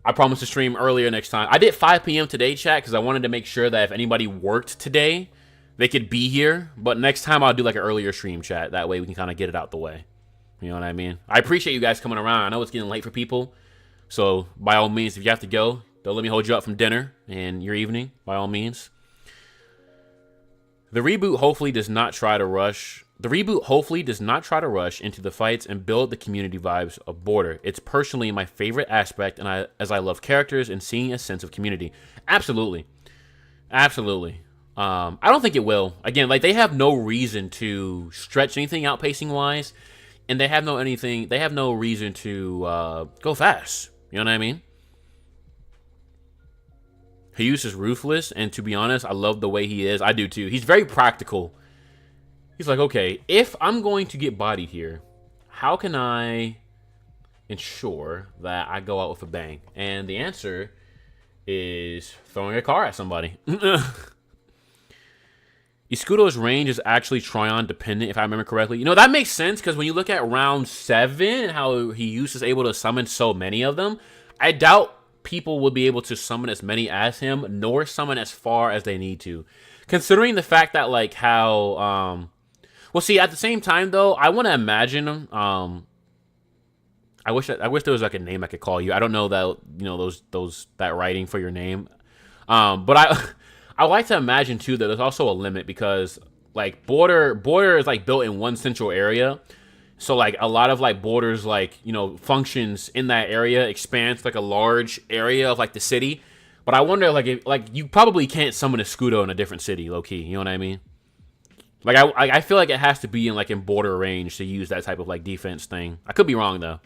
I promised to stream earlier next time. I did 5 p.m. today, chat, because I wanted to make sure that if anybody worked today, they could be here. But next time I'll do like an earlier stream, chat. That way we can kind of get it out the way. You know what I mean? I appreciate you guys coming around. I know it's getting late for people. So by all means, if you have to go, don't let me hold you up from dinner and your evening, by all means. The reboot hopefully does not try to rush into the fights and build the community vibes of Border. It's personally my favorite aspect, and as I love characters and seeing a sense of community. Absolutely. I don't think it will. Again, like they have no reason to stretch anything out pacing wise, and they have no reason to go fast. You know what I mean? Hyus is ruthless, and to be honest, I love the way he is. I do too. He's very practical. He's like, okay, if I'm going to get bodied here, how can I ensure that I go out with a bang? And the answer is throwing a car at somebody. Escudo's range is actually Tryon dependent, if I remember correctly. You know, that makes sense, because when you look at round 7, how Hyus is able to summon so many of them, I doubt people will be able to summon as many as him, nor summon as far as they need to. Considering the fact that, like, how, well, see, at the same time, though, I want to imagine, I wish there was, like, a name I could call you. I don't know that, you know, that writing for your name. But I like to imagine, too, that there's also a limit because, like, Border is, like, built in one central area. So, like, a lot of, like, Border's, like, you know, functions in that area expands, like, a large area of, like, the city. But I wonder, like, if, like, you probably can't summon a Escudo in a different city, low-key. You know what I mean? Like, I feel like it has to be in, like, in Border range to use that type of, like, defense thing. I could be wrong, though.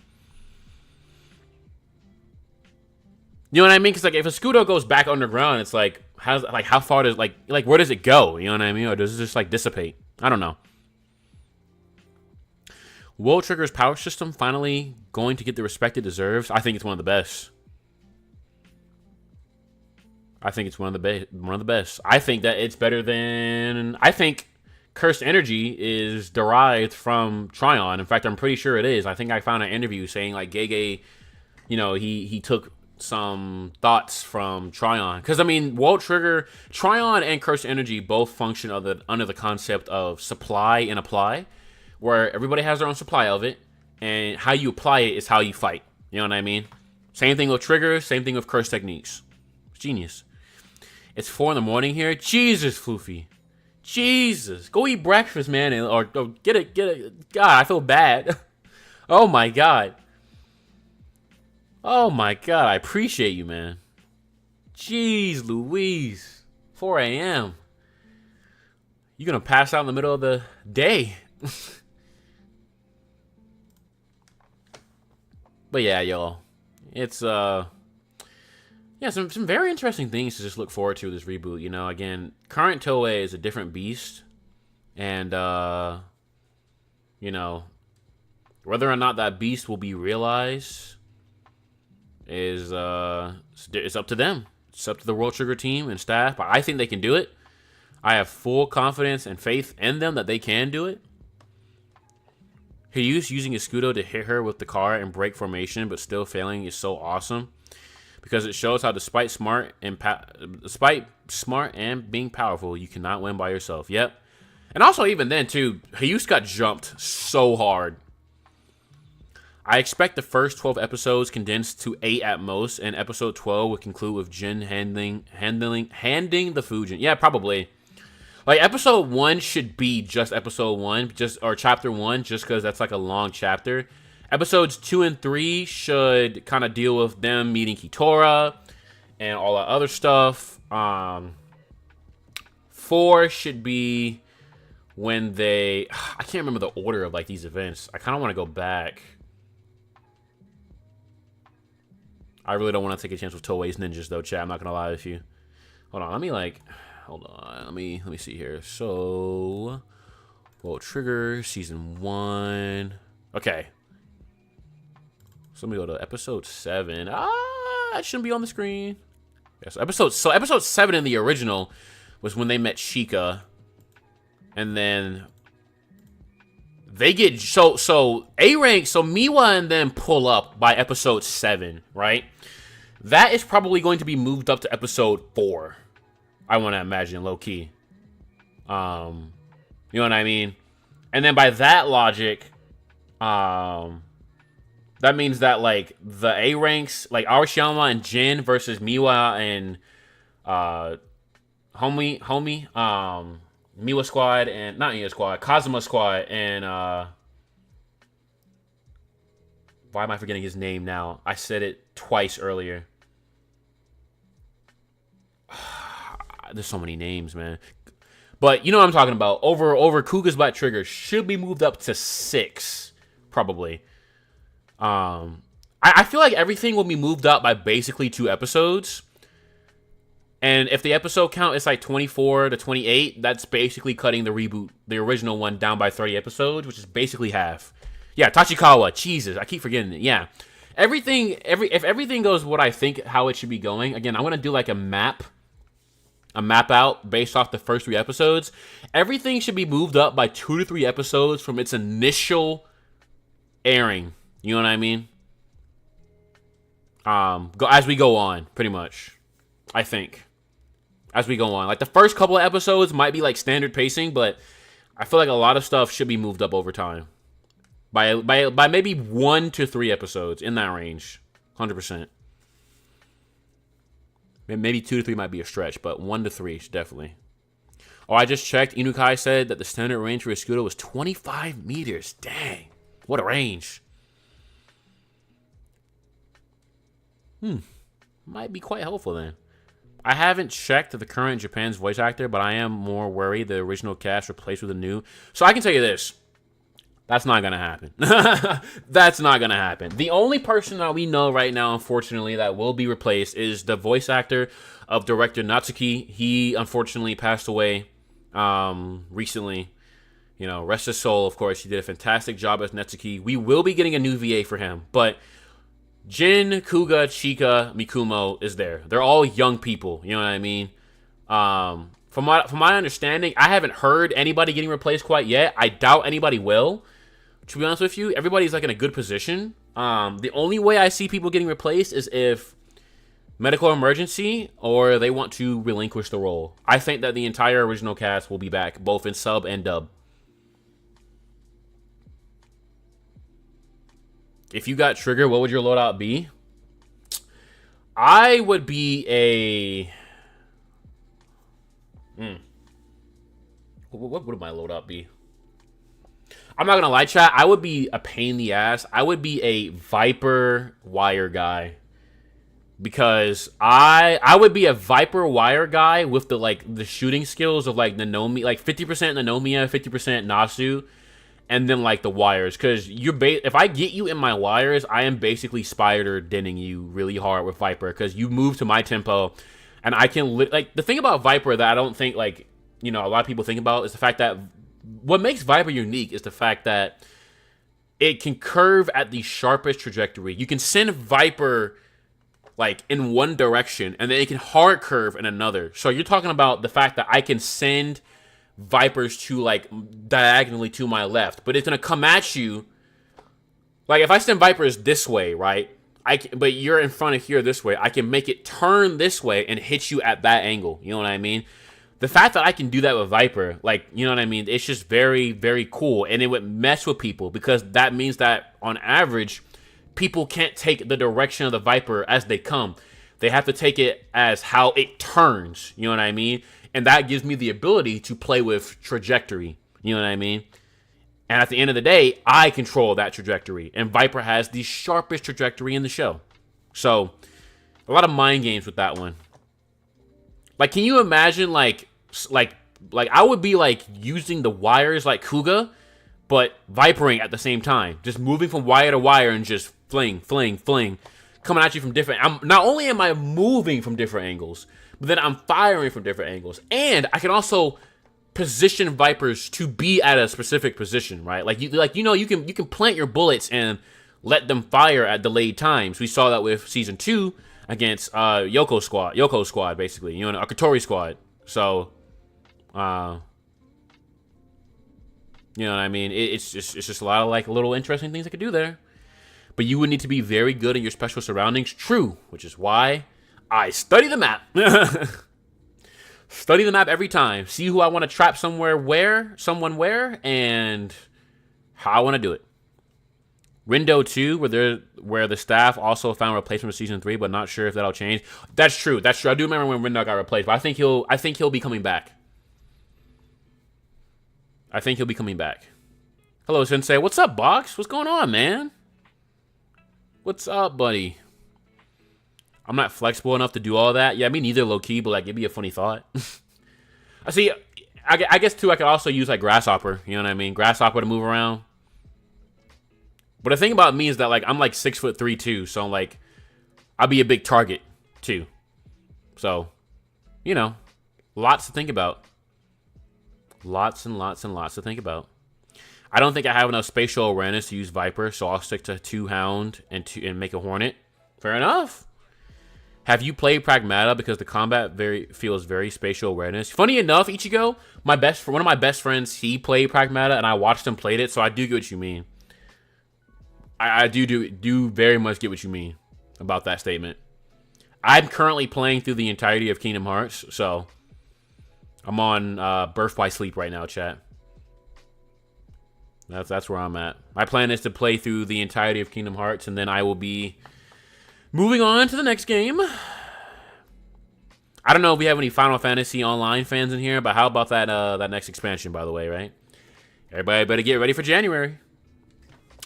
You know what I mean? Because like if a Scudo goes back underground, it's like how far does like where does it go? You know what I mean? Or does it just like dissipate? I don't know. World Trigger's power system finally going to get the respect it deserves. I think it's one of the best. I think it's one of the best. I think that it's better than. I think Cursed Energy is derived from Tryon. In fact, I'm pretty sure it is. I think I found an interview saying like Gege, you know, he took some thoughts from Tryon. Because I mean, World Trigger, Tryon and Cursed Energy both function under the concept of supply and apply, where everybody has their own supply of it, and how you apply it is how you fight. You know what I mean? Same thing with triggers, same thing with curse techniques. It's genius. It's 4 in the morning here. Jesus, Floofy. Jesus. Go eat breakfast, man, or get it. God, I feel bad. Oh my God. Oh my God, I appreciate you, man. Jeez Louise. 4 a.m. You're gonna pass out in the middle of the day. But yeah, y'all. It's yeah, some very interesting things to just look forward to this reboot. You know, again, current Toei is a different beast, and you know, whether or not that beast will be realized is it's up to them. It's up to the World Trigger team and staff. But I think they can do it. I have full confidence and faith in them that they can do it. Hiyus using his Scudo to hit her with the car and break formation, but still failing is so awesome. Because it shows how despite smart and being powerful, you cannot win by yourself. Yep. And also even then too, Hiyus got jumped so hard. I expect the first 12 episodes condensed to 8 at most, and episode 12 would conclude with Jin handing the Fujin. Yeah, probably. Like episode 1 should be just episode 1, or chapter 1, just because that's like a long chapter. Episodes 2 and 3 should kind of deal with them meeting Kitora and all that other stuff. 4 should be when they... I can't remember the order of like these events. I kind of want to go back. I really don't want to take a chance with Toei's ninjas though, chat. I'm not going to lie with you. Hold on, let me like... Hold on, let me see here. So... World Trigger, Season 1... Okay. So let me go to episode 7. It shouldn't be on the screen. Yeah, so episode 7 in the original was when they met Sheikah. And then they get so A rank, so Miwa and them pull up by episode 7, right? That is probably going to be moved up to episode 4. I want to imagine, low key. You know what I mean? And then by that logic, that means that, like, the A ranks, like, Arashiyama and Jin versus Miwa and, Homie, Miwa Squad and, not Miwa Squad, Kazuma Squad and, why am I forgetting his name now? I said it twice earlier. There's so many names, man. But, you know what I'm talking about. Over Kuga's Black Trigger should be moved up to 6, probably. I feel like everything will be moved up by basically 2 episodes. And if the episode count is like 24 to 28, that's basically cutting the reboot, the original one, down by 30 episodes, which is basically half. Yeah, Tachikawa. Jesus, I keep forgetting it. Yeah. If everything goes what I think how it should be going, again, I'm going to do like a map out based off the first 3 episodes. Everything should be moved up by 2 to 3 episodes from its initial airing. You know what I mean? As we go on, pretty much. I think. As we go on. Like, the first couple of episodes might be, like, standard pacing, but I feel like a lot of stuff should be moved up over time. By maybe 1 to 3 episodes, in that range. 100%. Maybe 2 to 3 might be a stretch, but 1 to 3, definitely. Oh, I just checked. Inukai said that the standard range for a Scudo was 25 meters. Dang. What a range. Might be quite helpful then. I haven't checked the current Japan's voice actor, but I am more worried the original cast replaced with a new. So I can tell you this. That's not gonna happen. That's not gonna happen. The only person that we know right now, unfortunately, that will be replaced is the voice actor of director Natsuki. He unfortunately passed away recently. You know, rest his soul, of course. He did a fantastic job as Natsuki. We will be getting a new VA for him, but Jin, Kuga, Chika, Mikumo is there. They're all young people. You know what I mean? From my understanding, I haven't heard anybody getting replaced quite yet. I doubt anybody will. To be honest with you, everybody's like in a good position. The only way I see people getting replaced is if medical emergency or they want to relinquish the role. I think that the entire original cast will be back, both in sub and dub. If you got Trigger, what would your loadout be? I would be a... What would my loadout be? I'm not gonna lie, chat. I would be a pain in the ass. I would be a Viper Wire guy. Because I would be a Viper Wire guy with the shooting skills of like Nanomi, like 50% Nanomiya, 50% Nasu, and then like the wires. Because if I get you in my wires, I am basically spider denning you really hard with Viper. Because you move to my tempo, and I can like the thing about Viper that I don't think like a lot of people think about is the fact that what makes Viper unique is the fact that it can curve at the sharpest trajectory. You can send Viper like in one direction, and then it can hard curve in another. So you're talking about the fact that I can send Vipers to like diagonally to my left, but it's gonna come at you. Like if I send Vipers this way, right? But you're in front of here this way. I can make it turn this way and hit you at that angle. You know what I mean? The fact that I can do that with Viper, like, you know what I mean? It's just very, very cool. And it would mess with people because that means that on average, people can't take the direction of the Viper as they come. They have to take it as how it turns. You know what I mean? And that gives me the ability to play with trajectory. You know what I mean? And at the end of the day, I control that trajectory. And Viper has the sharpest trajectory in the show. So, a lot of mind games with that one. Like, can you imagine, like I would be, like, using the wires like Kuga, but Vipering at the same time. Just moving from wire to wire and just fling, coming at you from different... Not only am I moving from different angles, but then I'm firing from different angles. And I can also position Vipers to be at a specific position, right? You can plant your bullets and let them fire at delayed times. We saw that with Season 2 against Yoko Squad, basically. A Katori Squad. So, you know what I mean? It's just a lot of, like, little interesting things I could do there. But you would need to be very good in your special surroundings. True, which is why I study the map. Study the map every time. See who I want to trap someone where, and how I want to do it. Rindo 2, where the staff also found a replacement for Season 3, but not sure if that'll change. That's true. I do remember when Rindo got replaced, but I think he'll be coming back. Hello, Sensei. What's up, Box? What's going on, man? What's up, buddy? I'm not flexible enough to do all that. Yeah, me neither, low-key, but, like, it'd be a funny thought. I see. I guess, too, I could also use, like, Grasshopper. You know what I mean? Grasshopper to move around. But the thing about me is that, like, I'm, like, 6'3", too. So, like, I'll be a big target, too. So, lots to think about. Lots and lots and lots to think about. I don't think I have enough spatial awareness to use Viper, so I'll stick to 2 Hound and make a Hornet. Fair enough. Have you played Pragmata? Because the combat feels very spatial awareness. Funny enough, Ichigo, one of my best friends, he played Pragmata, and I watched him play it, so I do get what you mean. I do very much get what you mean about that statement. I'm currently playing through the entirety of Kingdom Hearts, so I'm on Birth by Sleep right now, chat. That's where I'm at. My plan is to play through the entirety of Kingdom Hearts, and then I will be moving on to the next game. I don't know if we have any Final Fantasy Online fans in here, but how about that next expansion, by the way, right? Everybody better get ready for January.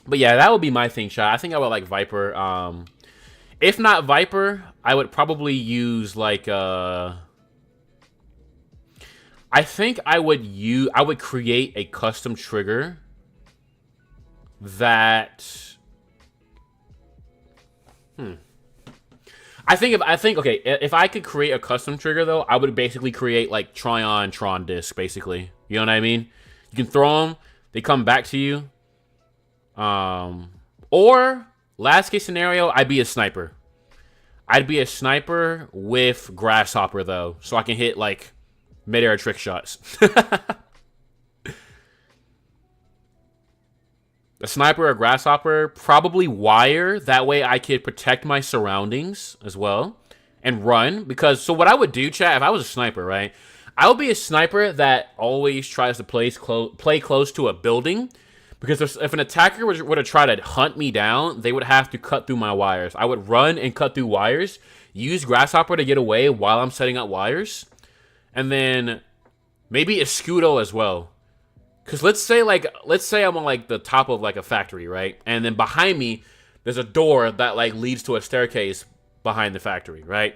But yeah, that would be my thing, chat. I think I would like Viper. If not Viper, I would probably use like I think I would create a custom trigger that... I think okay, if I could create a custom trigger though, I would basically create like Tron disc, basically. You know what I mean? You can throw them, they come back to you. Or last case scenario, I'd be a sniper. I'd be a sniper with Grasshopper though, so I can hit like mid-air trick shots. A sniper or Grasshopper, probably wire. That way I could protect my surroundings as well and run. Because, so what I would do, chat, if I was a sniper, right? I would be a sniper that always tries to play close to a building. Because if an attacker were to try to hunt me down, they would have to cut through my wires. I would run and cut through wires, use Grasshopper to get away while I'm setting up wires. And then maybe a Scudo as well. Because let's say I'm on like the top of like a factory, right? And then behind me, there's a door that like leads to a staircase behind the factory, right?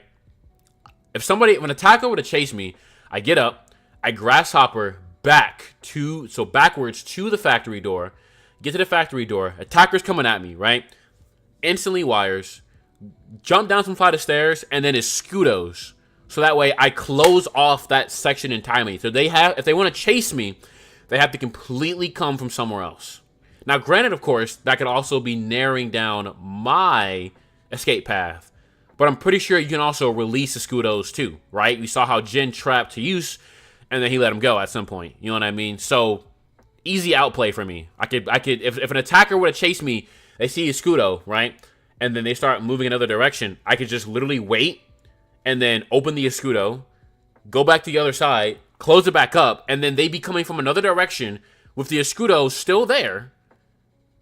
If an attacker were to chase me, I get up, I Grasshopper backwards to the factory door, get to the factory door, attacker's coming at me, right? Instantly wires, jump down some flight of stairs, and then it's Scudos. So that way I close off that section entirely. So if they want to chase me, they have to completely come from somewhere else. Now, granted, of course, that could also be narrowing down my escape path. But I'm pretty sure you can also release the Scudos too, right? We saw how Jin trapped to use, and then he let him go at some point. You know what I mean? So, easy outplay for me. I could if an attacker were to chase me, they see a Scudo, right? And then they start moving another direction. I could just literally wait, and then open the Escudo, go back to the other side, close it back up, and then they be coming from another direction with the Escudo still there,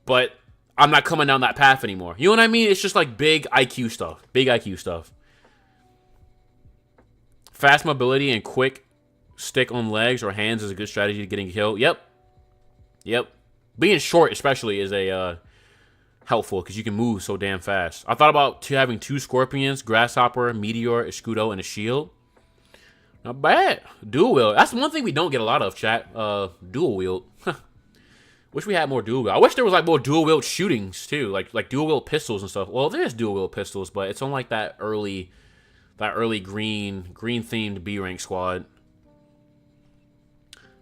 but I'm not coming down that path anymore. You know what I mean? It's just like big IQ stuff. Big IQ stuff. Fast mobility and quick stick on legs or hands is a good strategy to getting killed. Yep. Being short especially is a helpful because you can move so damn fast. I thought about having 2 Scorpions, Grasshopper, Meteor, Escudo, and a shield. Not bad. Dual wield. That's one thing we don't get a lot of, chat. Dual wield. Wish we had more dual wield. I wish there was like more dual wield shootings too, like dual wield pistols and stuff. Well, there's dual wield pistols, but it's on like that early green themed B rank squad.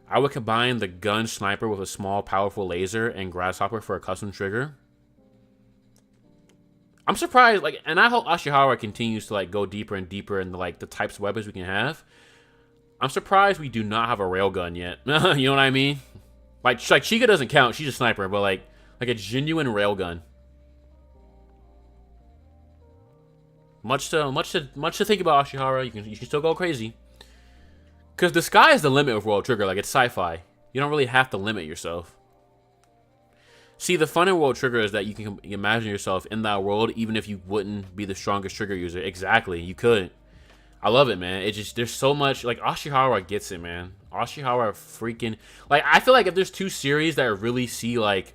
I would combine the gun sniper with a small, powerful laser and Grasshopper for a custom trigger. I'm surprised, and I hope Ashihara continues to go deeper and deeper into the types of weapons we can have. I'm surprised we do not have a railgun yet. You know what I mean? Like Chica doesn't count; she's a sniper, but like a genuine railgun. Much to think about, Ashihara. You can still go crazy. Because the sky is the limit with World Trigger. Like, it's sci-fi. You don't really have to limit yourself. See, the fun in World Trigger is that you can imagine yourself in that world even if you wouldn't be the strongest trigger user. Exactly. You could. I love it, man. It just, there's so much. Like, Ashihara gets it, man. Ashihara freaking... Like, I feel like if there's 2 series that really see, the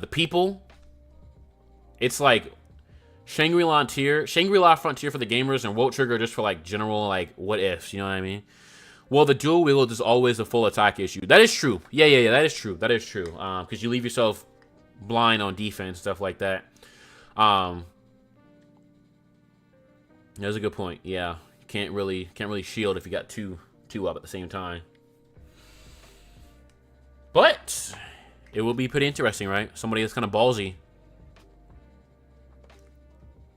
people, it's like... Shangri-La Frontier for the gamers and World Trigger just for general what ifs, you know what I mean? Well, the dual wield is always a full attack issue. That is true. Yeah, that is true. Because you leave yourself blind on defense, stuff like that. That's a good point. Yeah, you can't really shield if you got two up at the same time. But it will be pretty interesting, right? Somebody that's kind of ballsy.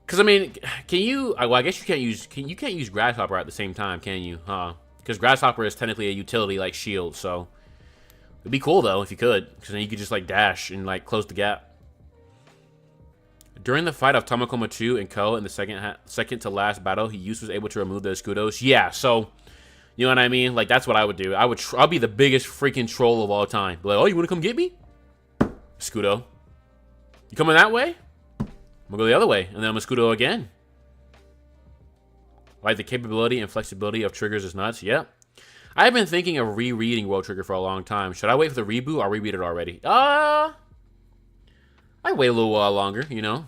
Because, I mean, can you... Well, I guess you can't use Grasshopper at the same time, can you? Huh? Because Grasshopper is technically a utility like shield, so... It'd be cool, though, if you could. Because then you could just, dash and, close the gap. During the fight of Tamakoma 2 and Ko in the second to last battle, he was able to remove the Escudos. Yeah, so... You know what I mean? That's what I would do. I'll be the biggest freaking troll of all time. Be like, oh, you want to come get me? Escudo. You coming that way? I'm gonna go the other way, and then I'm gonna Scudo again. The capability and flexibility of triggers is nuts. Yep. I've been thinking of rereading World Trigger for a long time. Should I wait for the reboot or reread it already? I'd wait a little while longer, you know.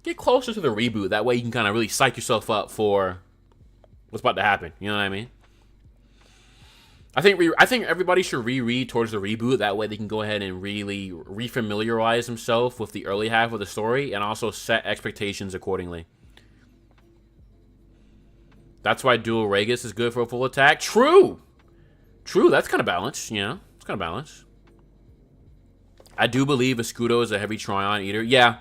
Get closer to the reboot. That way you can kind of really psych yourself up for what's about to happen. You know what I mean? I think everybody should reread towards the reboot. That way they can go ahead and really refamiliarize themselves with the early half of the story and also set expectations accordingly. That's why dual Ragus is good for a full attack. True. True, that's kind of balanced. Yeah, it's kind of balanced. I do believe Escudo is a heavy Tryon eater. Yeah,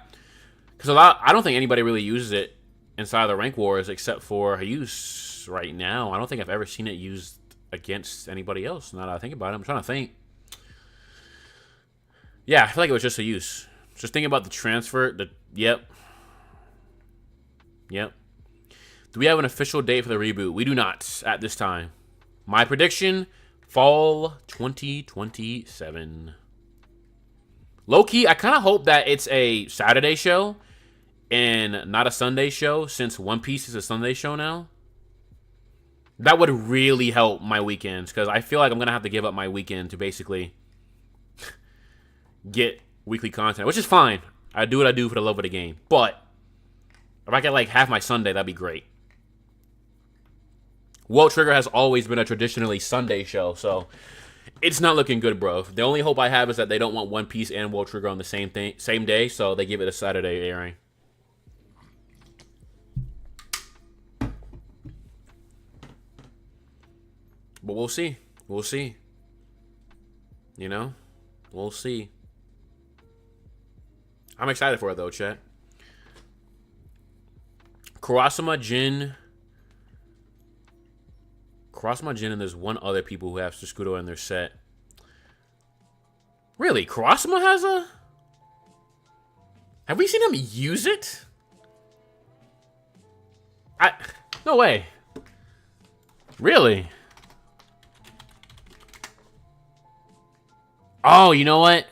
because I don't think anybody really uses it inside the rank wars except for Hayus right now. I don't think I've ever seen it used against anybody else. Now that I think about it, I'm trying to think. Yeah, I feel like it was just a use. Just thinking about the transfer. Yep. Do we have an official date for the reboot? We do not at this time. My prediction, fall 2027. Low-key, I kind of hope that it's a Saturday show and not a Sunday show, since One Piece is a Sunday show now. That would really help my weekends, because I feel like I'm going to have to give up my weekend to basically get weekly content, which is fine. I do what I do for the love of the game. But if I get like half my Sunday, that'd be great. World Trigger has always been a traditionally Sunday show, so it's not looking good, bro. The only hope I have is that they don't want One Piece and World Trigger on the same day, so they give it a Saturday airing. But we'll see. We'll see. You know? We'll see. I'm excited for it, though, chat. Kurasama, Jin, and there's one other people who have Sescudo in their set. Really? Kurasama has a... Have we seen him use it? No way. Really? Oh, you know what?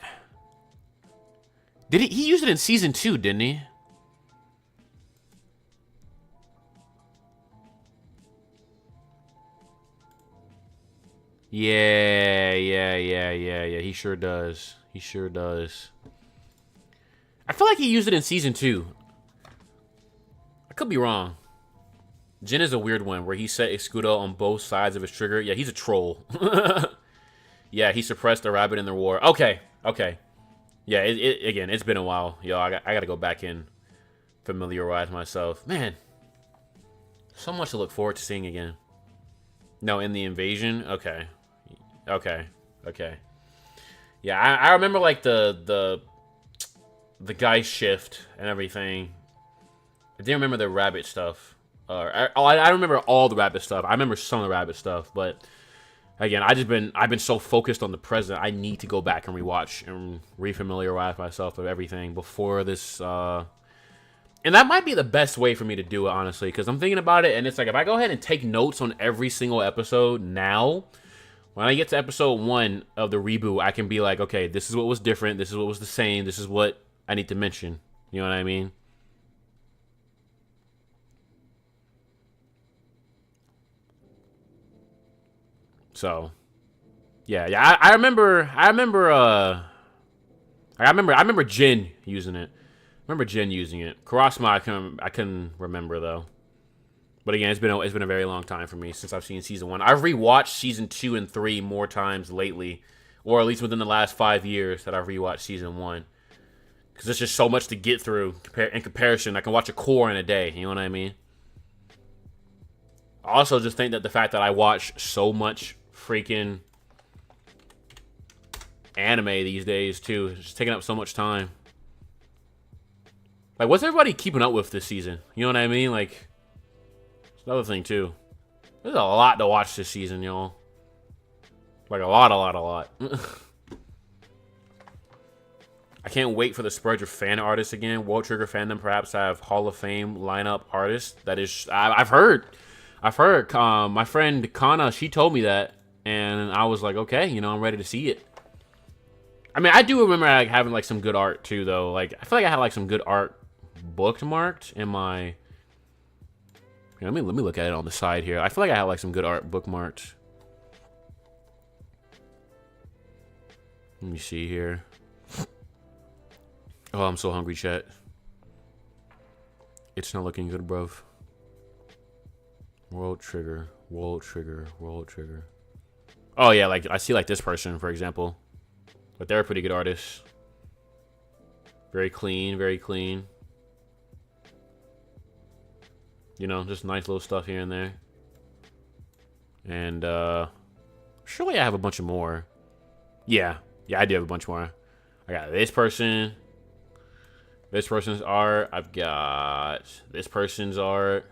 He used it in season 2, didn't he? Yeah. He sure does. He sure does. I feel like he used it in season 2. I could be wrong. Jin is a weird one where he set Escudo on both sides of his trigger. Yeah, he's a troll. Yeah, he suppressed the rabbit in the war. Okay. Yeah, again, it's been a while. Yo, I got to go back and familiarize myself. Man, so much to look forward to seeing again. No, in the invasion? Okay. Yeah, I remember like the guy shift and everything. I didn't remember the rabbit stuff. I remember all the rabbit stuff. I remember some of the rabbit stuff, but again, I've been so focused on the present. I need to go back and rewatch and refamiliarize myself with everything before this. And that might be the best way for me to do it, honestly, because I'm thinking about it, and it's like if I go ahead and take notes on every single episode now, when I get to episode 1 of the reboot, I can be like, okay, this is what was different, this is what was the same, this is what I need to mention. You know what I mean? So, yeah. I remember Jin using it. Kurasama, I couldn't remember though. But again, it's been a very long time for me since I've seen season 1. I've rewatched season 2 and 3 more times lately, or at least within the last 5 years that I've rewatched season 1. Because there's just so much to get through in comparison. I can watch a core in a day. You know what I mean? I also just think that the fact that I watch so much freaking anime these days too, it's just taking up so much time. Like, what's everybody keeping up with this season? You know what I mean? Like, it's another thing too. There's a lot to watch this season, y'all. Like a lot. I can't wait for the splurge of fan artists again. World Trigger fandom perhaps have Hall of Fame lineup artists. That is, I've heard. My friend Kana, she told me that, and I was like, okay, you know, I'm ready to see it. I mean, I do remember like having like some good art too, though. Like, I feel like I had like some good art bookmarked in my. Let me look at it on the side here. I feel like I had like some good art bookmarked. Let me see here. Oh, I'm so hungry, chat. It's not looking good, bruv. World Trigger. Oh yeah, like I see like this person, for example. But they're a pretty good artist. Very clean, very clean. You know, just nice little stuff here and there. And surely I have a bunch of more. Yeah, I do have a bunch more. I got this person. This person's art. I've got this person's art.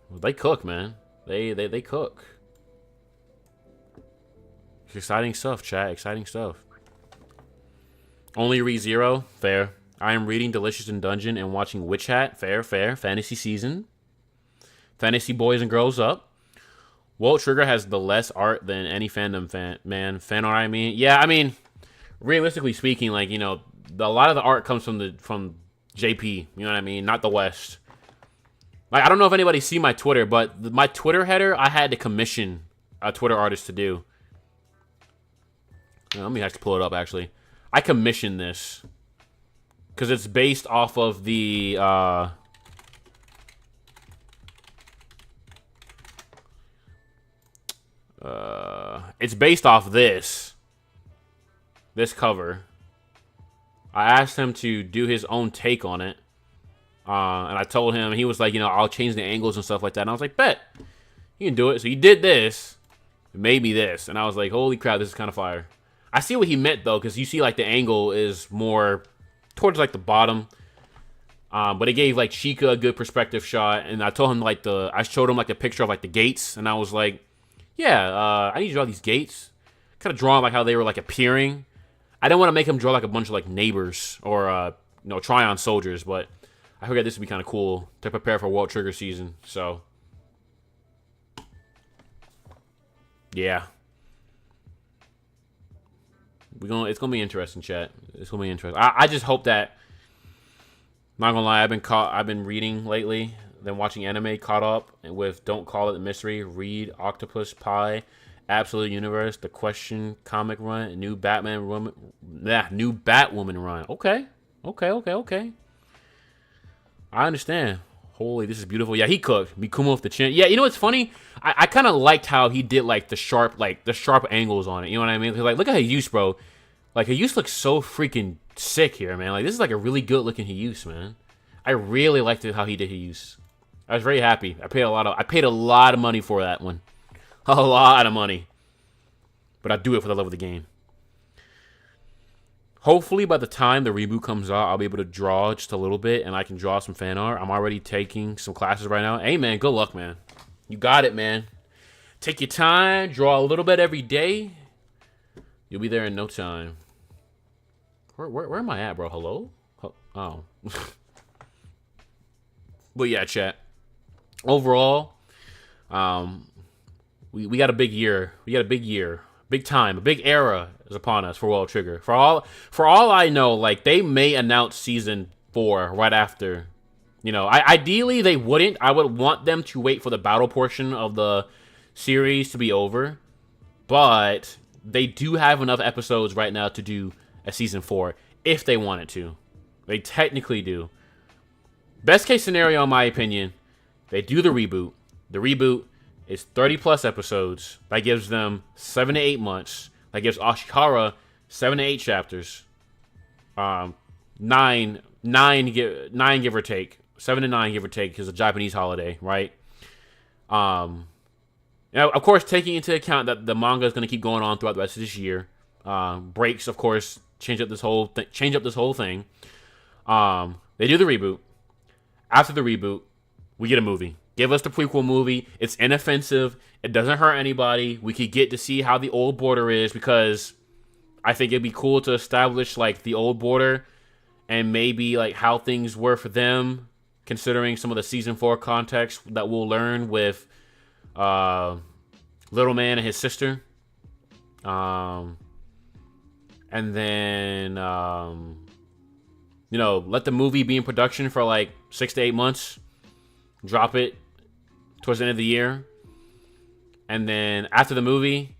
They cook, man. They cook. It's exciting stuff, chat. Exciting stuff. Only read 0. Fair. I am reading Delicious in Dungeon and watching Witch Hat. Fair, fair. Fantasy season. Fantasy boys and girls up. World Trigger has the less art than any fandom fan art, I mean. Yeah, I mean, realistically speaking, like, you know, a lot of the art comes from JP, you know what I mean? Not the West. Like, I don't know if anybody see my Twitter, but my Twitter header, I had to commission a Twitter artist to do. Let me actually pull it up, actually. I commissioned this because it's based off of the it's based off this cover. I asked him to do his own take on it, and I told him, he was like, you know, I'll change the angles and stuff like that. And I was like, bet you can do it. So he did this, maybe this, and I was like, holy crap, this is kind of fire. I see what he meant though, because you see like the angle is more towards like the bottom, but it gave like Chica a good perspective shot. And I told him like I showed him like a picture of like the gates, and I was like, yeah, I need to draw these gates, kind of draw them like how they were like appearing. I didn't want to make him draw like a bunch of like neighbors or you know, Tryon soldiers, but I figured this would be kind of cool to prepare for World Trigger season. So yeah. It's gonna be interesting, chat. It's gonna be interesting. I just hope that. Not gonna lie, I've been reading lately, then watching anime, caught up with Don't Call It a Mystery, Read, Octopus Pie, Absolute Universe, The Question comic run, new Batwoman run. Okay. I understand. Holy, this is beautiful. Yeah, he cooked. Mikuma with the chin. Yeah, you know what's funny? I kind of liked how he did like the sharp angles on it. You know what I mean? Cause, like, look at Hayuse, bro. Like, Hayuse looks so freaking sick here, man. Like, this is like a really good looking Hayuse, man. I really liked how he did Hayuse. I was very happy. I paid a lot of money for that one. A lot of money. But I do it for the love of the game. Hopefully, by the time the reboot comes out, I'll be able to draw just a little bit, and I can draw some fan art. I'm already taking some classes right now. Hey, man, good luck, man. You got it, man. Take your time. Draw a little bit every day. You'll be there in no time. Where am I at, bro? Hello? Oh. But yeah, chat. Overall, we got a big year. We got a big year. Big time. A big era is upon us for World Trigger. For all I know, like, they may announce season 4 right after. You know, ideally they wouldn't. I would want them to wait for the battle portion of the series to be over. But they do have enough episodes right now to do a season 4 if they wanted to. They technically do. Best case scenario, in my opinion, they do the reboot. The reboot is 30 plus episodes. That gives them 7 to 8 months. That gives Ashihara 7 to 8 chapters. 9 give or take. 7 to 9 give or take, because it's a Japanese holiday, right? Now, of course, taking into account that the manga is going to keep going on throughout the rest of this year. Breaks, of course, change up this whole thing. They do the reboot. After the reboot, we get a movie. Give us the prequel movie. It's inoffensive. It doesn't hurt anybody. We could get to see how the old border is, because I think it'd be cool to establish like the old border and maybe like how things were for them, considering some of the season 4 context that we'll learn with Little Man and his sister. And then you know, let the movie be in production for like 6 to 8 months. Drop it towards the end of the year. And then after the movie,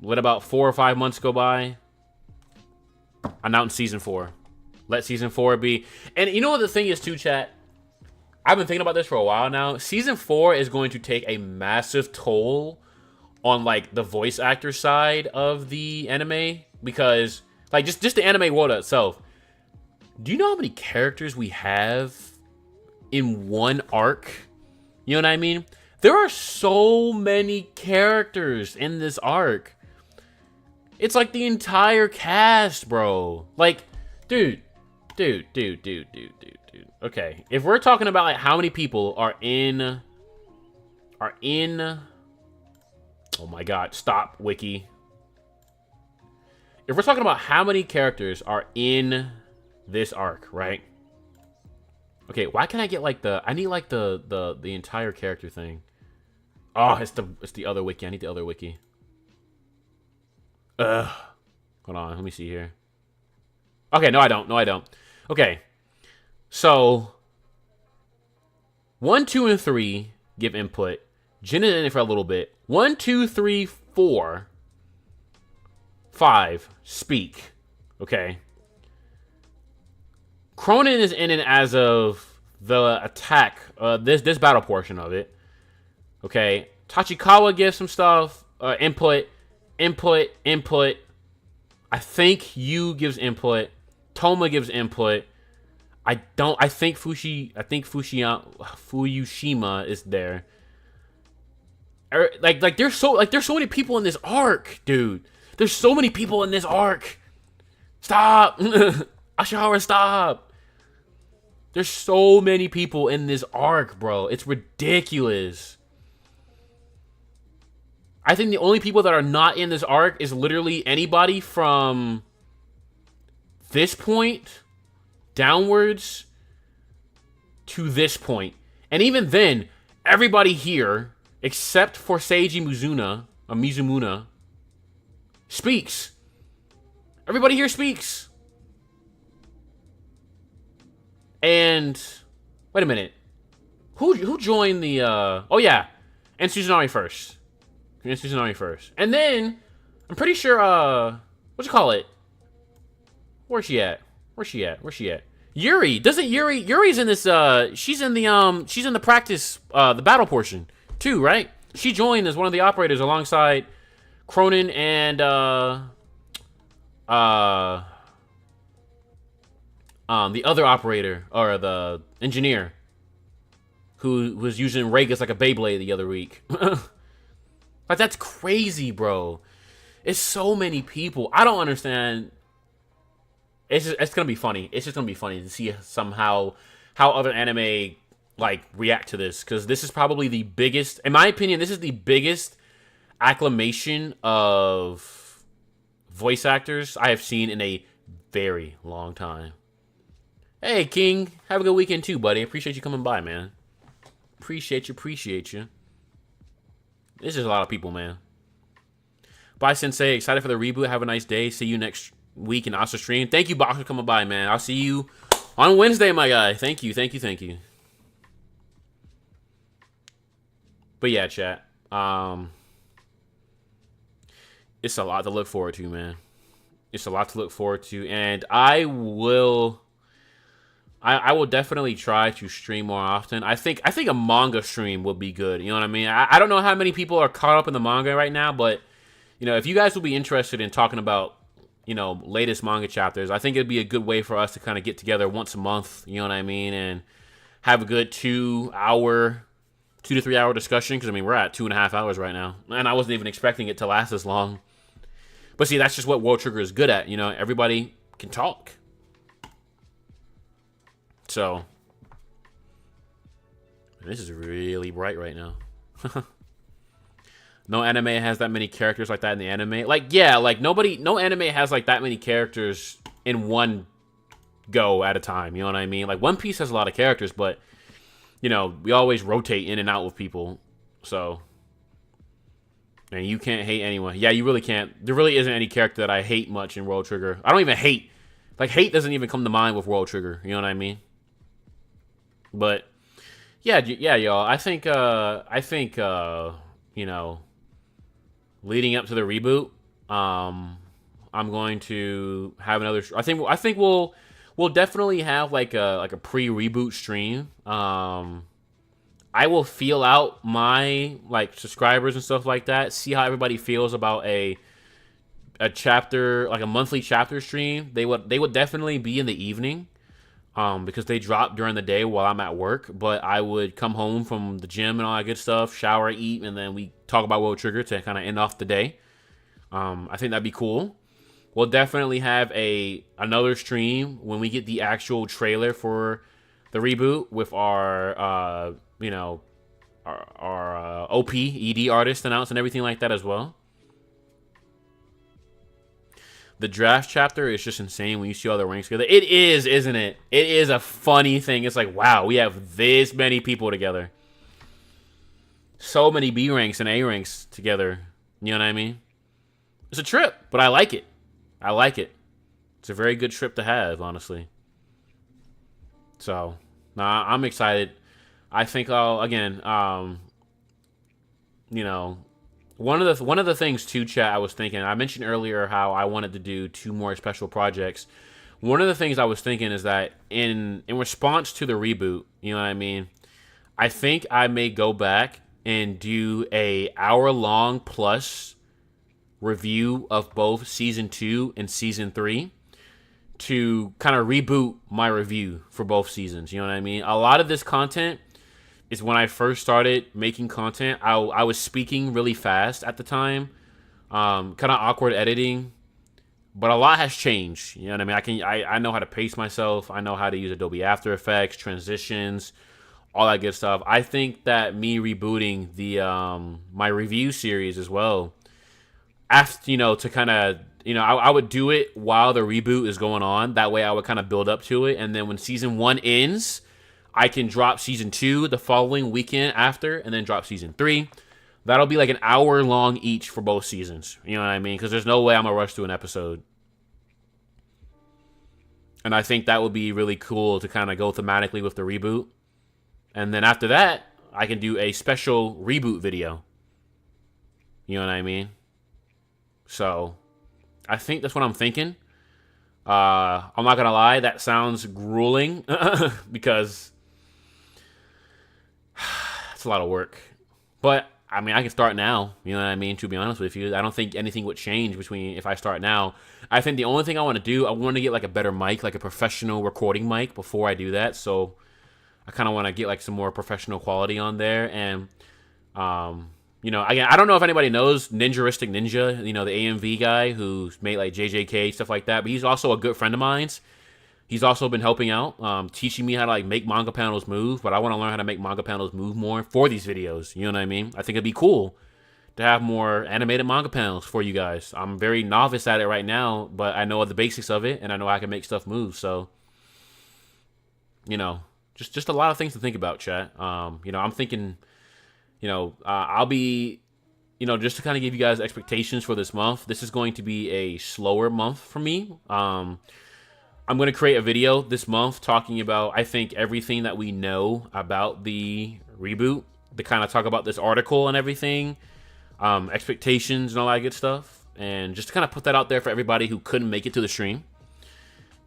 let about 4 or 5 months go by. Announce season 4. Let season 4 be. And you know what the thing is too, chat? I've been thinking about this for a while now. Season 4 is going to take a massive toll on like the voice actor side of the anime, because like just the anime world itself. Do you know how many characters we have in one arc? You know what I mean? There are so many characters in this arc. It's like the entire cast, bro. Like, dude. Okay, if we're talking about like how many people are in. Oh my god, stop, Wiki. If we're talking about how many characters are in this arc, right? Okay, why can't I get like I need like the entire character thing. Oh, it's the other wiki. I need the other wiki. Ugh. Hold on, let me see here. Okay, no I don't. Okay. So 1, 2, and 3 give input. Jin is in it for a little bit. 1, 2, 3, 4, 5 speak. Okay. Cronin is in it as of the attack. This battle portion of it. Okay. Tachikawa gives some stuff. Input. I think Yu gives input. Toma gives input. I think Fuyushima is there. Like there's so many people in this arc, dude. There's so many people in this arc. Stop. Ashihara, stop. There's so many people in this arc, bro. It's ridiculous. I think the only people that are not in this arc is literally anybody from this point downwards to this point. And even then, everybody here, except for Seiji Mizumuna, speaks. Everybody here speaks. And wait a minute. Who joined the oh yeah. And Suzunari first. And then I'm pretty sure what you call it? Where's she at? Yuri's in this she's in the practice the battle portion too, right? She joined as one of the operators alongside Cronin and the other operator, or the engineer, who was using Regas like a Beyblade the other week. Like, that's crazy, bro. It's so many people. I don't understand. It's gonna be funny. It's just gonna be funny to see somehow how other anime like react to this, because this is probably the biggest, in my opinion, this is the biggest acclamation of voice actors I have seen in a very long time. Hey, King. Have a good weekend, too, buddy. Appreciate you coming by, man. Appreciate you. This is a lot of people, man. Bye, Sensei. Excited for the reboot. Have a nice day. See you next week in Asa stream. Thank you, Box, for coming by, man. I'll see you on Wednesday, my guy. Thank you. But yeah, chat. It's a lot to look forward to, man. And I will definitely try to stream more often. I think a manga stream would be good. You know what I mean? I don't know how many people are caught up in the manga right now, but you know, if you guys will be interested in talking about, you know, latest manga chapters, I think it'd be a good way for us to kind of get together once a month. You know what I mean? And have a good 2 to 3 hour discussion. Because I mean, we're at 2.5 hours right now, and I wasn't even expecting it to last this long. But see, that's just what World Trigger is good at. You know, everybody can talk. So, this is really bright right now. No anime has that many characters like that in the anime. Like, yeah, like no anime has like that many characters in one go at a time. You know what I mean? Like, One Piece has a lot of characters, but, you know, we always rotate in and out with people. So, and you can't hate anyone. Yeah, you really can't. There really isn't any character that I hate much in World Trigger. I don't even hate. Like, hate doesn't even come to mind with World Trigger. You know what I mean? But yeah, y'all. I think you know, leading up to the reboot, I'm going to have another. I think we'll I will feel out my like subscribers and stuff like that. See how everybody feels about a chapter, like a monthly chapter stream. They would definitely be in the evening, because they drop during the day while I'm at work. But I would come home from the gym and all that good stuff, shower, eat, and then we talk about World Trigger to kind of end off the day. I think that'd be cool. We'll definitely have another stream when we get the actual trailer for the reboot with our OP ED artist announced and everything like that as well. The draft chapter is just insane when you see all the ranks together. It is, isn't it? It is a funny thing. It's like, wow, we have this many people together. So many B ranks and A ranks together. You know what I mean? It's a trip, but I like it. I like it. It's a very good trip to have, honestly. So, nah, I'm excited. I think I'll, again, one of the things too, chat, I was thinking, I mentioned earlier how I wanted to do 2 more special projects. One of the things I was thinking is that in response to the reboot, you know what I mean? I think I may go back and do a hour-long plus review of both season 2 and season 3 to kind of reboot my review for both seasons. You know what I mean? A lot of this content is when I first started making content. I was speaking really fast at the time, kind of awkward editing, but a lot has changed. You know what I mean? I know how to pace myself. I know how to use Adobe After Effects, transitions, all that good stuff. I think that me rebooting the my review series as well, after, to kind of, I would do it while the reboot is going on. That way I would kind of build up to it. And then when season 1 ends, I can drop season 2 the following weekend after, and then drop season 3. That'll be like an hour long each for both seasons. You know what I mean? Because there's no way I'm going to rush through an episode. And I think that would be really cool to kind of go thematically with the reboot. And then after that, I can do a special reboot video. You know what I mean? So, I think that's what I'm thinking. I'm not going to lie, that sounds grueling because it's a lot of work. But, I mean, I can start now. You know what I mean? To be honest with you, I don't think anything would change between if I start now. I think the only thing I want to do, I want to get like a better mic, like a professional recording mic before I do that. So, I kind of want to get like some more professional quality on there. And, again, I don't know if anybody knows Ninjaristic Ninja, the AMV guy who's made like JJK, stuff like that. But he's also a good friend of mine. He's also been helping out, teaching me how to like make manga panels move. But I want to learn how to make manga panels move more for these videos. You know what I mean? I think it'd be cool to have more animated manga panels for you guys. I'm very novice at it right now, but I know the basics of it, and I know I can make stuff move. So, just a lot of things to think about, chat. I'm thinking, I'll be, just to kind of give you guys expectations for this month. This is going to be a slower month for me. I'm going to create a video this month talking about, I think, everything that we know about the reboot, to kind of talk about this article and everything, expectations and all that good stuff, and just to kind of put that out there for everybody who couldn't make it to the stream.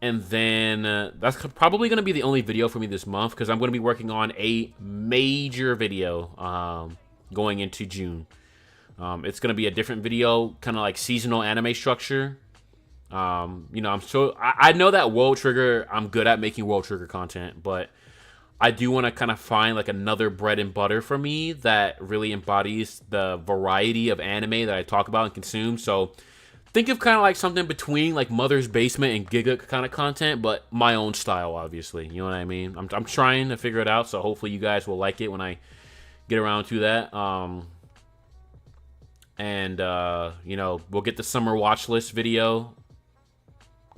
And then that's probably going to be the only video for me this month, because I'm going to be working on a major video going into June. It's going to be a different video, kind of like seasonal anime structure. I know that World Trigger, I'm good at making World Trigger content, but I do want to kind of find like another bread and butter for me that really embodies the variety of anime that I talk about and consume. So think of kind of like something between like Mother's Basement and Giga kind of content, but my own style, obviously. You know what I mean? I'm trying to figure it out, so hopefully you guys will like it when I get around to that. We'll get the summer watch list video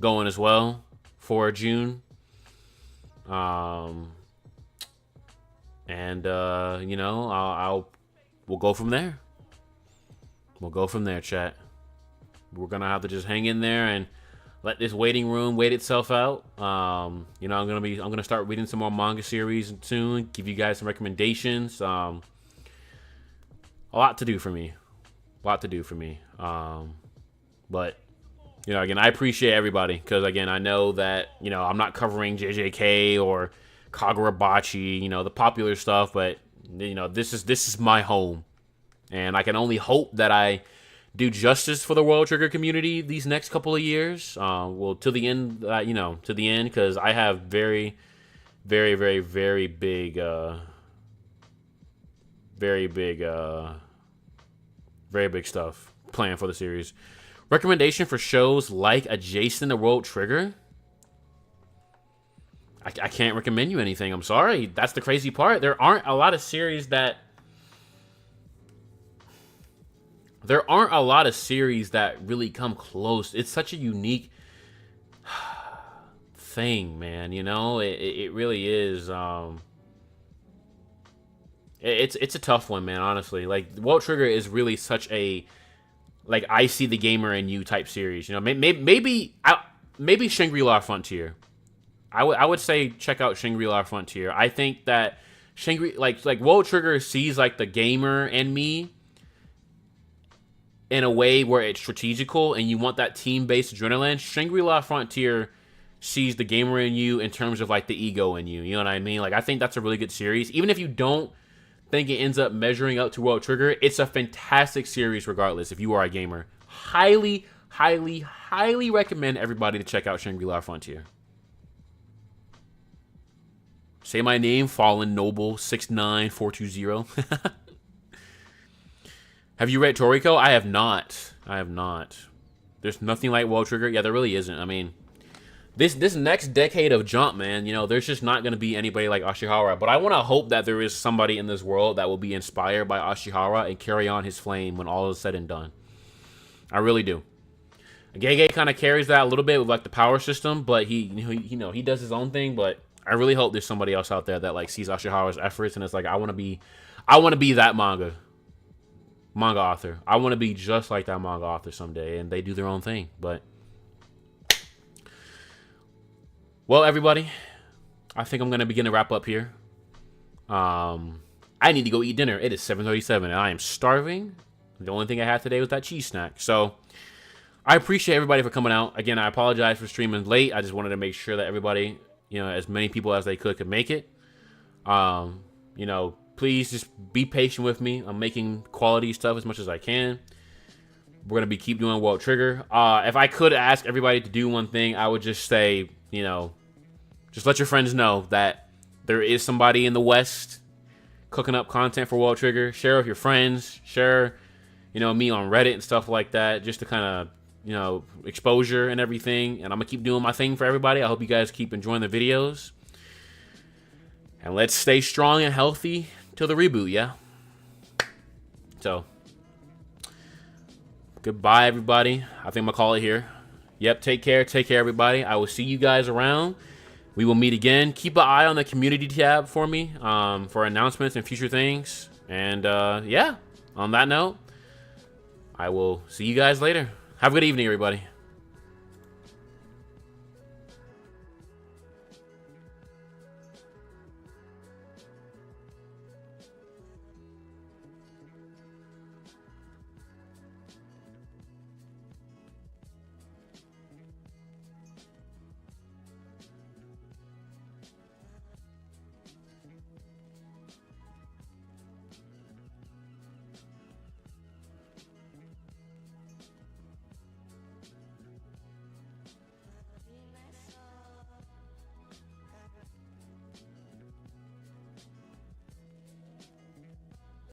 going as well for June. We'll go from there. We'll go from there, chat. We're gonna have to just hang in there and let this waiting room wait itself out. I'm gonna start reading some more manga series soon. Give you guys some recommendations. A lot to do for me. But again, I appreciate everybody, because again, I know that I'm not covering JJK or Kagurabachi, the popular stuff, but You know, this is my home, and I can only hope that I do justice for the World Trigger community these next couple of years. Well, to the end, to the end, because I have very, very, very, very big, very big stuff planned for the series. Recommendation for shows like adjacent to World Trigger? I can't recommend you anything. I'm sorry. That's the crazy part. There aren't a lot of series that really come close. It's such a unique thing, man. You know, it really is. It's a tough one, man. Honestly, like World Trigger is really such a like I see the gamer in you type series. You know, maybe Shangri-La Frontier. I would say check out Shangri-La Frontier. I think that like World Trigger sees like the gamer in me in a way where it's strategical and you want that team-based adrenaline. Shangri-La Frontier sees the gamer in you in terms of like the ego in you. You know what I mean? Like I think that's a really good series. Even if you don't think it ends up measuring up to World Trigger, it's a fantastic series regardless if you are a gamer. Highly, highly, highly recommend everybody to check out Shangri-La Frontier. Say my name, Fallen Noble 69420. Have you read Toriko? I have not. There's nothing like World Trigger. Yeah, there really isn't. I mean, this next decade of Jump, man, you know, there's just not going to be anybody like Ashihara. But I want to hope that there is somebody in this world that will be inspired by Ashihara and carry on his flame when all is said and done. I really do. Gege kind of carries that a little bit with like the power system, but he does his own thing. But I really hope there's somebody else out there that like sees Ashihara's efforts and it's like I want to be that manga author. I want to be just like that manga author someday, and they do their own thing. But well, everybody, I think I'm gonna begin to wrap up here. I need to go eat dinner. It is 7:37, and I am starving. The only thing I had today was that cheese snack. So I appreciate everybody for coming out. Again, I apologize for streaming late. I just wanted to make sure that everybody, you know, as many people as they could make it. You know, please just be patient with me. I'm making quality stuff as much as I can. We're gonna keep doing World Trigger. If I could ask everybody to do one thing, I would just say, you know, just let your friends know that there is somebody in the West cooking up content for World Trigger. Share with your friends. Share, you know, me on Reddit and stuff like that, just to kind of, you know, exposure and everything. And I'm gonna keep doing my thing for everybody. I hope you guys keep enjoying the videos. And let's stay strong and healthy till the reboot, yeah? So, goodbye, everybody. I think I'm gonna call it here. Yep, take care, everybody. I will see you guys around. We will meet again. Keep an eye on the community tab for me for announcements and future things. And yeah, on that note, I will see you guys later. Have a good evening, everybody.